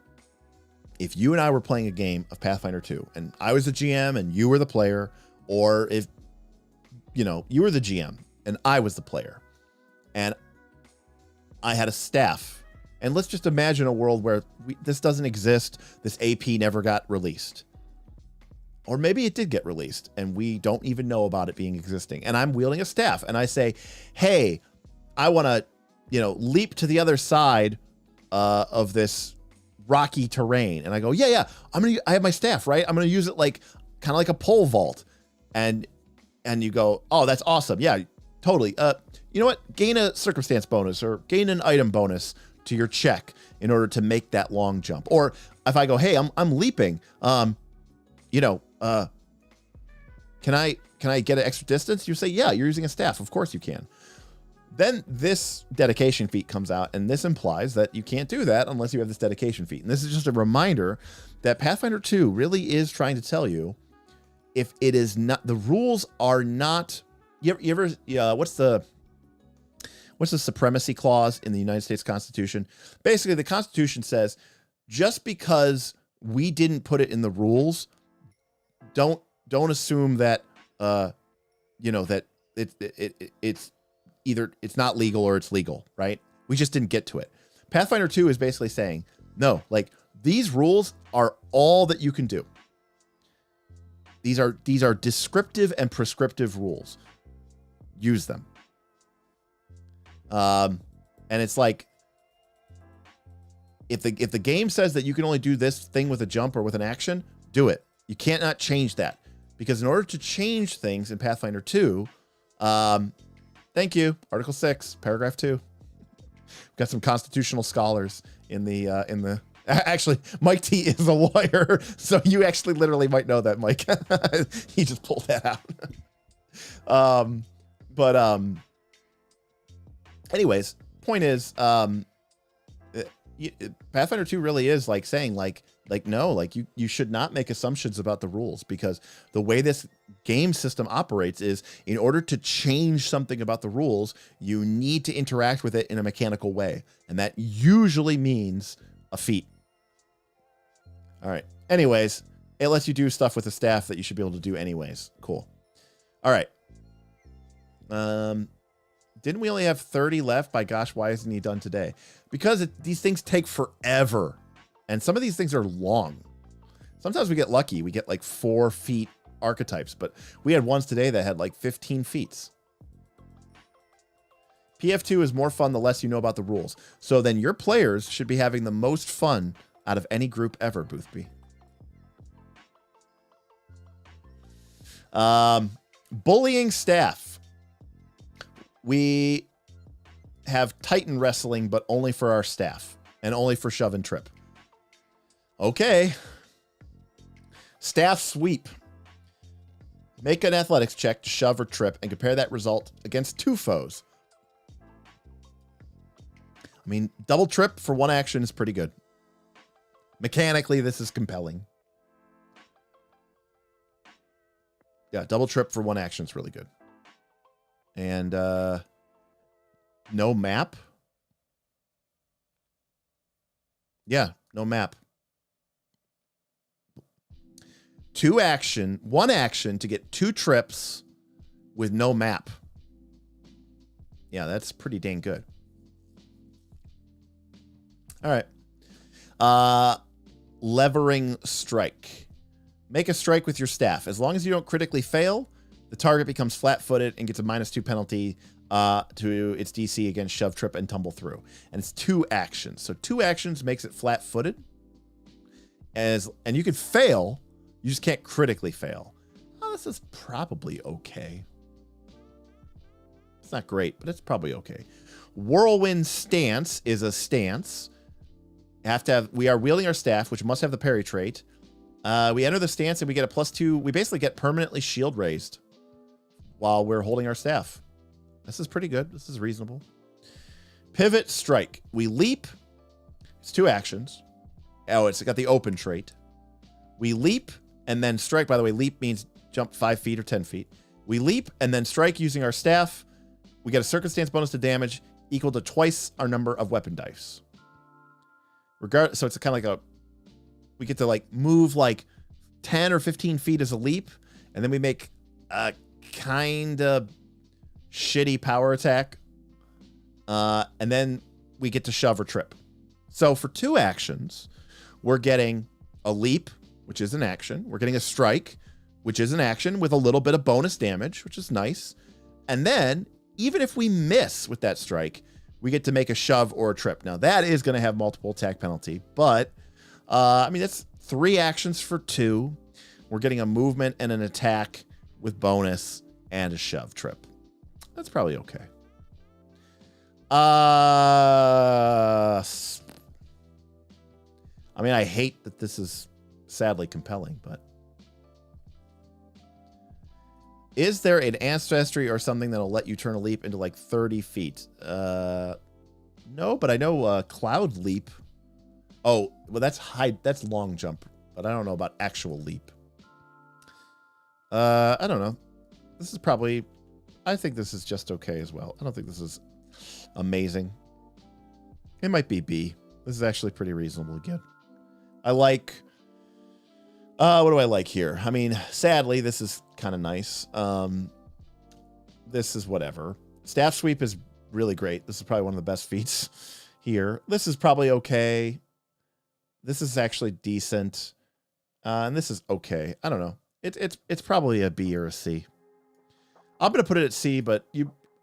if you and I were playing a game of Pathfinder 2 and I was the GM and you were the player, or if, you know, you were the GM and I was the player and I had a staff, and let's just imagine a world where this doesn't exist. This AP never got released. Or maybe it did get released and we don't even know about it being existing. And I'm wielding a staff and I say, hey, I want to, you know, leap to the other side of this rocky terrain. And I go, yeah, I have my staff, right? I'm going to use it like kind of like a pole vault. And you go, oh, that's awesome. Yeah, totally. You know what? Gain a circumstance bonus or gain an item bonus to your check in order to make that long jump. Or if I go, hey, I'm leaping, you know, can I get an extra distance? You say, yeah, you're using a staff. Of course you can. Then this dedication feat comes out, and this implies that you can't do that unless you have this dedication feat. And this is just a reminder that Pathfinder 2 really is trying to tell you, if it is not, the rules are not, what's the supremacy clause in the United States Constitution? Basically, the Constitution says just because we didn't put it in the rules, don't assume that you know, that it's either it's not legal or it's legal, right? We just didn't get to it. Pathfinder 2 is basically saying, no, like these rules are all that you can do. These are descriptive and prescriptive rules. Use them. And it's like, if the game says that you can only do this thing with a jump or with an action, do it. You can't not change that, because in order to change things in Pathfinder 2, thank you, Article 6, Paragraph 2. We've got some constitutional scholars in the. Actually, Mike T is a lawyer, so you actually literally might know that, Mike. He just pulled that out. Anyways, point is, Pathfinder 2 really is like saying like no, like you should not make assumptions about the rules, because the way this game system operates is, in order to change something about the rules, you need to interact with it in a mechanical way, and that usually means a feat. All right. Anyways, it lets you do stuff with the staff that you should be able to do anyways. Cool. All right. Didn't we only have 30 left? By gosh, why isn't he done today? Because these things take forever. And some of these things are long. Sometimes we get lucky. We get like 4 feet archetypes, but we had ones today that had like 15 feats. PF2 is more fun the less you know about the rules. So then your players should be having the most fun out of any group ever, Boothby. Bullying staff. We have Titan wrestling, but only for our staff and only for shove and trip. Okay. Staff sweep. Make an athletics check to shove or trip and compare that result against 2 foes. I mean, double trip for 1 action is pretty good. Mechanically, this is compelling. Yeah, double trip for 1 action is really good. And no map. Yeah, no map. 1 action to get 2 trips with no map. Yeah, that's pretty dang good. All right. Levering strike. Make a strike with your staff. As long as you don't critically fail, the target becomes flat-footed and gets a -2 penalty to its DC against shove, trip, and tumble through. And it's 2 actions. So 2 actions makes it flat-footed. And you can fail. You just can't critically fail. Oh, this is probably okay. It's not great, but it's probably okay. Whirlwind stance is a stance. We are wielding our staff, which must have the parry trait. We enter the stance and we get a +2. We basically get permanently shield raised while we're holding our staff. This is pretty good. This is reasonable. Pivot strike. We leap. It's 2 actions. Oh, it's got the open trait. We leap and then strike. By the way, leap means jump 5 feet or 10 feet. We leap and then strike using our staff. We get a circumstance bonus to damage equal to twice our number of weapon dice. So it's kind of like we get to like move like 10 or 15 feet as a leap, and then we make a kind of shitty power attack, and then we get to shove or trip. So for 2 actions, we're getting a leap, which is an action. We're getting a strike, which is an action with a little bit of bonus damage, which is nice. And then even if we miss with that strike, we get to make a shove or a trip. Now that is going to have multiple attack penalty, but I mean, that's 3 actions for 2. We're getting a movement and an attack with bonus and a shove trip. That's probably okay. I mean, I hate that this is sadly compelling, but is there an ancestry or something that'll let you turn a leap into like 30 feet? No, but I know cloud leap. Oh, well, that's long jump, but I don't know about actual leap. I don't know. This is probably, I think this is just okay as well. I don't think this is amazing. It might be B. This is actually pretty reasonable again. I like What do I like here? I mean, sadly, this is kind of nice. This is whatever. Staff sweep is really great. This is probably one of the best feats here. This is probably okay. This is actually decent. And this is okay. I don't know. It's probably a B or a C. I'm gonna put it at C, but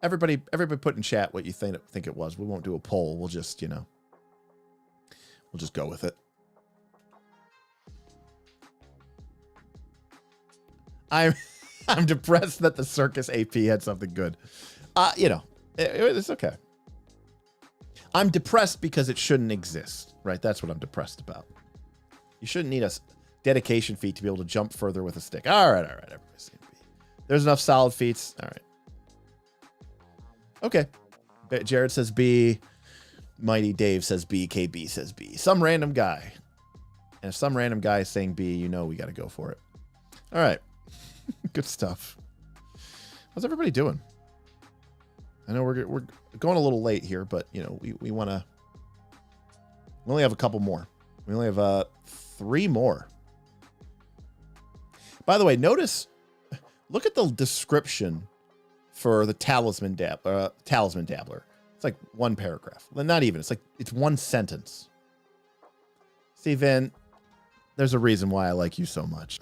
everybody put in chat what you think it was. We won't do a poll. We'll just, you know, we'll just go with it. I'm depressed that the circus AP had something good. You know, it's okay. I'm depressed because it shouldn't exist, right? That's what I'm depressed about. You shouldn't need a dedication feat to be able to jump further with a stick. All right. Everybody's saying B. There's enough solid feats. All right. Okay. Jared says B. Mighty Dave says B. KB says B. Some random guy. And if some random guy is saying B, you know we got to go for it. All right. Good stuff. How's everybody doing? I know we're going a little late here, but you know we want to. We only have a couple more. We only have 3 more. By the way, notice, look at the description for the Talisman Dabbler. It's like 1 paragraph. Well, not even. It's 1 sentence. See, Vin, there's a reason why I like you so much.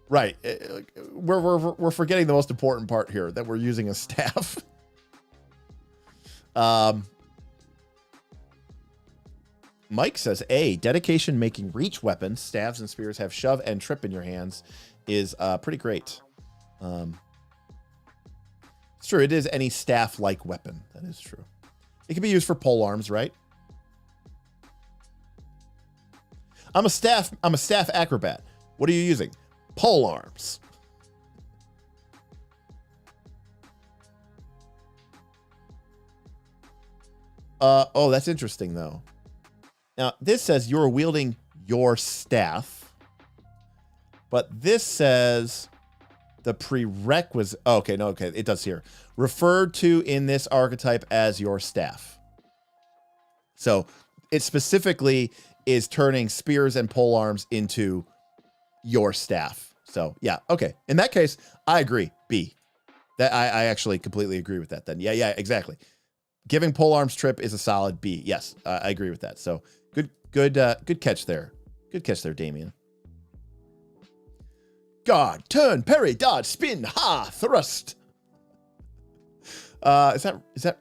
Right. We're forgetting the most important part here, that we're using a staff. Mike says A, dedication making reach weapons, staves and spears have shove and trip in your hands is pretty great. It's true. It is any staff-like weapon. That is true. It can be used for pole arms, right? I'm a staff acrobat. What are you using? Pole arms. Oh, that's interesting though. Now this says you're wielding your staff, but this says the prerequisite. Oh, okay, no, okay, it does here. Referred to in this archetype as your staff. So it specifically is turning spears and pole arms into your staff. So yeah, okay. In that case, I agree. B. That I actually completely agree with that then. Yeah, exactly. Giving pole arms trip is a solid B. Yes, I agree with that. So good catch there. Good catch there, Damien. Guard, turn, parry, dodge, spin, ha, thrust. Is that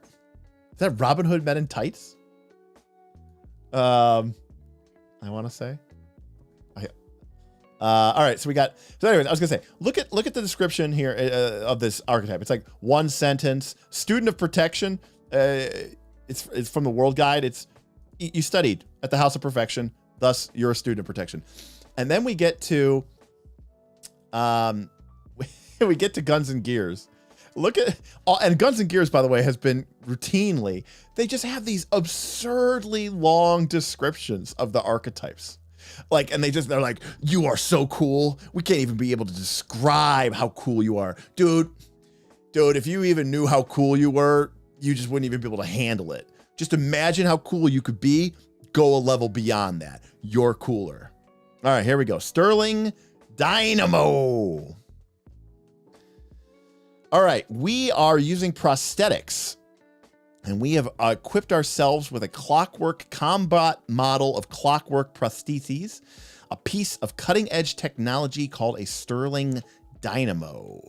Robin Hood Men in Tights? I want to say. All right, so anyways, I was gonna say, look at the description here of this archetype. It's like 1 sentence. Student of protection. It's from the World Guide. It's you studied at the House of Perfection, thus you're a student of protection. And then we get to Guns and Gears. Look at and Guns and Gears, by the way, has been routinely, they just have these absurdly long descriptions of the archetypes. Like, and they're like, you are so cool. We can't even be able to describe how cool you are. Dude, if you even knew how cool you were, you just wouldn't even be able to handle it. Just imagine how cool you could be. Go a level beyond that. You're cooler. All right, here we go. Sterling Dynamo. All right, we are using prosthetics. And we have equipped ourselves with a clockwork combat model of clockwork prostheses, a piece of cutting-edge technology called a Sterling Dynamo.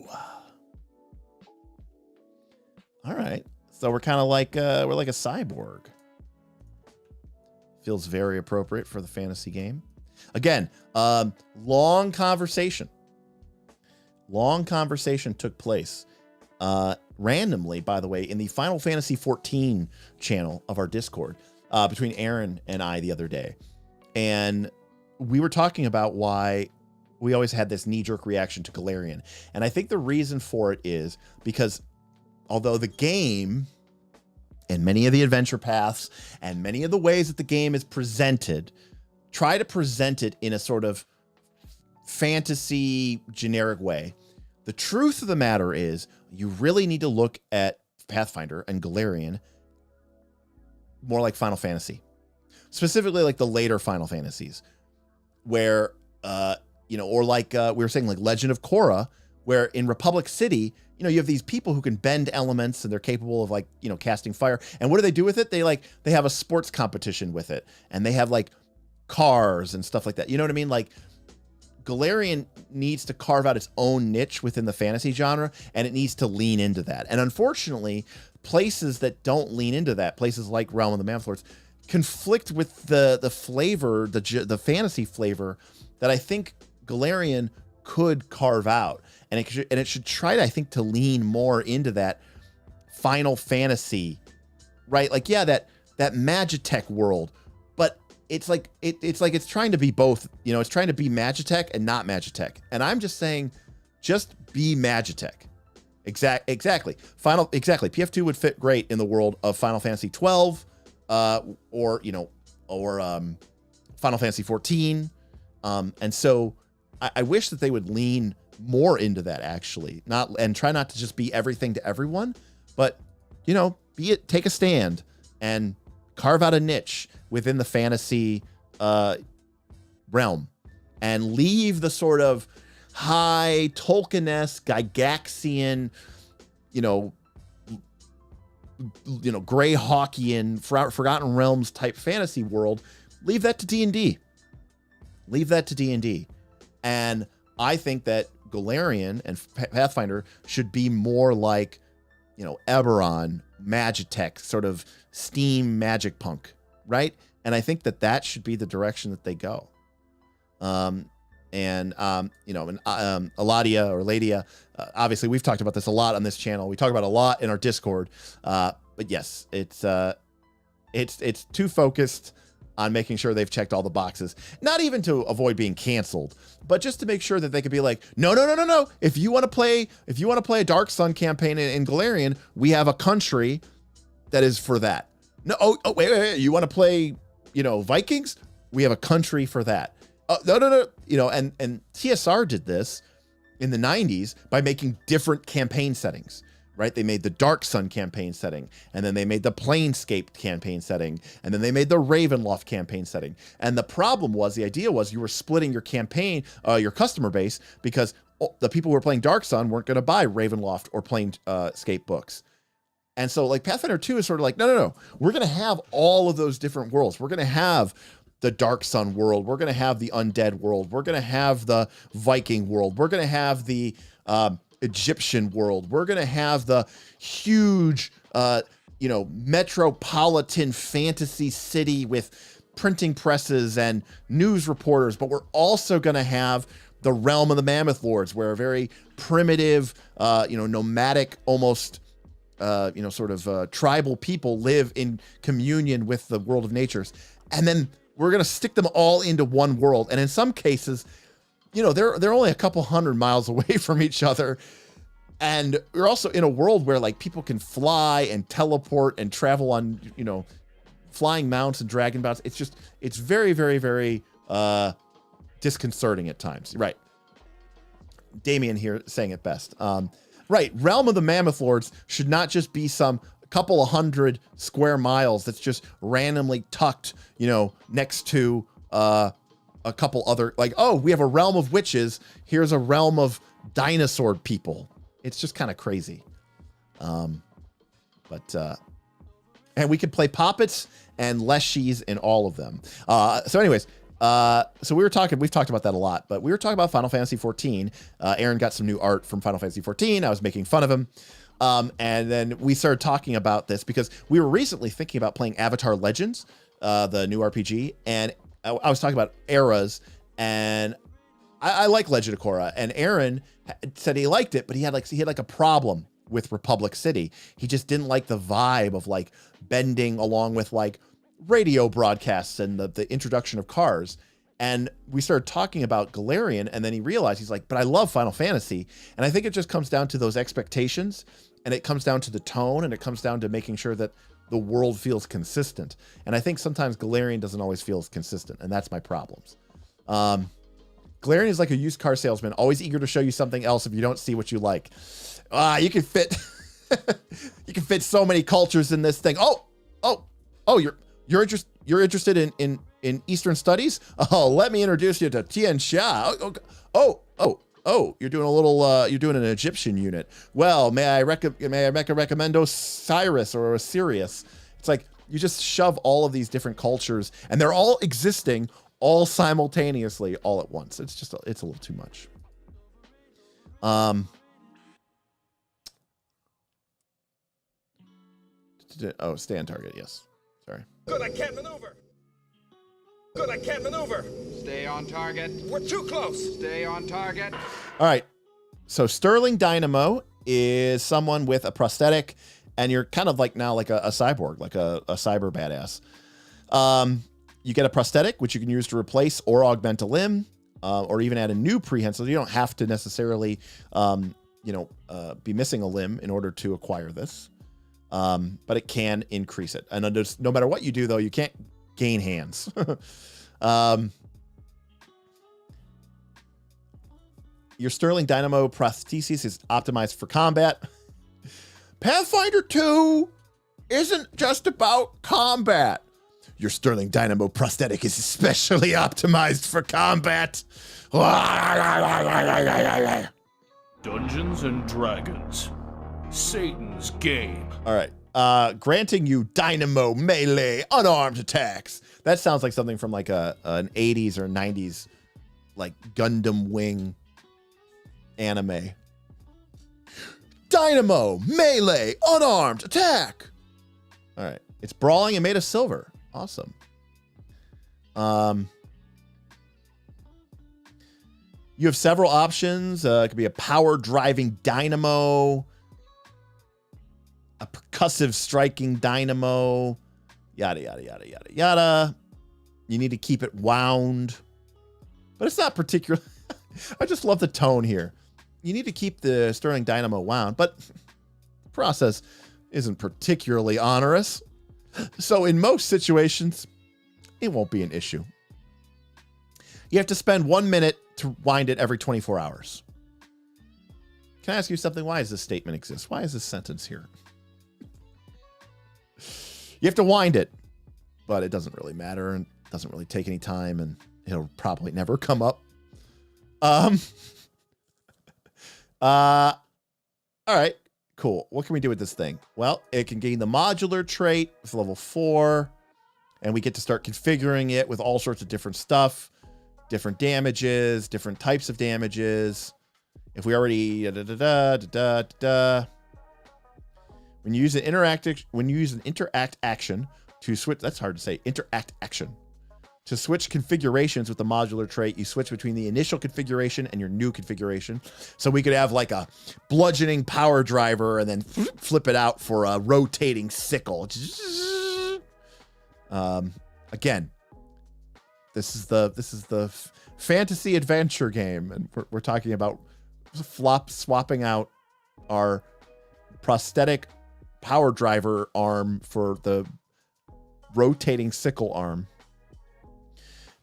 All right, so we're kind of like we're like a cyborg. Feels very appropriate for the fantasy game. Again, long conversation. Long conversation took place. Randomly, by the way, in the Final Fantasy XIV channel of our Discord, between Aaron and I the other day. And we were talking about why we always had this knee-jerk reaction to Galarian. And I think the reason for it is because although the game and many of the adventure paths and many of the ways that the game is presented, try to present it in a sort of fantasy generic way. The truth of the matter is you really need to look at Pathfinder and Galarian more like Final Fantasy, specifically like the later Final Fantasies, where or like we were saying, like Legend of Korra, where in Republic City, you have these people who can bend elements and they're capable of like, casting fire. And what do they do with it? They have a sports competition with it, and they have like cars and stuff like that. You know what I mean? Like Galarian needs to carve out its own niche within the fantasy genre, and it needs to lean into that. And unfortunately, places that don't lean into that, places like Realm of the Mammoth Lords, conflict with the flavor, the fantasy flavor that I think Galarian could carve out. And it should try to, I think, to lean more into that Final Fantasy, right? Like, yeah, that Magitech world, but it's like it's trying to be both. It's trying to be Magitech and not Magitech. And I'm just saying, just be Magitech. Exactly. PF2 would fit great in the world of Final Fantasy 12, or Final Fantasy 14. And so I wish that they would lean more into that, actually, and try not to just be everything to everyone, but take a stand and carve out a niche within the fantasy realm, and leave the sort of high Tolkien-esque, Gygaxian, Greyhawkian, Forgotten Realms type fantasy world. Leave that to D&D. And I think that Galarian and Pathfinder should be more like, Eberron, Magitech, sort of steam magic punk, right? And I think that should be the direction that they go. Eladia or Ladia, obviously we've talked about this a lot on this channel. We talk about it a lot in our Discord. But yes, it's too focused on making sure they've checked all the boxes, not even to avoid being canceled, but just to make sure that they could be like, no. If you want to play a Dark Sun campaign in Galarian, we have a country that is for that. No, wait. You want to play, Vikings? We have a country for that. No. And TSR did this in the 90s by making different campaign settings. Right? They made the Dark Sun campaign setting, and then they made the Planescape campaign setting, and then they made the Ravenloft campaign setting. And the idea was you were splitting your campaign, your customer base, because the people who were playing Dark Sun weren't going to buy Ravenloft or Planescape books. And so like Pathfinder 2 is sort of like, no. We're going to have all of those different worlds. We're going to have the Dark Sun world. We're going to have the Undead world. We're going to have the Viking world. We're going to have the Egyptian world. We're going to have the huge, metropolitan fantasy city with printing presses and news reporters, but we're also going to have the realm of the Mammoth Lords, where a very primitive, nomadic, almost, tribal people live in communion with the world of natures. And then we're going to stick them all into one world. And in some cases, they're only a couple 100 miles away from each other. And we're also in a world where like people can fly and teleport and travel on, flying mounts and dragon bounts. It's very, very, very disconcerting at times. Right. Damien here saying it best. Right. Realm of the Mammoth Lords should not just be some couple of 100 square miles that's just randomly tucked, next to a couple other, like, oh, we have a realm of witches. Here's a realm of dinosaur people. It's just kind of crazy. And we could play Poppets and Leshies in all of them. So anyways, we've talked about that a lot, but we were talking about Final Fantasy 14. Aaron got some new art from Final Fantasy 14. I was making fun of him. And then we started talking about this because we were recently thinking about playing Avatar Legends, the new RPG. And I was talking about eras, and I like Legend of Korra, and Aaron said he liked it, but he had a problem with Republic City. He just didn't like the vibe of like bending along with like radio broadcasts and the introduction of cars. And we started talking about Galarian, and then he realized, he's like, but I love Final Fantasy. And I think it just comes down to those expectations, and it comes down to the tone, and it comes down to making sure that the world feels consistent. And I think sometimes Galarian doesn't always feel consistent, and that's my problems. Galarian is like a used car salesman, always eager to show you something else if you don't see what you like. You can fit you can fit so many cultures in this thing. Oh, Oh, you're interested in Eastern studies? Oh, let me introduce you to Tian Xia. Oh, you're doing a little, you're doing an Egyptian unit. Well, may I make a recommend Osiris or Osirius? It's like you just shove all of these different cultures, and they're all existing all simultaneously, all at once. It's just, it's a little too much. Oh, stay on target. Yes. Sorry. Good, I can't maneuver. Good, I can't maneuver. Stay on target. We're too close. Stay on target. All right. So Sterling Dynamo is someone with a prosthetic, and you're kind of like now like a cyborg, like a cyber badass. You get a prosthetic, which you can use to replace or augment a limb, or even add a new prehensile. You don't have to necessarily, be missing a limb in order to acquire this. But it can increase it. And no matter what you do, though, you can't gain hands. Your Sterling Dynamo prosthesis is optimized for combat. Pathfinder 2 isn't just about combat. Your Sterling Dynamo prosthetic is especially optimized for combat. Dungeons and Dragons. Satan's game. All right. Granting you Dynamo melee unarmed attacks. That sounds like something from like an 80s or 90s like Gundam Wing anime. Dynamo melee unarmed attack. All right. It's brawling and made of silver. Awesome. You have several options. It could be a power driving dynamo, a percussive striking dynamo, yada, yada, yada, yada, yada. You need to keep it wound, but it's not particular. I just love the tone here. You need to keep the Sterling Dynamo wound, but the process isn't particularly onerous. So in most situations, it won't be an issue. You have to spend 1 minute to wind it every 24 hours. Can I ask you something? Why does this statement exist? Why is this sentence here? You have to wind it, but it doesn't really matter and doesn't really take any time, and it'll probably never come up. All right, cool. What can we do with this thing? Well, it can gain the modular trait with level 4, and we get to start configuring it with all sorts of different stuff, different damages, different types of damages. If we already when you use an interact action to switch, that's hard to say, interact action. To switch configurations with the modular trait, you switch between the initial configuration and your new configuration. So we could have like a bludgeoning power driver and then flip it out for a rotating sickle. Again, this is the fantasy adventure game, and we're talking about swapping out our prosthetic power driver arm for the rotating sickle arm.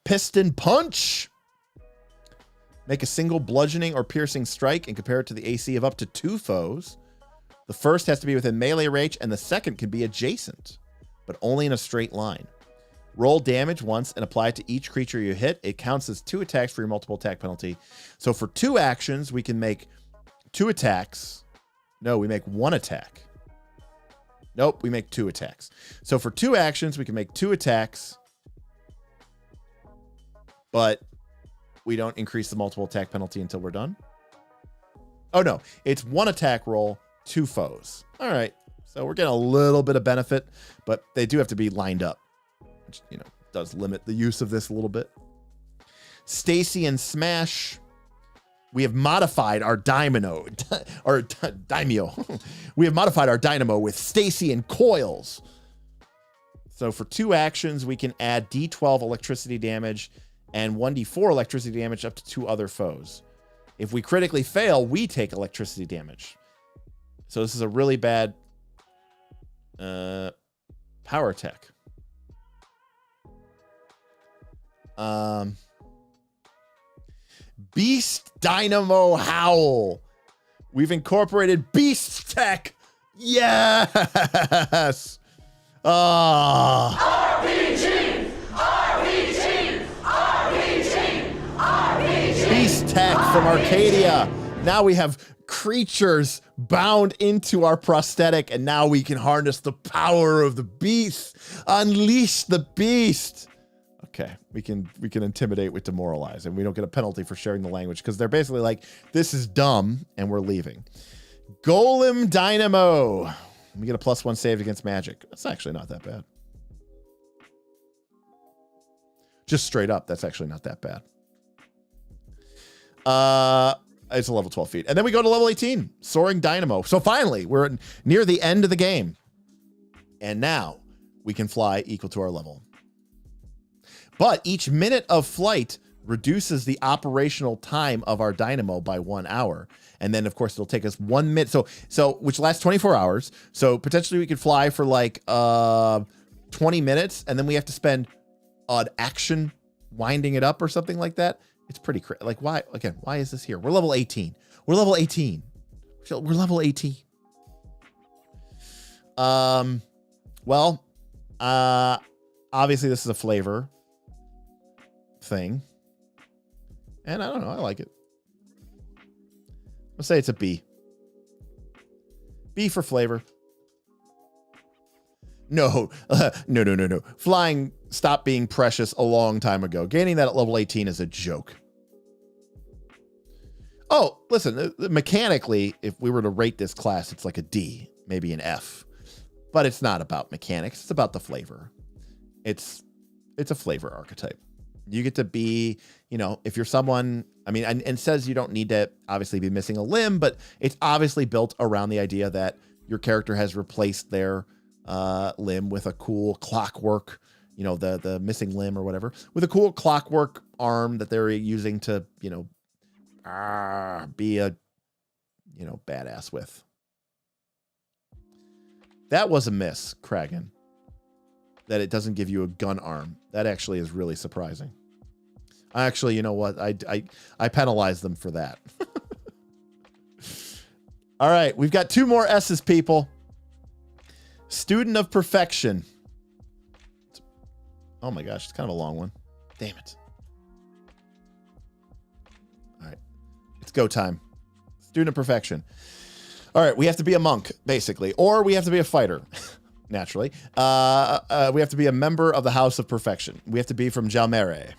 Piston punch. Make a single bludgeoning or piercing strike and compare it to the AC of up to 2 foes. The first has to be within melee range, and the second can be adjacent, but only in a straight line. Roll damage once and apply it to each creature you hit. It counts as 2 attacks for your multiple attack penalty. So for 2 actions, we can make 2 attacks. No, we make 1 attack. Nope, we make 2 attacks. So for 2 actions, we can make 2 attacks, but we don't increase the multiple attack penalty until we're done. Oh no, it's 1 attack roll, 2 foes. All right, so we're getting a little bit of benefit, but they do have to be lined up, which, does limit the use of this a little bit. Stacy and Smash. We have modified our Dynamo, We have modified our Dynamo with Stacy and coils. So for 2 actions, we can add D12 electricity damage and 1d4 electricity damage up to 2 other foes. If we critically fail, we take electricity damage. So this is a really bad power tech. Beast Dynamo Howl. We've incorporated beast tech. Yes. Ah. Beast Tech from Arcadia. Now we have creatures bound into our prosthetic, and now we can harness the power of the beast. Unleash the beast. Okay, we can intimidate with demoralize, and we don't get a penalty for sharing the language because they're basically like, this is dumb, and we're leaving. Golem Dynamo. We get a +1 saved against magic. That's actually not that bad. Just straight up, that's actually not that bad. It's a level 12 feat. And then we go to level 18, Soaring Dynamo. So finally, we're near the end of the game. And now we can fly equal to our level. But each minute of flight reduces the operational time of our Dynamo by 1 hour. And then, of course, it'll take us 1 minute. So which lasts 24 hours. So potentially we could fly for like 20 minutes. And then we have to spend an action winding it up or something like that. It's pretty like, why? Again, why is this here? We're level 18. We're level 18. We're level 18. Well, obviously this is a flavor thing. And I don't know, I like it. I'll say it's a B. B for flavor. No. Flying stopped being precious a long time ago. Gaining that at level 18 is a joke. Oh, listen, mechanically, if we were to rate this class, it's like a D, maybe an F. But it's not about mechanics. It's about the flavor. It's a flavor archetype. You get to be, you know, if you're someone, I mean, and says you don't need to obviously be missing a limb, but it's obviously built around the idea that your character has replaced their limb with a cool clockwork, you know, the missing limb or whatever, with a cool clockwork arm that they're using to, you know, be a, you know, badass with. That was a miss, Kragan. That it doesn't give you a gun arm. That actually is really surprising. Actually, you know what? I penalize them for that. All right, we've got 2 more S's, people. Student of Perfection. Oh my gosh, it's kind of a long one. Damn it. All right, it's go time. Student of Perfection. All right, we have to be a monk, basically, or we have to be a fighter, naturally. We have to be a member of the House of Perfection. We have to be from Jalmere.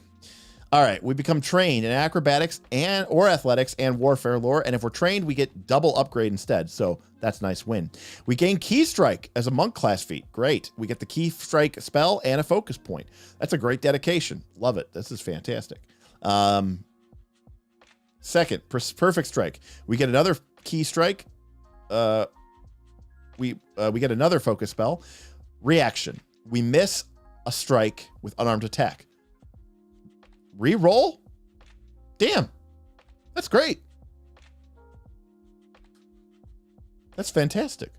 All right, we become trained in acrobatics or athletics and warfare lore, and if we're trained, we get double upgrade instead, so that's a nice win. We gain Key Strike as a monk class feat. Great. We get the Key Strike spell and a focus point. That's a great dedication. Love it. This is fantastic. Second, Perfect Strike. We get another Key Strike. We get another focus spell. Reaction. We miss a strike with unarmed attack. Reroll? Damn. That's great. That's fantastic.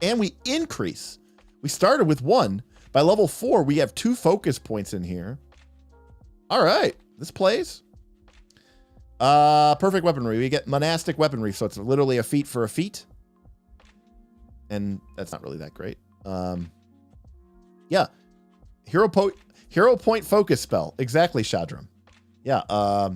And we increase. We started with 1. By level 4, we have 2 focus points in here. All right. This plays. Perfect weaponry. We get monastic weaponry, so it's literally a feat for a feat. And that's not really that great. Yeah. Hero point focus spell. Exactly, Shadram. Yeah.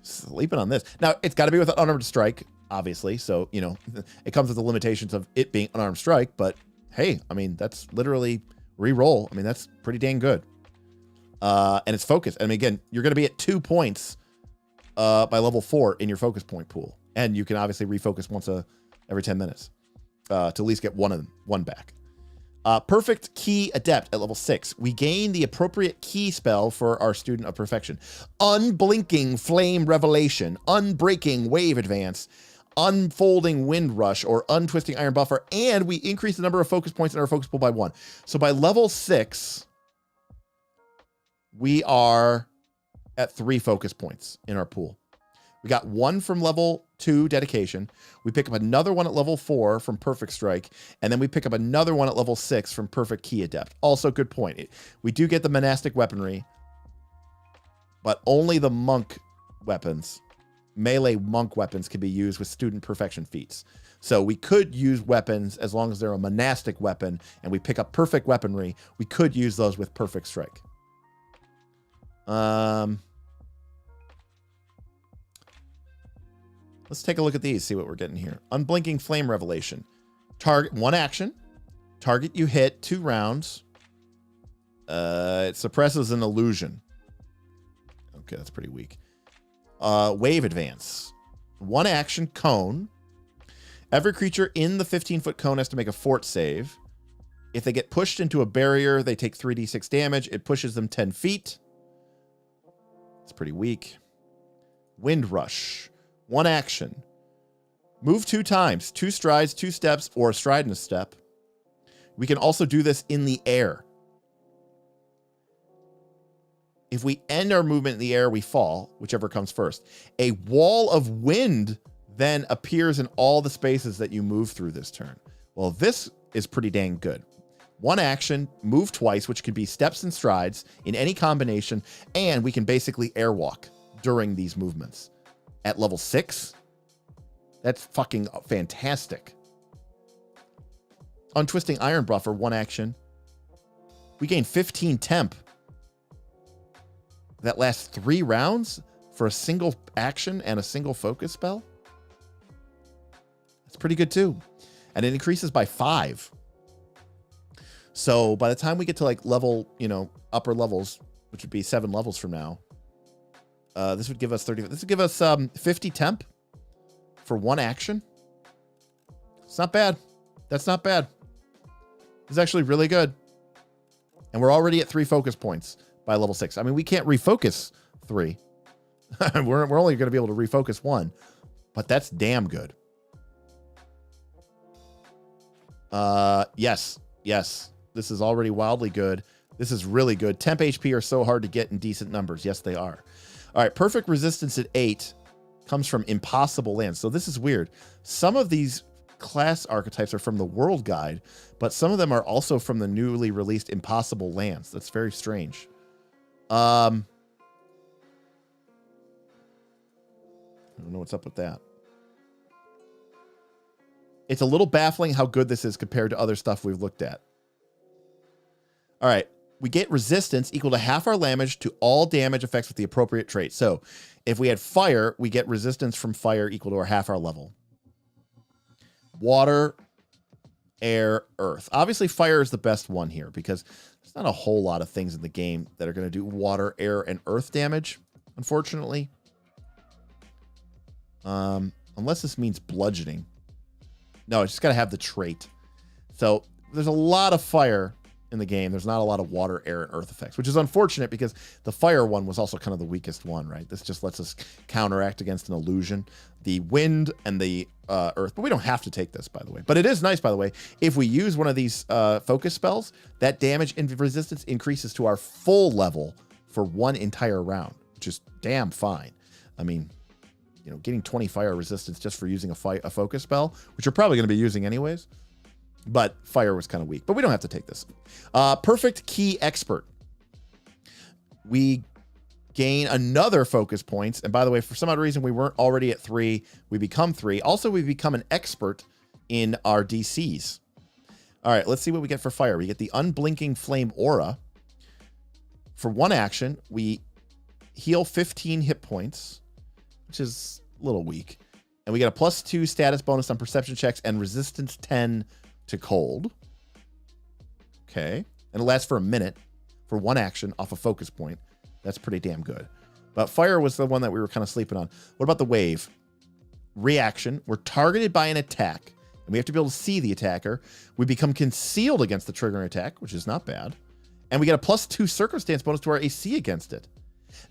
Sleeping on this. Now, it's got to be with an unarmed strike, obviously. So, you know, it comes with the limitations of it being unarmed strike. But, hey, I mean, that's literally re-roll. I mean, that's pretty dang good. And it's focus. I mean, again, you're going to be at 2 points by level 4 in your focus point pool. And you can obviously refocus once every 10 minutes to at least get one back. Perfect Key Adept at level 6. We gain the appropriate key spell for our Student of Perfection. Unblinking Flame Revelation, Unbreaking Wave Advance, Unfolding Wind Rush, or Untwisting Iron Buffer, and we increase the number of focus points in our focus pool by 1. So by level 6, we are at 3 focus points in our pool. We got 1 from level 2 dedication. We pick up another one at level 4 from Perfect Strike. And then we pick up another one at level 6 from Perfect Key Adept. Also, good point. We do get the monastic weaponry, but only the monk weapons melee monk weapons can be used with student perfection feats. So we could use weapons as long as they're a monastic weapon and we pick up perfect weaponry. We could use those with perfect strike. Let's take a look at these, see what we're getting here. Unblinking Flame Revelation. Target, 1 action. Target you hit, 2 rounds. It suppresses an illusion. Okay, that's pretty weak. Wave Advance. 1 action, cone. Every creature in the 15-foot cone has to make a fort save. If they get pushed into a barrier, they take 3d6 damage. It pushes them 10 feet. It's pretty weak. Wind Rush. 1 action. Move 2 times. 2 strides, 2 steps, or a stride and a step. We can also do this in the air. If we end our movement in the air, we fall, whichever comes first. A wall of wind then appears in all the spaces that you move through this turn. Well, this is pretty dang good. 1 action, move twice, which could be steps and strides in any combination, and we can basically airwalk during these movements. At level 6, that's fucking fantastic. Untwisting Iron Buffer, 1 action. We gain 15 temp. That lasts 3 rounds for a single action and a single focus spell. That's pretty good too. And it increases by 5. So by the time we get to like level, upper levels, which would be 7 levels from now, this would give us 30. This would give us 50 temp for 1 action. It's not bad. That's not bad. It's actually really good. And we're already at 3 focus points by level 6. I mean, we can't refocus 3. we're only going to be able to refocus 1, but that's damn good. Yes. This is already wildly good. This is really good. Temp HP are so hard to get in decent numbers. Yes, they are. All right, perfect resistance at 8 comes from impossible lands. So this is weird. Some of these class archetypes are from the World Guide, but some of them are also from the newly released impossible lands. That's very strange. I don't know what's up with that. It's a little baffling how good this is compared to other stuff we've looked at. All right. We get resistance equal to half our damage to all damage effects with the appropriate trait. So if we had fire, we get resistance from fire equal to our half our level. Water, air, earth. Obviously, fire is the best one here because there's not a whole lot of things in the game that are going to do water, air, and earth damage, unfortunately. Unless this means bludgeoning. No, it's just got to have the trait. So there's a lot of fire in the game. There's not a lot of water, air, and earth effects, which is unfortunate because the fire one was also kind of the weakest one, right? This just lets us counteract against an illusion. The wind and the earth, but we don't have to take this, by the way. But it is nice, by the way, if we use one of these focus spells, that damage and resistance increases to our full level for 1 entire round, which is damn fine. I mean, getting 20 fire resistance just for using a focus spell, which you're probably going to be using anyways. But fire was kind of weak. But we don't have to take this. Perfect Key Expert. We gain another focus points. And by the way, for some odd reason, we weren't already at 3. We become 3. Also, we become an expert in our DCs. All right, let's see what we get for fire. We get the Unblinking Flame Aura. For 1 action, we heal 15 hit points, which is a little weak. And we get a +2 status bonus on perception checks and resistance 10 to cold. Okay. And it lasts for a minute for 1 action off a focus point. That's pretty damn good. But fire was the one that we were kind of sleeping on. What about the wave? Reaction. We're targeted by an attack, and we have to be able to see the attacker. We become concealed against the triggering attack, which is not bad. And we get a +2 circumstance bonus to our AC against it.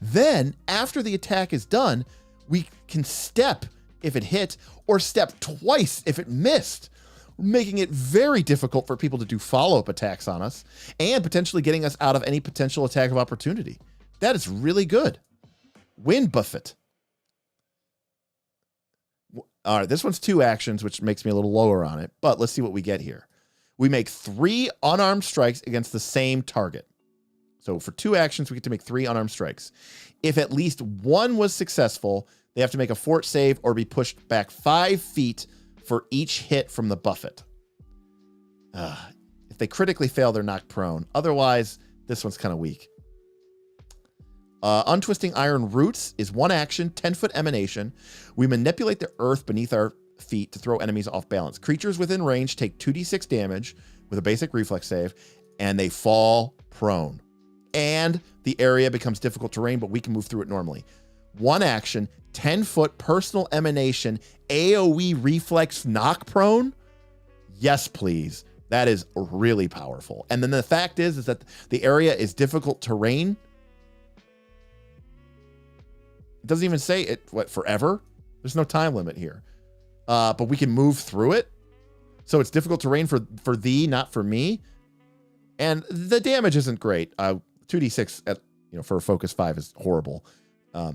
Then, after the attack is done, we can step if it hit, or step twice if it missed, making it very difficult for people to do follow-up attacks on us, and potentially getting us out of any potential attack of opportunity. That is really good. Wind Buffet. All right, this one's 2 actions, which makes me a little lower on it, but let's see what we get here. We make 3 unarmed strikes against the same target. So for 2 actions, we get to make 3 unarmed strikes. If at least 1 was successful, They have to make a fort save or be pushed back 5 feet for each hit from the buffet. If they critically fail, they're knocked prone. Otherwise, this one's kind of weak. Untwisting Iron Roots is 1 action, 10-foot emanation. We manipulate the earth beneath our feet to throw enemies off balance. Creatures within range take 2d6 damage with a basic reflex save, and they fall prone. And the area becomes difficult terrain, but we can move through it normally. 1 action, 10-foot personal emanation, AoE reflex knock prone. Yes, please. That is really powerful. And then the fact is that the area is difficult terrain. It doesn't even say it, forever? There's no time limit here. But we can move through it. So it's difficult terrain for thee, not for me. And the damage isn't great. 2d6 at, for a focus 5 is horrible.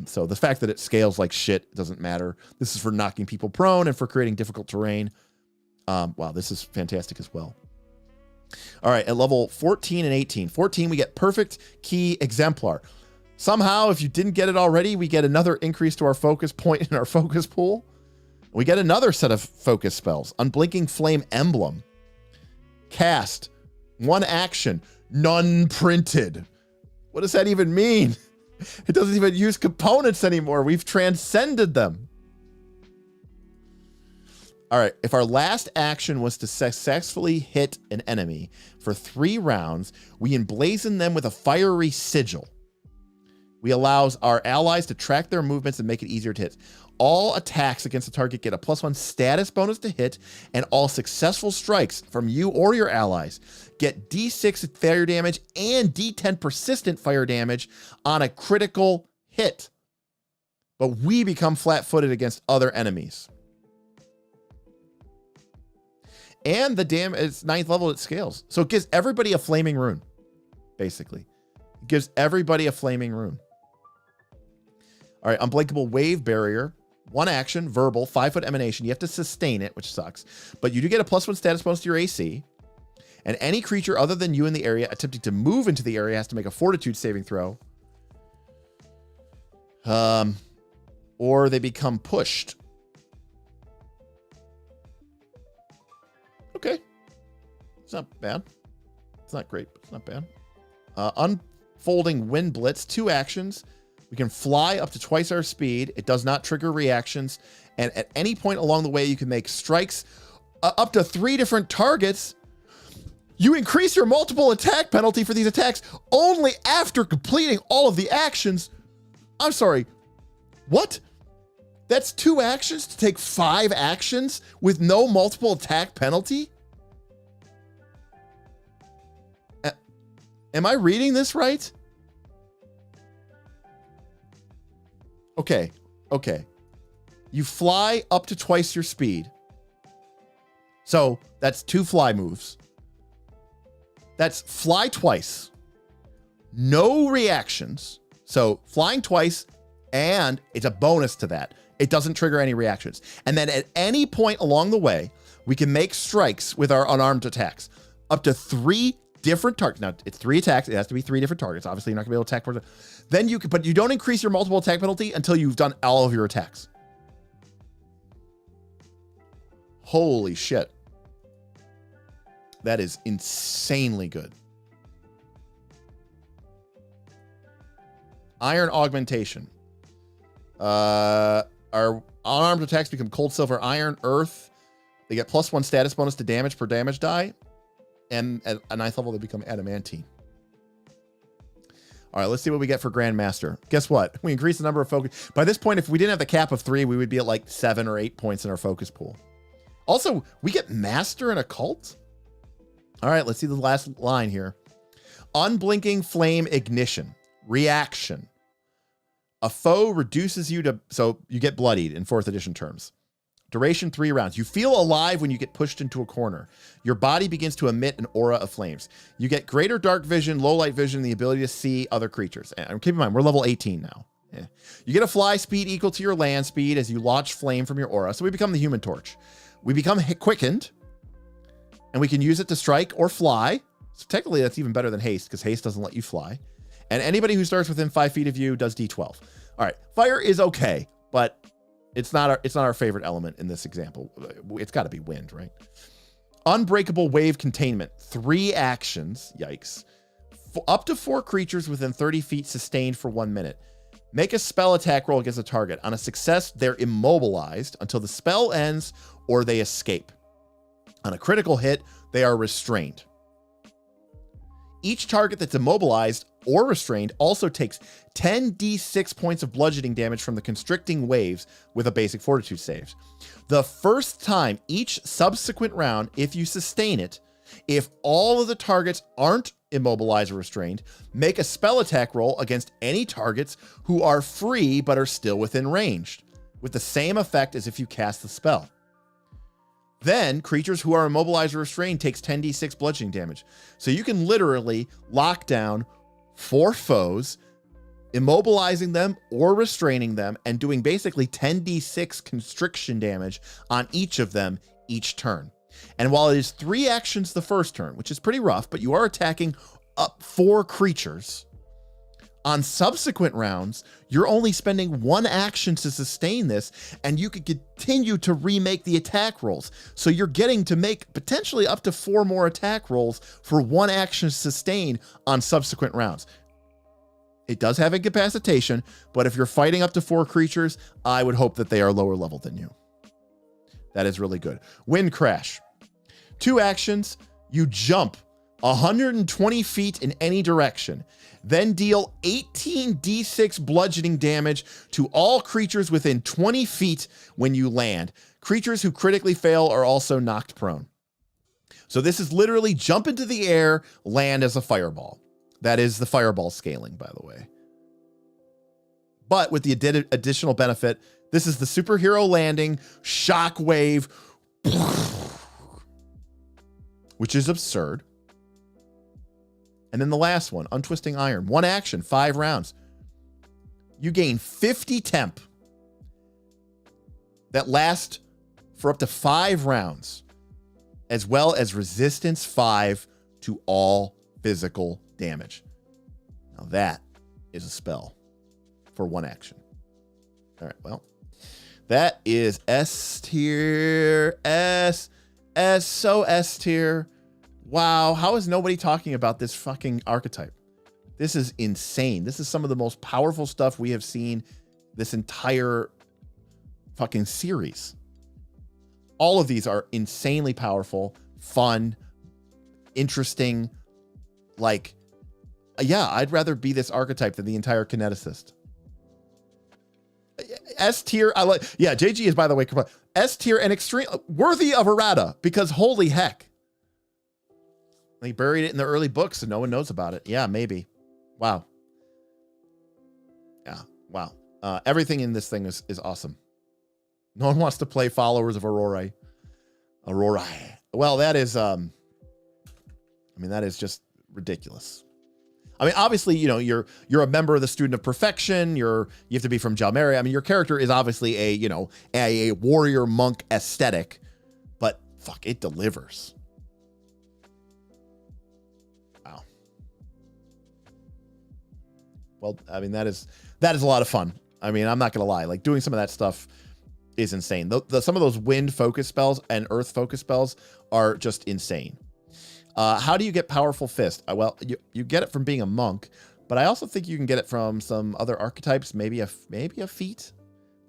So the fact that it scales like shit doesn't matter. This is for knocking people prone and for creating difficult terrain. Wow, this is fantastic as well. All right, at level 14 and 18. 14, we get Perfect Key Exemplar. Somehow, if you didn't get it already, we get another increase to our focus point in our focus pool. We get another set of focus spells. Unblinking Flame Emblem. Cast. 1 action. None printed. What does that even mean? It doesn't even use components anymore. We've transcended them. All right. If our last action was to successfully hit an enemy for 3 rounds, we emblazon them with a fiery sigil. We allows our allies to track their movements and make it easier to hit. All attacks against the target get a +1 status bonus to hit, and all successful strikes from you or your allies get D6 fire damage and D10 persistent fire damage on a critical hit. But we become flat-footed against other enemies. And the damage, it's 9th level, it scales. So it gives everybody a flaming rune, basically. It gives everybody a flaming rune. All right, Unbreakable Wave Barrier. 1 action, verbal, 5-foot emanation. You have to sustain it, which sucks. But you do get a +1 status bonus to your AC. And any creature other than you in the area attempting to move into the area has to make a fortitude saving throw. Or they become pushed. Okay. It's not bad. It's not great, but it's not bad. Unfolding Wind Blitz, 2 actions. We can fly up to twice our speed. It does not trigger reactions. And at any point along the way, you can make strikes up to 3 different targets. You increase your multiple attack penalty for these attacks only after completing all of the actions. I'm sorry. What? That's 2 actions to take 5 actions with no multiple attack penalty? Am I reading this right? Okay. You fly up to twice your speed. So that's 2 fly moves. That's fly twice. No reactions. So flying twice, and it's a bonus to that. It doesn't trigger any reactions. And then at any point along the way, we can make strikes with our unarmed attacks. Up to 3 different targets. Now, it's 3 attacks. It has to be 3 different targets. Obviously, you're not going to be able to attack. Then you can, but you don't increase your multiple attack penalty until you've done all of your attacks. Holy shit. That is insanely good. Iron Augmentation. Our unarmed attacks become cold, silver, iron, earth. They get +1 status bonus to damage per damage die. And at a 9th level, they become adamantine. All right, let's see what we get for Grandmaster. Guess what? We increase the number of focus. By this point, if we didn't have the cap of 3, we would be at like 7 or 8 points in our focus pool. Also, we get Master and Occult. All right, let's see the last line here. Unblinking Flame Ignition. Reaction. A foe reduces you to... So you get bloodied in 4th edition terms. Duration 3 rounds. You feel alive when you get pushed into a corner. Your body begins to emit an aura of flames. You get greater dark vision, low light vision, and the ability to see other creatures. And keep in mind, we're level 18 now. Yeah. You get a fly speed equal to your land speed as you launch flame from your aura. So we become the Human Torch. We become quickened, and we can use it to strike or fly. So technically, that's even better than haste, because haste doesn't let you fly. And anybody who starts within 5 feet of you does D12. All right, fire is okay, but it's not our favorite element in this example. It's got to be wind, right? Unbreakable wave containment, 3 actions. Yikes. Up to 4 creatures within 30 feet sustained for 1 minute. Make a spell attack roll against a target. On a success, they're immobilized until the spell ends or they escape. On a critical hit, they are restrained. Each target that's immobilized or restrained also takes 10d6 points of bludgeoning damage from the constricting waves with a basic fortitude save. The first time each subsequent round, if you sustain it, if all of the targets aren't immobilized or restrained, make a spell attack roll against any targets who are free but are still within range, with the same effect as if you cast the spell. Then creatures who are immobilized or restrained takes 10d6 bludgeoning damage. So you can literally lock down 4 foes, immobilizing them or restraining them, and doing basically 10d6 constriction damage on each of them each turn. And while it is 3 actions the first turn, which is pretty rough, but you are attacking up 4 creatures, on subsequent rounds, you're only spending 1 action to sustain this, and you could continue to remake the attack rolls. So you're getting to make potentially up to 4 more attack rolls for 1 action sustain on subsequent rounds. It does have incapacitation, but if you're fighting up to 4 creatures, I would hope that they are lower level than you. That is really good. Wind Crash. 2 actions, you jump 120 feet in any direction. Then deal 18d6 bludgeoning damage to all creatures within 20 feet when you land. Creatures who critically fail are also knocked prone. So this is literally jump into the air, land as a fireball. That is the fireball scaling, by the way. But with the additional benefit, this is the superhero landing, shockwave, which is absurd. And then the last one, Untwisting Iron. 1 action, 5 rounds. You gain 50 temp that last for up to 5 rounds, as well as resistance 5 to all physical damage. Now that is a spell for 1 action. All right, well, that is S tier, so S tier. Wow, how is nobody talking about this fucking archetype? This is insane. This is some of the most powerful stuff we have seen this entire fucking series. All of these are insanely powerful, fun, interesting. Like, yeah, I'd rather be this archetype than the entire kineticist. S tier, I like, yeah, JG is, by the way, S tier and extreme, worthy of errata, because holy heck. They buried it in the early books and no one knows about it. Yeah, maybe. Wow. Yeah, wow. Everything in this thing is awesome. No one wants to play Followers of Aurora. Well, that is, that is just ridiculous. I mean, obviously, you know, you're a member of the Student of Perfection. You have to be from Jalmeri. I mean, your character is obviously a warrior monk aesthetic, but fuck, it delivers. Wow. Well, I mean, that is a lot of fun. I mean, I'm not gonna lie, like doing some of that stuff is insane. Some of those wind focus spells and earth focus spells are just insane. How do you get Powerful Fist? Well, you get it from being a monk, but I also think you can get it from some other archetypes. Maybe a feat.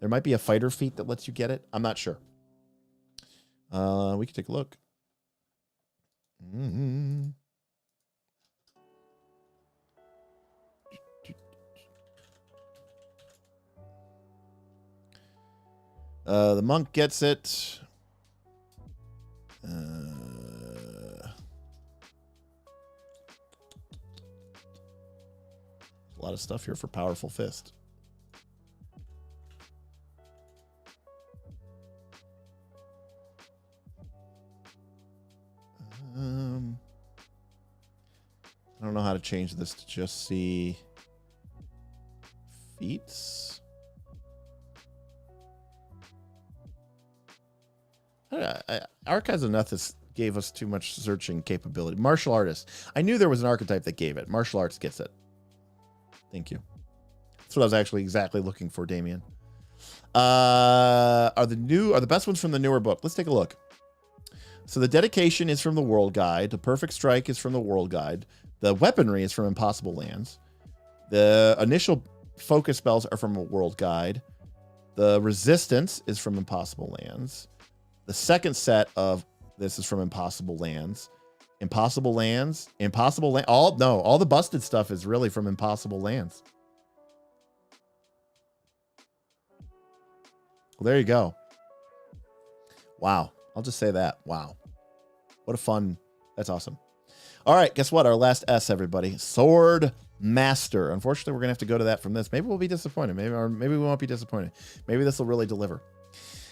There might be a fighter feat that lets you get it. I'm not sure. We can take a look. The monk gets it. A lot of stuff here for Powerful Fist. I don't know how to change this to just see feats. Archives of Nethys gave us too much searching capability. Martial Artist. I knew there was an archetype that gave it. Martial Arts gets it. Thank you. That's what I was actually exactly looking for, Damien. Are the best ones from the newer book? Let's take a look. So the dedication is from the World Guide. The perfect strike is from the World Guide. The weaponry is from Impossible Lands. The initial focus spells are from a World Guide. The resistance is from Impossible Lands. The second set of this is from Impossible Lands. All the busted stuff is really from Impossible Lands. Well, there you go. Wow. I'll just say that. Wow. What a fun. That's awesome. All right. Guess what? Our last S, everybody. Swordmaster. Unfortunately, we're going to have to go to that from this. Maybe we'll be disappointed. Maybe we won't be disappointed. Maybe this will really deliver.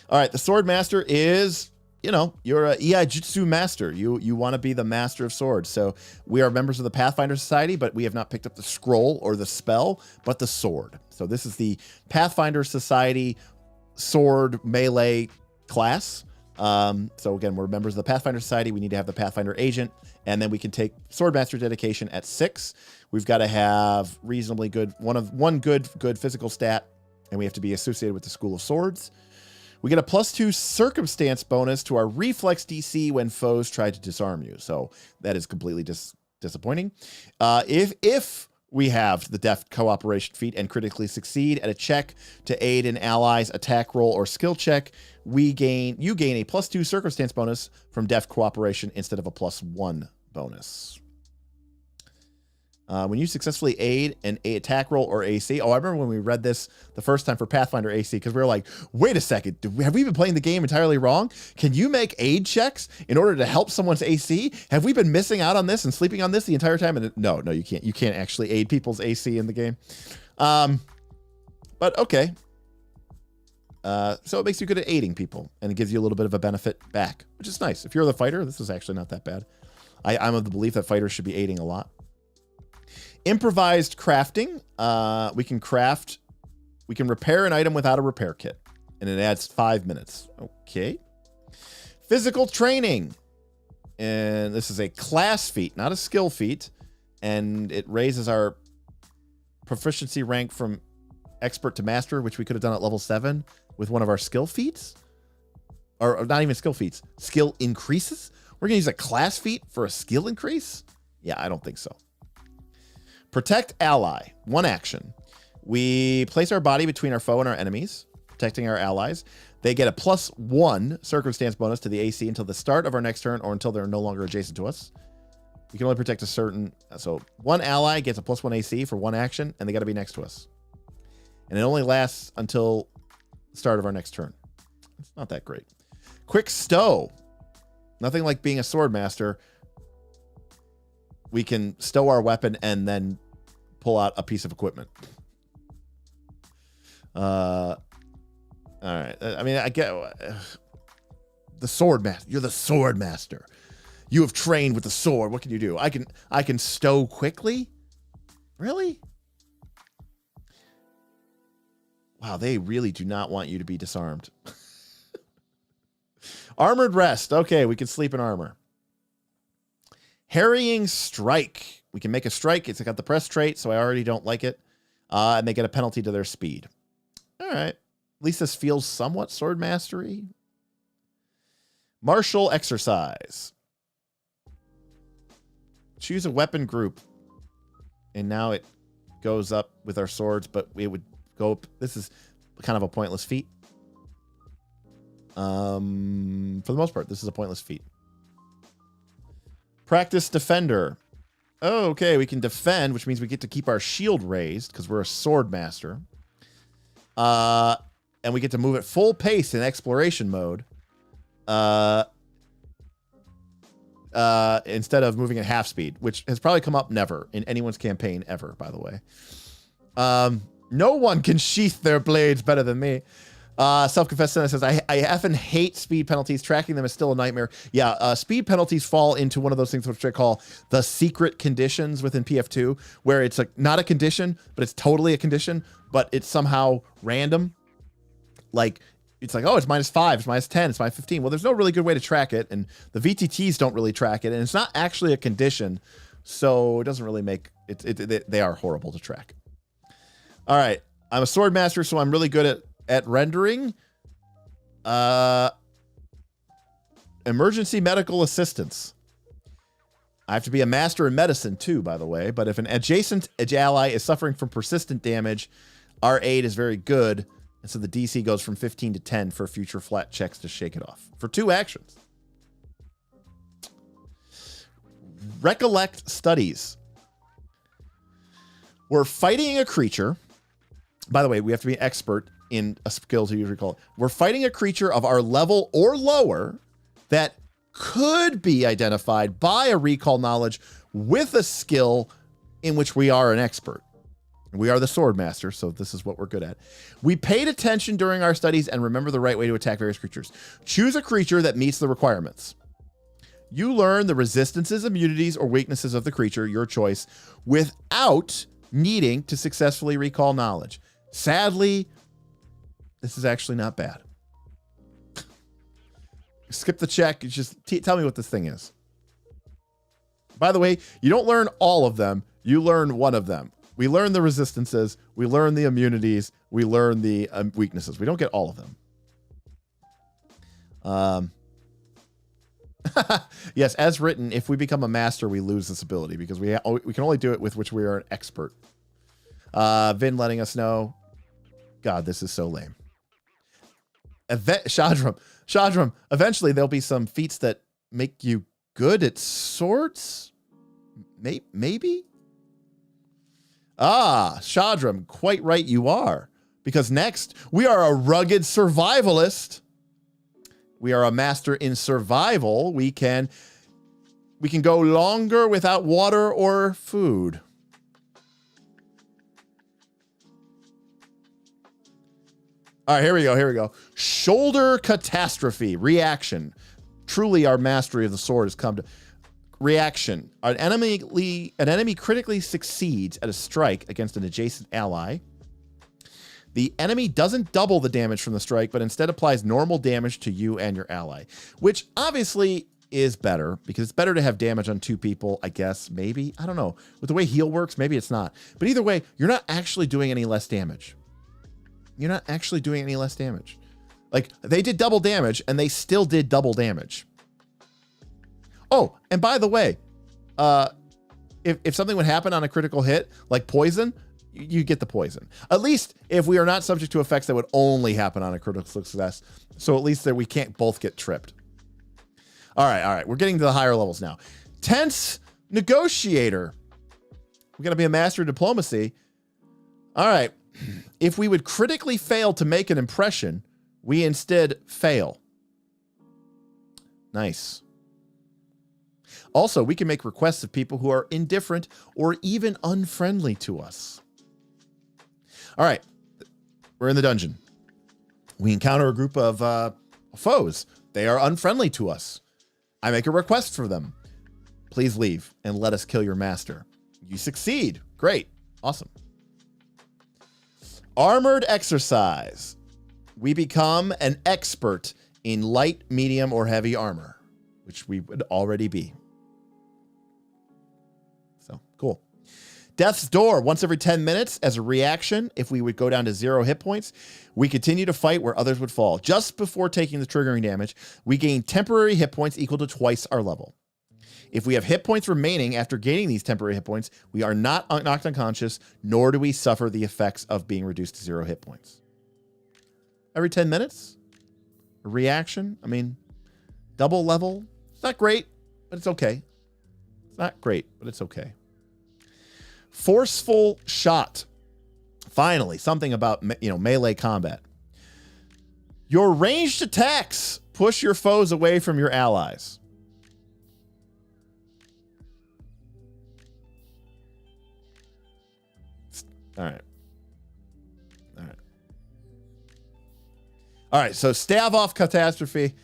All right. The Swordmaster is, you're a Iaijutsu master. You want to be the master of swords. So we are members of the Pathfinder Society, but we have not picked up the scroll or the spell, but the sword. So this is the Pathfinder Society sword melee class. So again, we're members of the Pathfinder Society. We need to have the Pathfinder agent, and then we can take Swordmaster dedication at 6. We've got to have reasonably good one good physical stat, and we have to be associated with the School of Swords. We get a +2 circumstance bonus to our reflex DC when foes try to disarm you. So that is completely disappointing. If we have the deft cooperation feat and critically succeed at a check to aid an ally's attack roll or skill check, you gain a +2 circumstance bonus from deft cooperation instead of a +1 bonus. When you successfully aid an attack roll or AC. Oh, I remember when we read this the first time for Pathfinder AC, because we were like, wait a second, have we been playing the game entirely wrong? Can you make aid checks in order to help someone's AC? Have we been missing out on this and sleeping on this the entire time? And no, you can't. You can't actually aid people's AC in the game. But okay. So it makes you good at aiding people, and it gives you a little bit of a benefit back, which is nice. If you're the fighter, this is actually not that bad. I'm of the belief that fighters should be aiding a lot. Improvised crafting. We can repair an item without a repair kit, and it adds 5 minutes. Okay. Physical training. And this is a class feat, not a skill feat. And it raises our proficiency rank from expert to master, which we could have done at level 7 with one of our skill feats. Or not even skill feats. Skill increases? We're going to use a class feat for a skill increase? Yeah, I don't think so. Protect ally. 1 action. We place our body between our foe and our enemies, protecting our allies. They get a +1 circumstance bonus to the AC until the start of our next turn or until they're no longer adjacent to us. We can only protect a certain... So 1 ally gets a +1 AC for 1 action, and they got to be next to us. And it only lasts until the start of our next turn. It's not that great. Quick stow. Nothing like being a swordmaster. We can stow our weapon and then pull out a piece of equipment. All right. I mean, I get the swordmaster. You're the swordmaster. You have trained with the sword. What can you do? I can stow quickly? Really? Wow, they really do not want you to be disarmed. Armored rest. Okay, we can sleep in armor. Harrying strike. We can make a strike. It's got the press trait, so I already don't like it. And they get a penalty to their speed. All right. At least this feels somewhat sword mastery. Martial exercise. Choose a weapon group. And now it goes up with our swords, but we would go up. This is kind of a pointless feat. For the most part, this is a pointless feat. Practice defender. Oh, okay, we can defend, which means we get to keep our shield raised because we're a sword master. And we get to move at full pace in exploration mode. Instead of moving at half speed, which has probably come up never in anyone's campaign ever, by the way. No one can sheath their blades better than me. Self-confessed Senna says, I effing hate speed penalties. Tracking them is still a nightmare. Yeah, speed penalties fall into one of those things which I call the secret conditions within PF2, where it's not a condition, but it's totally a condition, but it's somehow random. Like, it's like, oh, it's -5, it's -10, it's -15. Well, there's no really good way to track it, and the VTTs don't really track it, and it's not actually a condition, so it doesn't really make it. They are horrible to track. All right, I'm a sword master, so I'm really good at at rendering emergency medical assistance. I have to be a master in medicine too, by the way, but if an adjacent ally is suffering from persistent damage, our aid is very good, and so the DC goes from 15 to 10 for future flat checks to shake it off. For 2 actions. Recollect studies. We're fighting a creature. By the way, we have to be expert in a skill to recall. We're fighting a creature of our level or lower that could be identified by a recall knowledge with a skill in which we are an expert. We are the Swordmaster, so this is what we're good at. We paid attention during our studies and remember the right way to attack various creatures. Choose a creature that meets the requirements. You learn the resistances, immunities, or weaknesses of the creature, your choice, without needing to successfully recall knowledge. Sadly, this is actually not bad. Skip the check. Just tell me what this thing is. By the way, you don't learn all of them. You learn one of them. We learn the resistances. We learn the immunities. We learn the weaknesses. We don't get all of them. Yes, as written, if we become a master, we lose this ability because we can only do it with which we are an expert. Vin letting us know. God, this is so lame. Shadram, eventually there'll be some feats that make you good at swords? Maybe? Ah, Shadram, quite right you are. Because next, we are a rugged survivalist. We are a master in survival. We can go longer without water or food. All right, here we go. Shoulder catastrophe. Reaction. Truly, our mastery of the sword has come to reaction. An enemy critically succeeds at a strike against an adjacent ally. The enemy doesn't double the damage from the strike, but instead applies normal damage to you and your ally, which obviously is better because it's better to have damage on 2 people, I guess. Maybe. I don't know. With the way heal works, maybe it's not. But either way, you're not actually doing any less damage. Like, they did double damage, and they still did double damage. Oh, and by the way, if something would happen on a critical hit, like poison, you get the poison. At least if we are not subject to effects that would only happen on a critical success. So at least that we can't both get tripped. All right. We're getting to the higher levels now. Tense negotiator. We got to be a master of diplomacy. All right. If we would critically fail to make an impression, we instead fail. Nice. Also, we can make requests of people who are indifferent or even unfriendly to us. All right. We're in the dungeon. We encounter a group of foes. They are unfriendly to us. I make a request for them. Please leave and let us kill your master. You succeed. Great. Awesome. Armored exercise. We become an expert in light, medium, or heavy armor, which we would already be. So, cool. Death's Door. Once every 10 minutes, as a reaction, if we would go down to 0 hit points, we continue to fight where others would fall. Just before taking the triggering damage, we gain temporary hit points equal to twice our level. If we have hit points remaining after gaining these temporary hit points, we are not knocked unconscious, nor do we suffer the effects of being reduced to 0 hit points. Every 10 minutes? A reaction? I mean, double level? It's not great, but it's okay. It's not great, but it's okay. Forceful shot. Finally, something about melee combat. Your ranged attacks push your foes away from your allies. All right. So stave off catastrophe.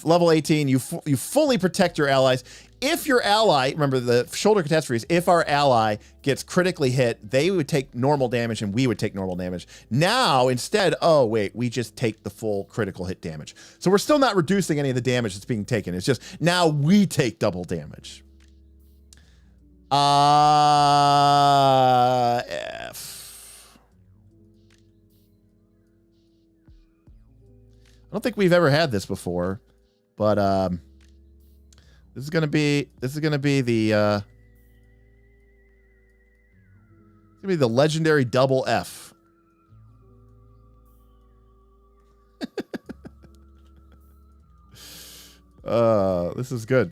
Level 18. You fully protect your allies. If your ally, remember the shoulder catastrophe is if our ally gets critically hit, they would take normal damage and we would take normal damage. Now, instead, oh, wait, we just take the full critical hit damage. So we're still not reducing any of the damage that's being taken. It's just now we take double damage. F. I don't think we've ever had this before, but this is gonna be the legendary double F. This is good.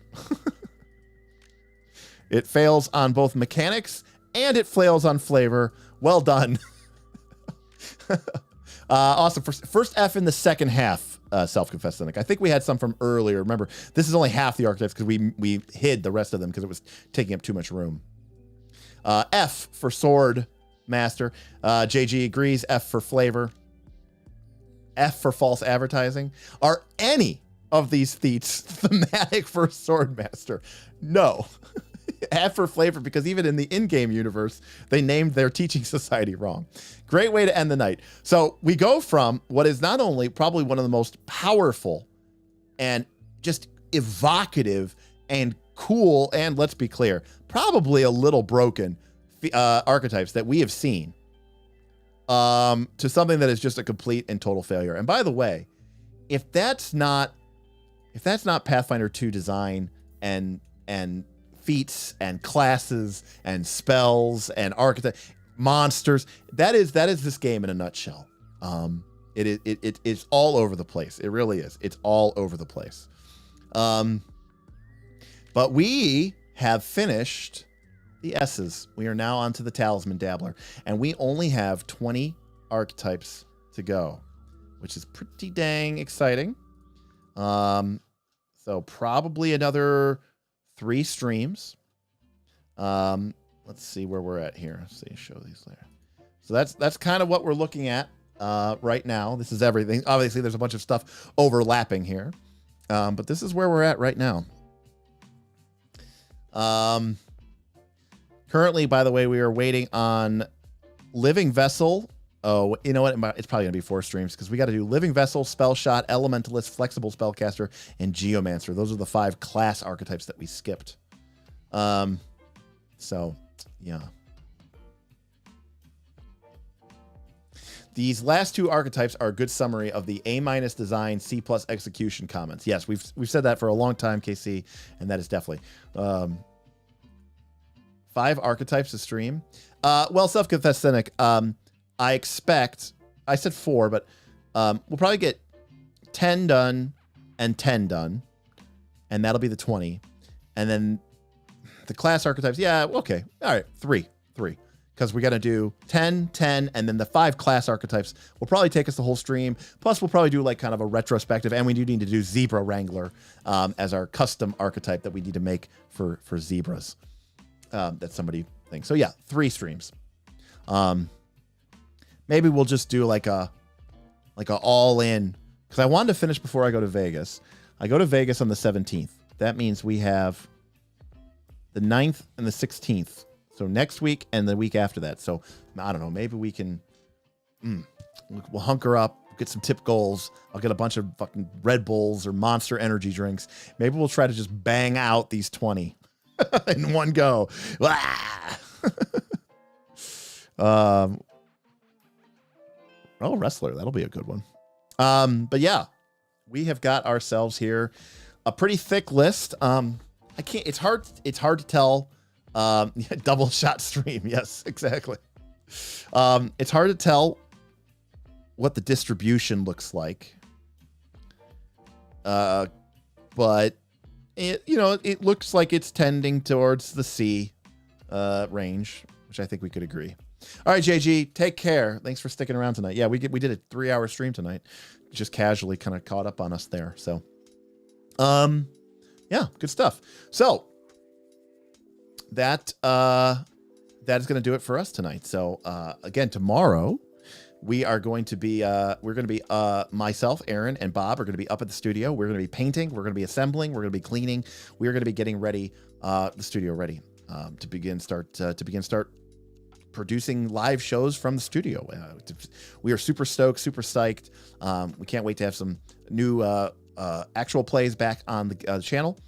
It fails on both mechanics and it fails on flavor. Well done. Awesome. First F in the second half, self-confessed cynic. I think we had some from earlier. Remember, this is only half the archetypes because we hid the rest of them because it was taking up too much room. F for Swordmaster. JG agrees. F for flavor. F for false advertising. Are any of these feats thematic for Swordmaster? No. F for flavor, because even in the in-game universe, they named their teaching society wrong. Great way to end the night. So we go from what is not only probably one of the most powerful and just evocative and cool, and let's be clear, probably a little broken archetypes that we have seen, to something that is just a complete and total failure. And by the way, if that's not Pathfinder 2 design and feats and classes and spells and archetype monsters, that is this game in a nutshell. It's all over the place. It really is. It's all over the place. But we have finished the S's. We are now onto the Talisman Dabbler, and we only have 20 archetypes to go, which is pretty dang exciting. So probably another 3 streams. Let's see where we're at here. Let's see, show these later. So that's kind of what we're looking at right now. This is everything. Obviously, there's a bunch of stuff overlapping here, but this is where we're at right now. Currently, by the way, we are waiting on Living Vessel. Oh, you know what? It's probably going to be 4 streams because we got to do Living Vessel, Spell Shot, Elementalist, Flexible Spellcaster, and Geomancer. Those are the 5 class archetypes that we skipped. So, yeah. These last 2 archetypes are a good summary of the A- design, C+ execution comments. Yes, we've said that for a long time, KC, and that is definitely 5 archetypes to stream. Well, self-confessed cynic. I expect, I said 4, but we'll probably get 10 done and 10 done, and that'll be the 20. And then the class archetypes, yeah, okay. All right, 3. Because we got to do 10, 10, and then the 5 class archetypes will probably take us the whole stream. Plus, we'll probably do like kind of a retrospective, and we do need to do Zebra Wrangler as our custom archetype that we need to make for zebras. That somebody thinks. So yeah, 3 streams. Maybe we'll just do like a all in, because I wanted to finish before I go to Vegas. I go to Vegas on the 17th. That means we have the 9th and the 16th. So next week and the week after that. So I don't know. Maybe we can, we'll hunker up, get some tip goals. I'll get a bunch of fucking Red Bulls or Monster Energy drinks. Maybe we'll try to just bang out these 20 in one go. Oh, Wrestler. That'll be a good one. But yeah, we have got ourselves here a pretty thick list. I can't, it's hard to tell. Double shot stream. Yes, exactly. It's hard to tell what the distribution looks like. But it looks like it's tending towards the C range, which I think we could agree. All right, JG, take care. Thanks for sticking around tonight. Yeah, we did a 3-hour stream tonight. Just casually kind of caught up on us there. So, yeah, good stuff. So that is going to do it for us tonight. So again, tomorrow we are going to be myself, Aaron, and Bob are going to be up at the studio. We're going to be painting. We're going to be assembling. We're going to be cleaning. We are going to be getting ready, the studio ready to begin start producing live shows from the studio. We are super stoked, super psyched. We can't wait to have some new actual plays back on the channel.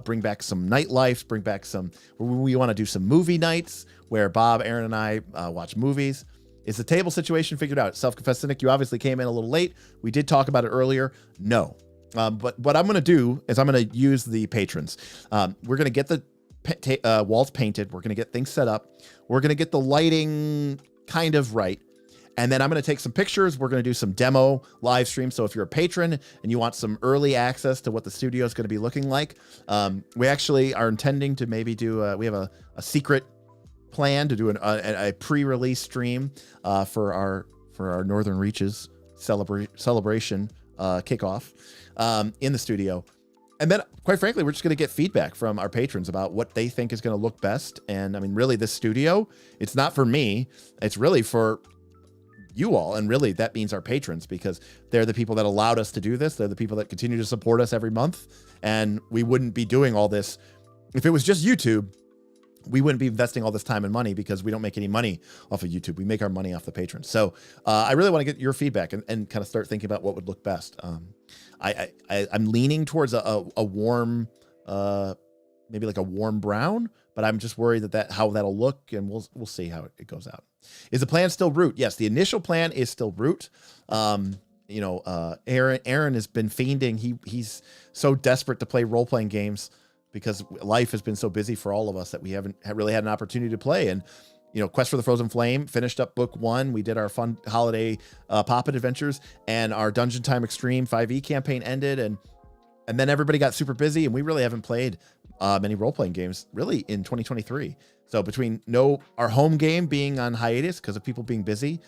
Bring back some nightlife. Bring back some. We want to do some movie nights where Bob, Aaron, and I watch movies. Is the table situation figured out? Self-confessed cynic, you obviously came in a little late. We did talk about it earlier. No. But what I'm going to do is I'm going to use the patrons. We're going to get the walls painted. We're going to get things set up. We're going to get the lighting kind of right. And then I'm going to take some pictures. We're going to do some demo live stream. So if you're a patron and you want some early access to what the studio is going to be looking like, we actually are intending to maybe do, we have a secret plan to do a pre-release stream for our Northern Reaches celebration kickoff in the studio. And then, quite frankly, we're just going to get feedback from our patrons about what they think is going to look best. And I mean, really, this studio, it's not for me. It's really for you all. And really, that means our patrons, because they're the people that allowed us to do this. They're the people that continue to support us every month. And we wouldn't be doing all this. If it was just YouTube, we wouldn't be investing all this time and money, because we don't make any money off of YouTube. We make our money off the patrons. So I really want to get your feedback and kind of start thinking about what would look best. I'm leaning towards a warm, maybe like a warm brown, but I'm just worried that how that'll look, and we'll see how it goes out. Is the plan still root? Yes, the initial plan is still root. Aaron has been fiending. He's so desperate to play role-playing games, because life has been so busy for all of us that we haven't really had an opportunity to play. And, Quest for the Frozen Flame finished up book 1. We did our fun holiday Poppet adventures, and our Dungeon Time Extreme 5e campaign ended. And then everybody got super busy, and we really haven't played many role-playing games really in 2023. So between our home game being on hiatus because of people being busy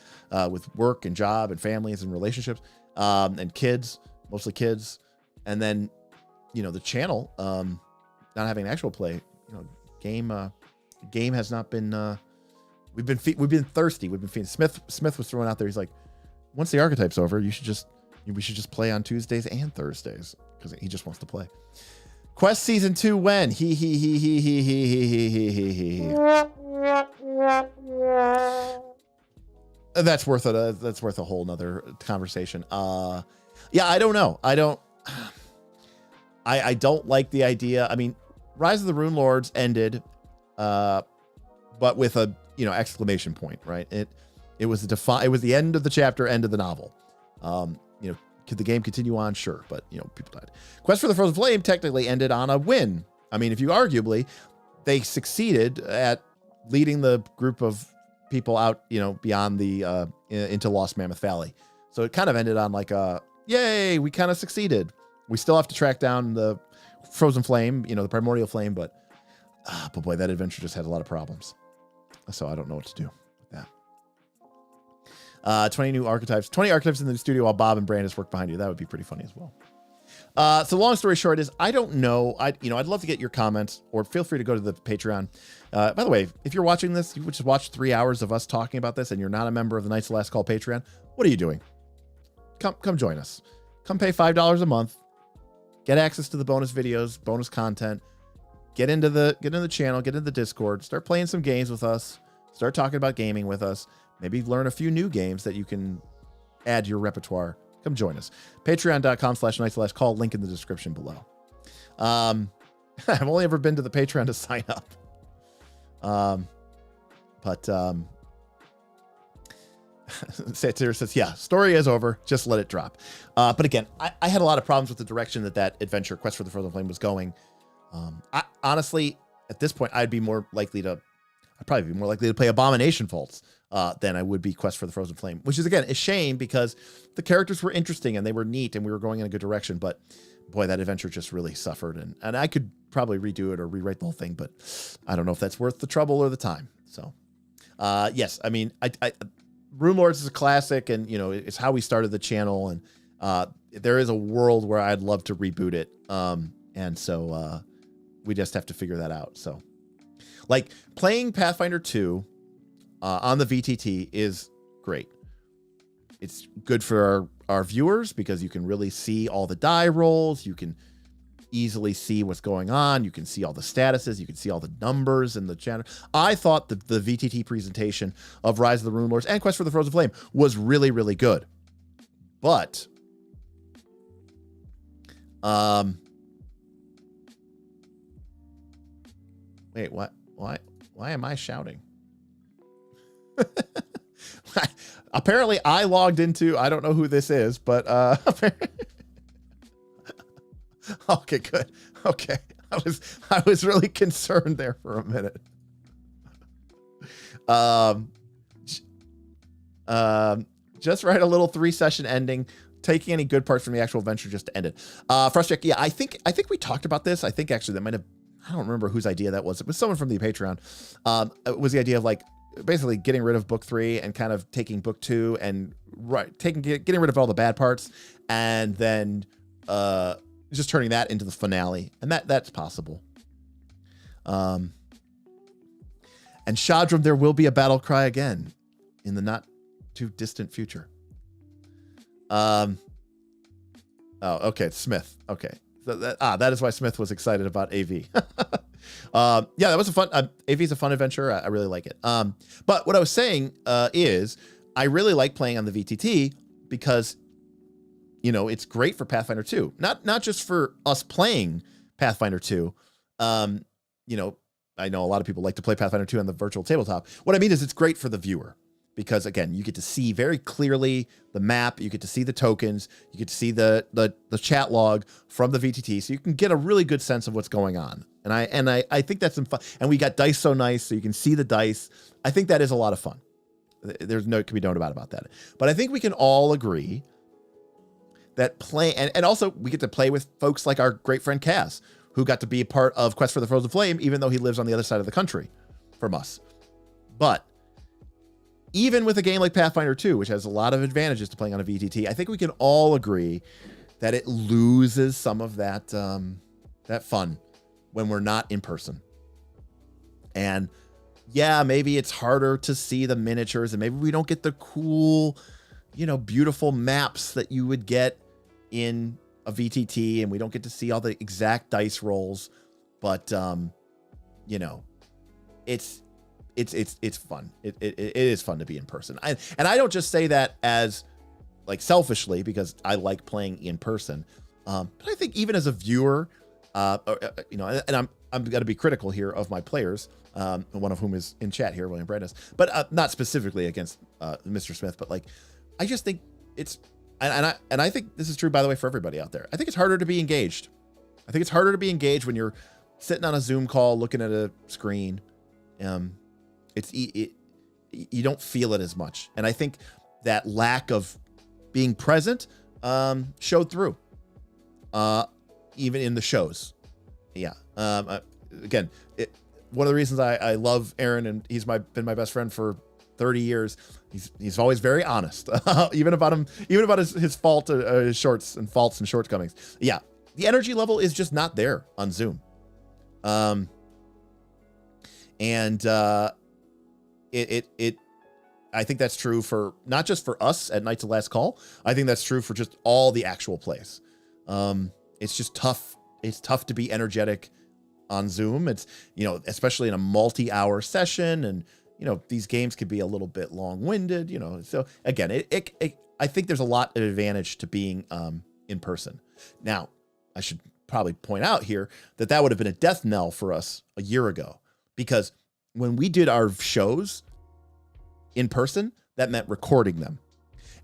with work and job and families and relationships, and kids, mostly kids. And then, the channel, not having actual play, game has not been, we've been thirsty. We've been feeding. Smith was throwing out there. He's like, once the archetype's over, we should just play on Tuesdays and Thursdays, because he just wants to play. Quest season 2 when? That's worth a whole nother conversation. Yeah, I don't know. I don't like the idea. I mean, Rise of the Rune Lords ended, but with a exclamation point, right? It was the end of the chapter, end of the novel. Could the game continue on? Sure, but people died. Quest for the Frozen Flame technically ended on a win. I mean, if you arguably, they succeeded at leading the group of people out, beyond the into Lost Mammoth Valley. So it kind of ended on like a yay, we kind of succeeded. We still have to track down the Frozen Flame, the Primordial Flame, but boy, that adventure just had a lot of problems. So I don't know what to do with that. 20 archetypes in the studio while Bob and Brandis work behind you. That would be pretty funny as well. So long story short is, I don't know. I'd love to get your comments, or feel free to go to the Patreon. By the way, if you're watching this, you just watched 3 hours of us talking about this, and you're not a member of the Knights of Last Call Patreon. What are you doing? Come join us. Come pay $5 a month. Get access to the bonus videos, bonus content. Get into the channel, get into the Discord, start playing some games with us, start talking about gaming with us. Maybe learn a few new games that you can add to your repertoire. Come join us. Patreon.com/Knights/Call, link in the description below. I've only ever been to the Patreon to sign up. Satyr says, yeah, story is over. Just let it drop. But again, I had a lot of problems with the direction that adventure, Quest for the Frozen Flame, was going. Honestly, at this point, I'd probably be more likely to play Abomination Vaults than I would be Quest for the Frozen Flame, which is, again, a shame, because the characters were interesting and they were neat and we were going in a good direction. But boy, that adventure just really suffered. And I could probably redo it or rewrite the whole thing, but I don't know if that's worth the trouble or the time. So, yes, I mean, Rune Lords is a classic, and, it's how we started the channel. And there is a world where I'd love to reboot it. And so we just have to figure that out. So, like, playing Pathfinder 2 on the VTT is great. It's good for our viewers, because you can really see all the die rolls. You can easily see what's going on. You can see all the statuses. You can see all the numbers in the channel. I thought that the VTT presentation of Rise of the Rune Lords and Quest for the Frozen Flame was really, really good. But wait, what? Why am I shouting? Apparently I logged into, I don't know who this is, but okay, good. Okay. I was really concerned there for a minute. Just write a little 3-session ending, taking any good parts from the actual adventure just to end it. Frustrated. Yeah, I think we talked about this. I think actually that might have, I don't remember whose idea that was. It was someone from the Patreon. It was the idea of like basically getting rid of book 3 and kind of taking book 2 and getting rid of all the bad parts and then just turning that into the finale. And that's possible. And Shadram, there will be a battle cry again in the not too distant future. Oh, okay. It's Smith. Okay. So that is why Smith was excited about AV. Yeah, that was a fun, AV is a fun adventure. I really like it. But what I was saying, is I really like playing on the VTT because, you know, it's great for Pathfinder 2, not just for us playing Pathfinder 2. You know, I know a lot of people like to play Pathfinder 2 on the virtual tabletop. What I mean is it's great for the viewer because again, you get to see very clearly the map. You get to see the tokens. You get to see the chat log from the VTT. So you can get a really good sense of what's going on. And I think that's some fun. And we got dice so nice so you can see the dice. I think that is a lot of fun. There's no, can be no doubt about that. But I think we can all agree that and also we get to play with folks like our great friend Kaz, who got to be a part of Quest for the Frozen Flame, even though he lives on the other side of the country from us. But even with a game like Pathfinder 2, which has a lot of advantages to playing on a VTT, I think we can all agree that it loses some of that, that fun when we're not in person. And yeah, maybe it's harder to see the miniatures and maybe we don't get the cool, you know, beautiful maps that you would get in a VTT, and we don't get to see all the exact dice rolls, but you know, it's fun. It is fun to be in person. And I don't just say that as like selfishly because I like playing in person, but I think even as a viewer, you know, and I'm going to be critical here of my players, one of whom is in chat here, William Brandis, but not specifically against Mr. Smith, but like I just think it's. And I think this is true, by the way, for everybody out there. I think it's harder to be engaged. I think it's harder to be engaged when you're sitting on a Zoom call, looking at a screen. You don't feel it as much. And I think that lack of being present showed through, even in the shows. Yeah. Again, one of the reasons I love Aaron, and he's been my best friend for 30 years. He's always very honest, even about his fault, his shorts and faults and shortcomings. Yeah, the energy level is just not there on Zoom. I think that's true for not just for us at Knights of Last Call. I think that's true for just all the actual plays. It's just tough. It's tough to be energetic on Zoom. It's, you know, especially in a multi-hour session, and you know, these games could be a little bit long-winded, you know. So again, I think there's a lot of advantage to being in person. Now, I should probably point out here that would have been a death knell for us a year ago, because when we did our shows in person, that meant recording them.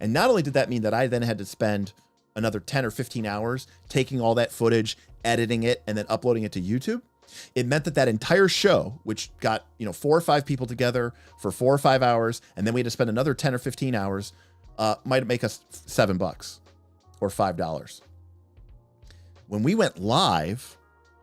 And not only did that mean that I then had to spend another 10 or 15 hours taking all that footage, editing it, and then uploading it to YouTube, it meant that entire show, which got, you know, 4 or 5 people together for 4 or 5 hours, and then we had to spend another 10 or 15 hours, might make us $7 or $5. When we went live,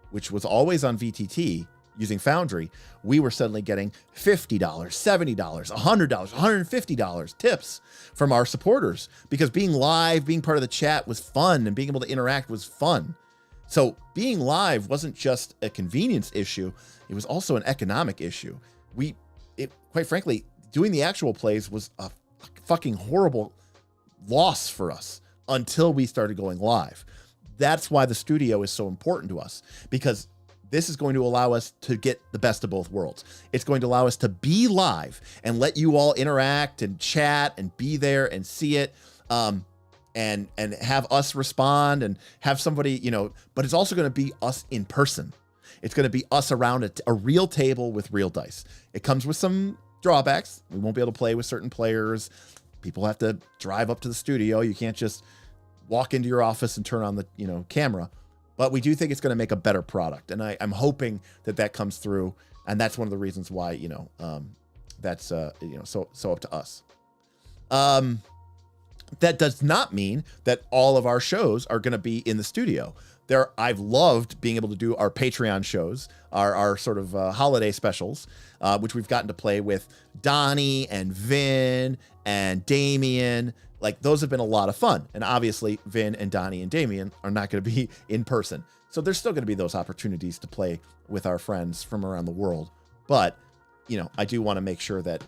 which was always on VTT using Foundry, we were suddenly getting $50, $70, $100, $150 tips from our supporters, because being live, being part of the chat was fun, and being able to interact was fun. So being live wasn't just a convenience issue, it was also an economic issue. Quite frankly, doing the actual plays was a fucking horrible loss for us until we started going live. That's why the studio is so important to us, because this is going to allow us to get the best of both worlds. It's going to allow us to be live and let you all interact and chat and be there and see it. And have us respond and have somebody, you know, but it's also going to be us in person. It's going to be us around a real table with real dice. It comes with some drawbacks. We won't be able to play with certain players. People have to drive up to the studio. You can't just walk into your office and turn on the, camera. But we do think it's going to make a better product. And I'm hoping that comes through. And that's one of the reasons why, that's, so up to us. That does not mean that all of our shows are going to be in the studio. I've loved being able to do our Patreon shows, our sort of holiday specials, which we've gotten to play with Donnie and Vin and Damien. Like, those have been a lot of fun. And obviously, Vin and Donnie and Damien are not going to be in person. So there's still going to be those opportunities to play with our friends from around the world. But, I do want to make sure that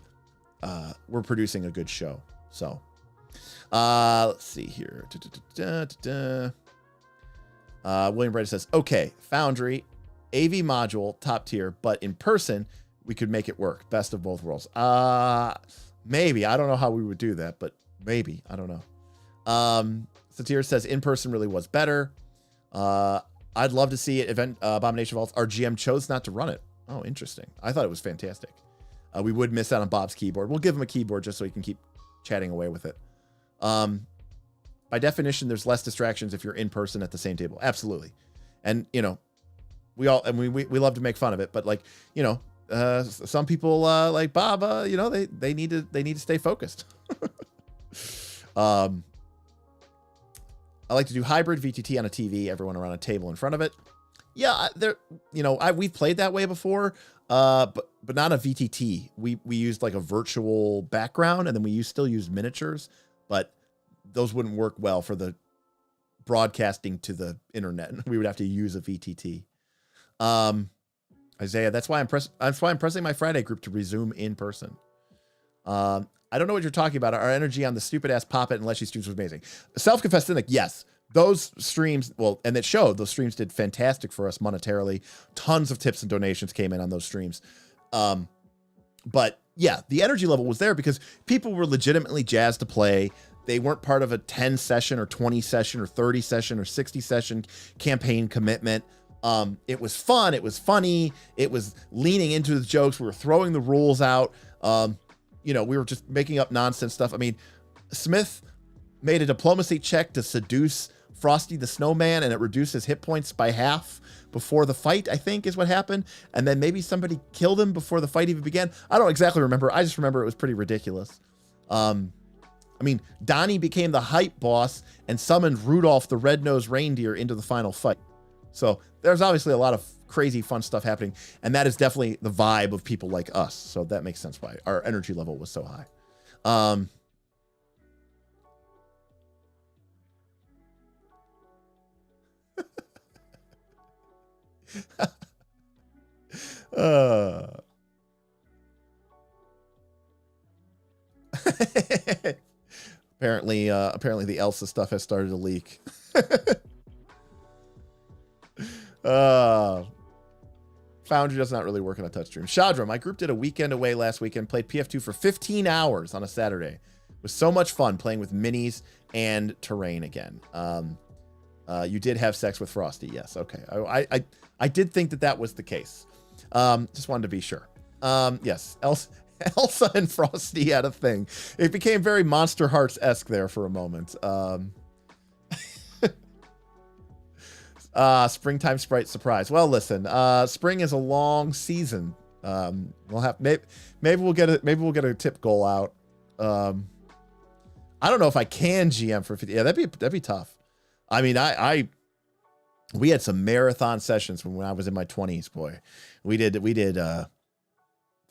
we're producing a good show. So, let's see here. William Brady says, okay, Foundry, AV module, top tier, but in person, we could make it work. Best of both worlds. Maybe. I don't know how we would do that, but maybe. I don't know. Satir says, in person really was better. I'd love to see it. Event Abomination Vaults. Our GM chose not to run it. Oh, interesting. I thought it was fantastic. We would miss out on Bob's keyboard. We'll give him a keyboard just so he can keep chatting away with it. By definition, there's less distractions if you're in person at the same table. Absolutely. And, we love to make fun of it, but some people like Bob, they need to stay focused. I like to do hybrid VTT on a TV, everyone around a table in front of it. Yeah, we've played that way before, but not a VTT. We used like a virtual background, and then we still used miniatures, but those wouldn't work well for the broadcasting to the internet. We would have to use a VTT. Isaiah, that's why I'm pressing my Friday group to resume in person. I don't know what you're talking about. Our energy on the stupid ass Pop It and Leshy streams was amazing. Self-confessed cynic, yes. Those streams, and it showed, those streams did fantastic for us monetarily. Tons of tips and donations came in on those streams. But yeah, the energy level was there because people were legitimately jazzed to play. They weren't part of a 10 session or 20 session or 30 session or 60 session campaign commitment. It was fun. It was funny. It was leaning into the jokes. We were throwing the rules out. We were just making up nonsense stuff. I mean, Smith made a diplomacy check to seduce Frosty the Snowman, and it reduced his hit points by half before the fight, I think is what happened. And then maybe somebody killed him before the fight even began. I don't exactly remember. I just remember it was pretty ridiculous. Donnie became the hype boss and summoned Rudolph the Red-Nosed Reindeer into the final fight. So there's obviously a lot of crazy fun stuff happening, and that is definitely the vibe of people like us. So that makes sense why our energy level was so high. Apparently the Elsa stuff has started to leak. Foundry does not really work on a touchscreen. Shadra, my group did a weekend away last weekend, played PF2 for 15 hours on a Saturday. It was so much fun playing with minis and terrain again. You did have sex with Frosty. Yes. Okay. I did think that was the case. Just wanted to be sure. Yes. Elsa and Frosty had a thing. It became very Monster Hearts-esque there for a moment. Springtime Sprite surprise. Well, listen, spring is a long season. We'll have maybe we'll get a tip goal out. I don't know if I can GM for 50. Yeah, that'd be tough. I mean, we had some marathon sessions when I was in my 20s, boy. We did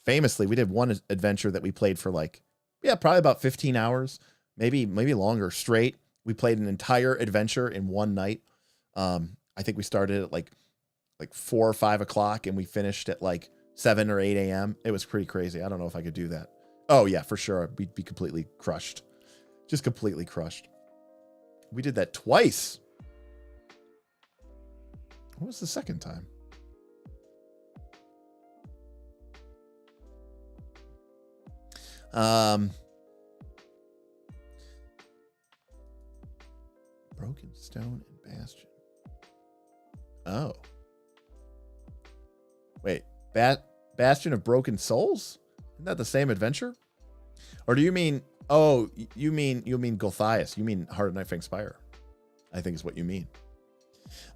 famously, we did one adventure that we played for probably about 15 hours, maybe longer straight. We played an entire adventure in one night. I think we started at like 4 or 5 o'clock and we finished at 7 or 8 a.m. It was pretty crazy. I don't know if I could do that. Oh yeah, for sure. We'd be completely crushed. Just completely crushed. We did that twice. What was the second time? Broken Stone and Bastion. Oh. Wait, Bastion of Broken Souls? Isn't that the same adventure? Or do you mean, oh, you mean Gulthias. You mean Heart of Night Fang Spire, I think is what you mean.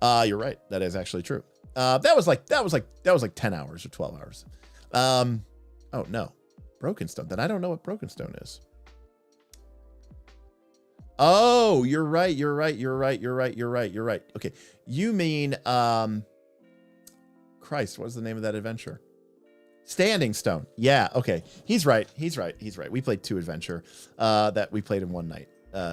You're right. That is actually true. That was like 10 hours or 12 hours. Oh no, Broken Stone. Then I don't know what Broken Stone is. Oh, you're right. Okay. You mean, Christ, what's the name of that adventure? Standing Stone. Yeah. Okay. He's right. We played 2 adventure, that we played in one night.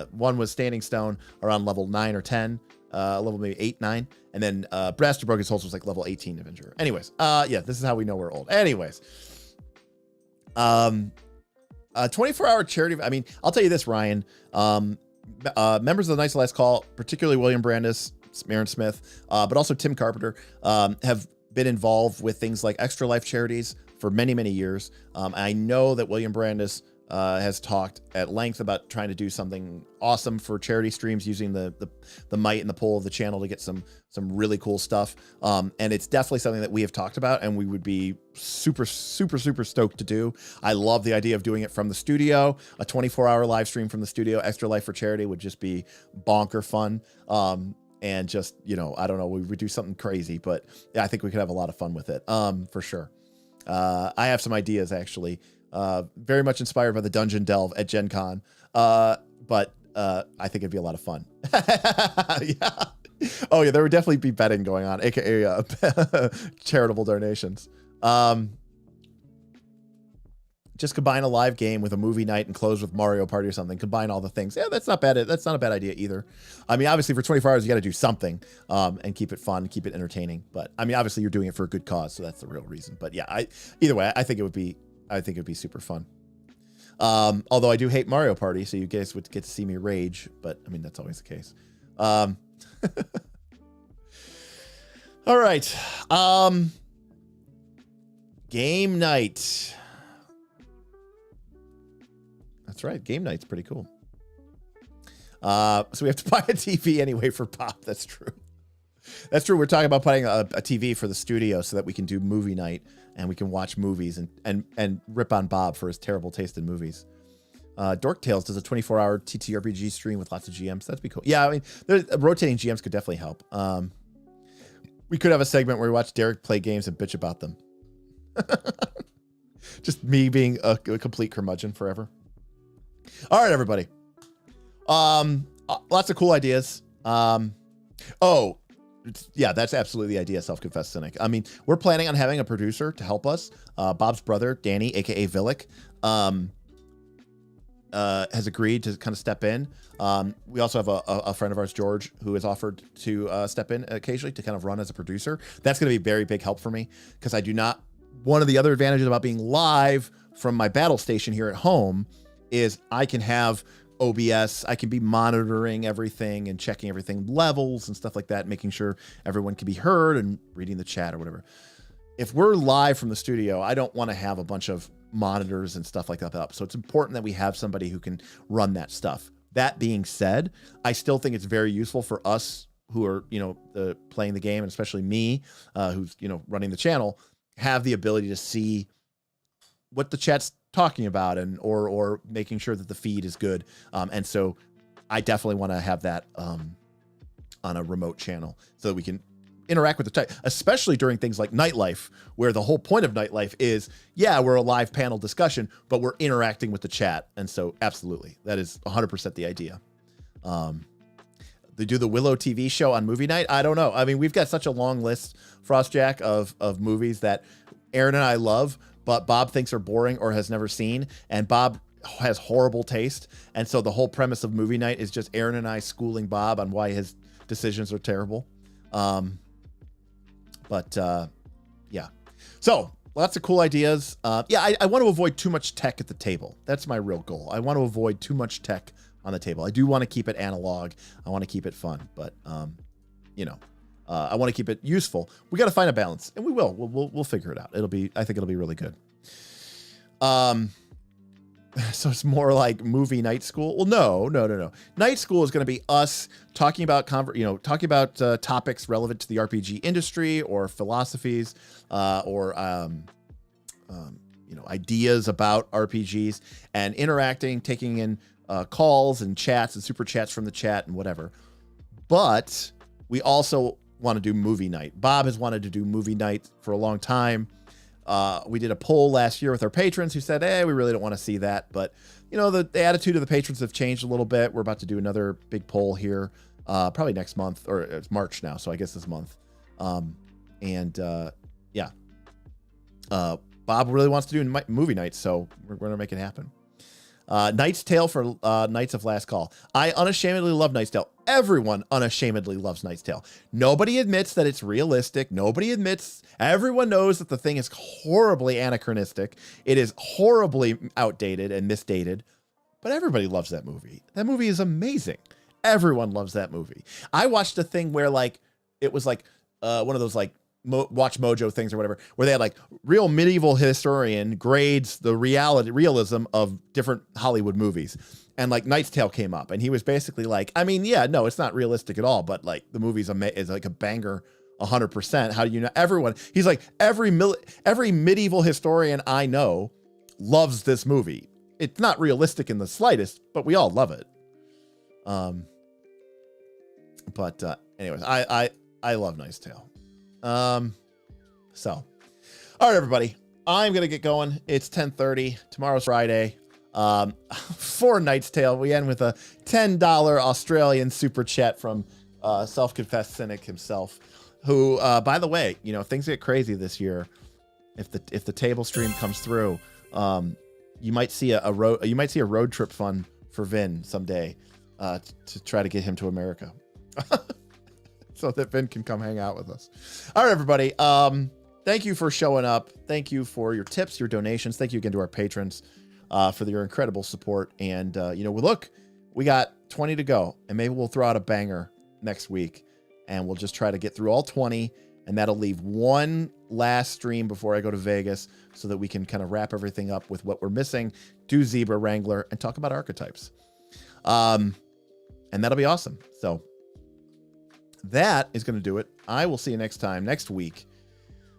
One was Standing Stone around level 9 or 10, level maybe 8, 9. And then, Braster Broken Souls was like level 18 adventure. Anyways. Yeah, this is how we know we're old. Anyways. 24-hour charity. I mean, I'll tell you this, Ryan, members of the Knights of Last Call, particularly William Brandis, Marin Smith, but also Tim Carpenter, have been involved with things like Extra Life charities for many, many years. I know that William Brandis has talked at length about trying to do something awesome for charity streams using the might and the pull of the channel to get some really cool stuff. And it's definitely something that we have talked about and we would be super stoked to do. I love the idea of doing it from the studio. A 24-hour live stream from the studio, Extra Life for charity, would just be bonker fun. And just, you know, I don't know, we would do something crazy, but yeah, I think we could have a lot of fun with it, for sure. I have some ideas actually, very much inspired by the Dungeon Delve at Gen Con, but I think it'd be a lot of fun. Yeah. Oh yeah, there would definitely be betting going on, aka charitable donations. Just combine a live game with a movie night and close with Mario Party or something. Combine all the things. Yeah, that's not bad. That's not a bad idea either. I mean, obviously for 24 hours, you got to do something, and keep it fun, keep it entertaining. But I mean, obviously you're doing it for a good cause. So that's the real reason. But yeah, either way, I think it would be super fun. Although I do hate Mario Party. So you guys would get to see me rage, but I mean, that's always the case. All right. Game night. That's right. Game night's pretty cool. So we have to buy a TV anyway for Pop. That's true. That's true. We're talking about buying a TV for the studio so that we can do movie night and we can watch movies and rip on Bob for his terrible taste in movies. Dork Tales does a 24-hour TTRPG stream with lots of GMs. That'd be cool. Yeah, I mean, rotating GMs could definitely help. We could have a segment where we watch Derek play games and bitch about them. Just me being a complete curmudgeon forever. All right, everybody. Lots of cool ideas. Oh, yeah, that's absolutely the idea, Self-Confessed Cynic. I mean, we're planning on having a producer to help us. Bob's brother, Danny, aka Villic, has agreed to kind of step in. We also have a friend of ours, George, who has offered to step in occasionally to kind of run as a producer. That's going to be a very big help for me because I do not. One of the other advantages about being live from my battle station here at home is I can have OBS. I can be monitoring everything and checking everything, levels and stuff like that, making sure everyone can be heard and reading the chat or whatever. If we're live from the studio, I don't want to have a bunch of monitors and stuff like that up. So it's important that we have somebody who can run that stuff. That being said, I still think it's very useful for us who are, you know, playing the game, and especially me, who's, you know, running the channel, have the ability to see what the chat's talking about and or making sure that the feed is good. And so I definitely want to have that on a remote channel so that we can interact with the chat, especially during things like Nightlife, where the whole point of Nightlife is, yeah, we're a live panel discussion, but we're interacting with the chat. And so absolutely, that is 100% the idea. They do the Willow TV show on movie night. I don't know. I mean, we've got such a long list, Frostjack, of movies that Aaron and I love, but Bob thinks are boring or has never seen. And Bob has horrible taste. And so the whole premise of movie night is just Aaron and I schooling Bob on why his decisions are terrible. Yeah. So lots of cool ideas. Yeah, I want to avoid too much tech at the table. That's my real goal. I want to avoid too much tech on the table. I do want to keep it analog. I want to keep it fun, but, you know, I want to keep it useful. We got to find a balance, and we will. We'll figure it out. I think it'll be really good. So it's more like movie night school. Well, no. Night school is going to be us talking about topics relevant to the RPG industry or philosophies, or ideas about RPGs and interacting, taking in calls and chats and super chats from the chat and whatever. But we also want to do movie night. Bob has wanted to do movie night for a long time. We did a poll last year with our patrons who said, hey, we really don't want to see that. But, the attitude of the patrons have changed a little bit. We're about to do another big poll here, probably next month, or it's March now, so I guess this month. Bob really wants to do movie nights, so we're going to make it happen. Knight's Tale for Knights of Last Call. I unashamedly love Knight's Tale. Everyone unashamedly loves Knight's Tale. Nobody admits that it's realistic. Everyone knows that the thing is horribly anachronistic. It is horribly outdated and misdated, but everybody loves that movie. That movie is amazing. Everyone loves that movie. I watched a thing where it was one of those Watch Mojo things or whatever, where they had real medieval historian grades the realism of different Hollywood movies. And Knight's Tale came up and he was basically no, it's not realistic at all. But the movie's is a banger 100%. How do you know? Everyone, he's every medieval historian I know loves this movie. It's not realistic in the slightest, but we all love it. Anyways, I love Knight's Tale. All right, everybody, I'm going to get going. It's 10:30. Tomorrow's Friday. For Knight's Tale, we end with a $10 Australian super chat from, self-confessed cynic himself, who, by the way, if things get crazy this year, if the table stream comes through, you might see a road trip fund for Vin someday, to try to get him to America. So that Vin can come hang out with us. All right, everybody. Thank you for showing up. Thank you for your tips, your donations. Thank you again to our patrons for your incredible support. And, we got 20 to go, and maybe we'll throw out a banger next week, and we'll just try to get through all 20, and that'll leave one last stream before I go to Vegas so that we can kind of wrap everything up with what we're missing, do Zebra Wrangler, and talk about archetypes. And that'll be awesome. So that is going to do it. I will see you next time, next week.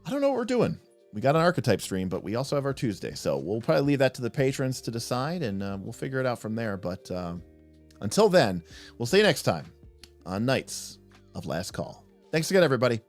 I don't know what we're doing. We got an archetype stream, but we also have our Tuesday. So we'll probably leave that to the patrons to decide, and we'll figure it out from there. But until then, we'll see you next time on Knights of Last Call. Thanks again, everybody.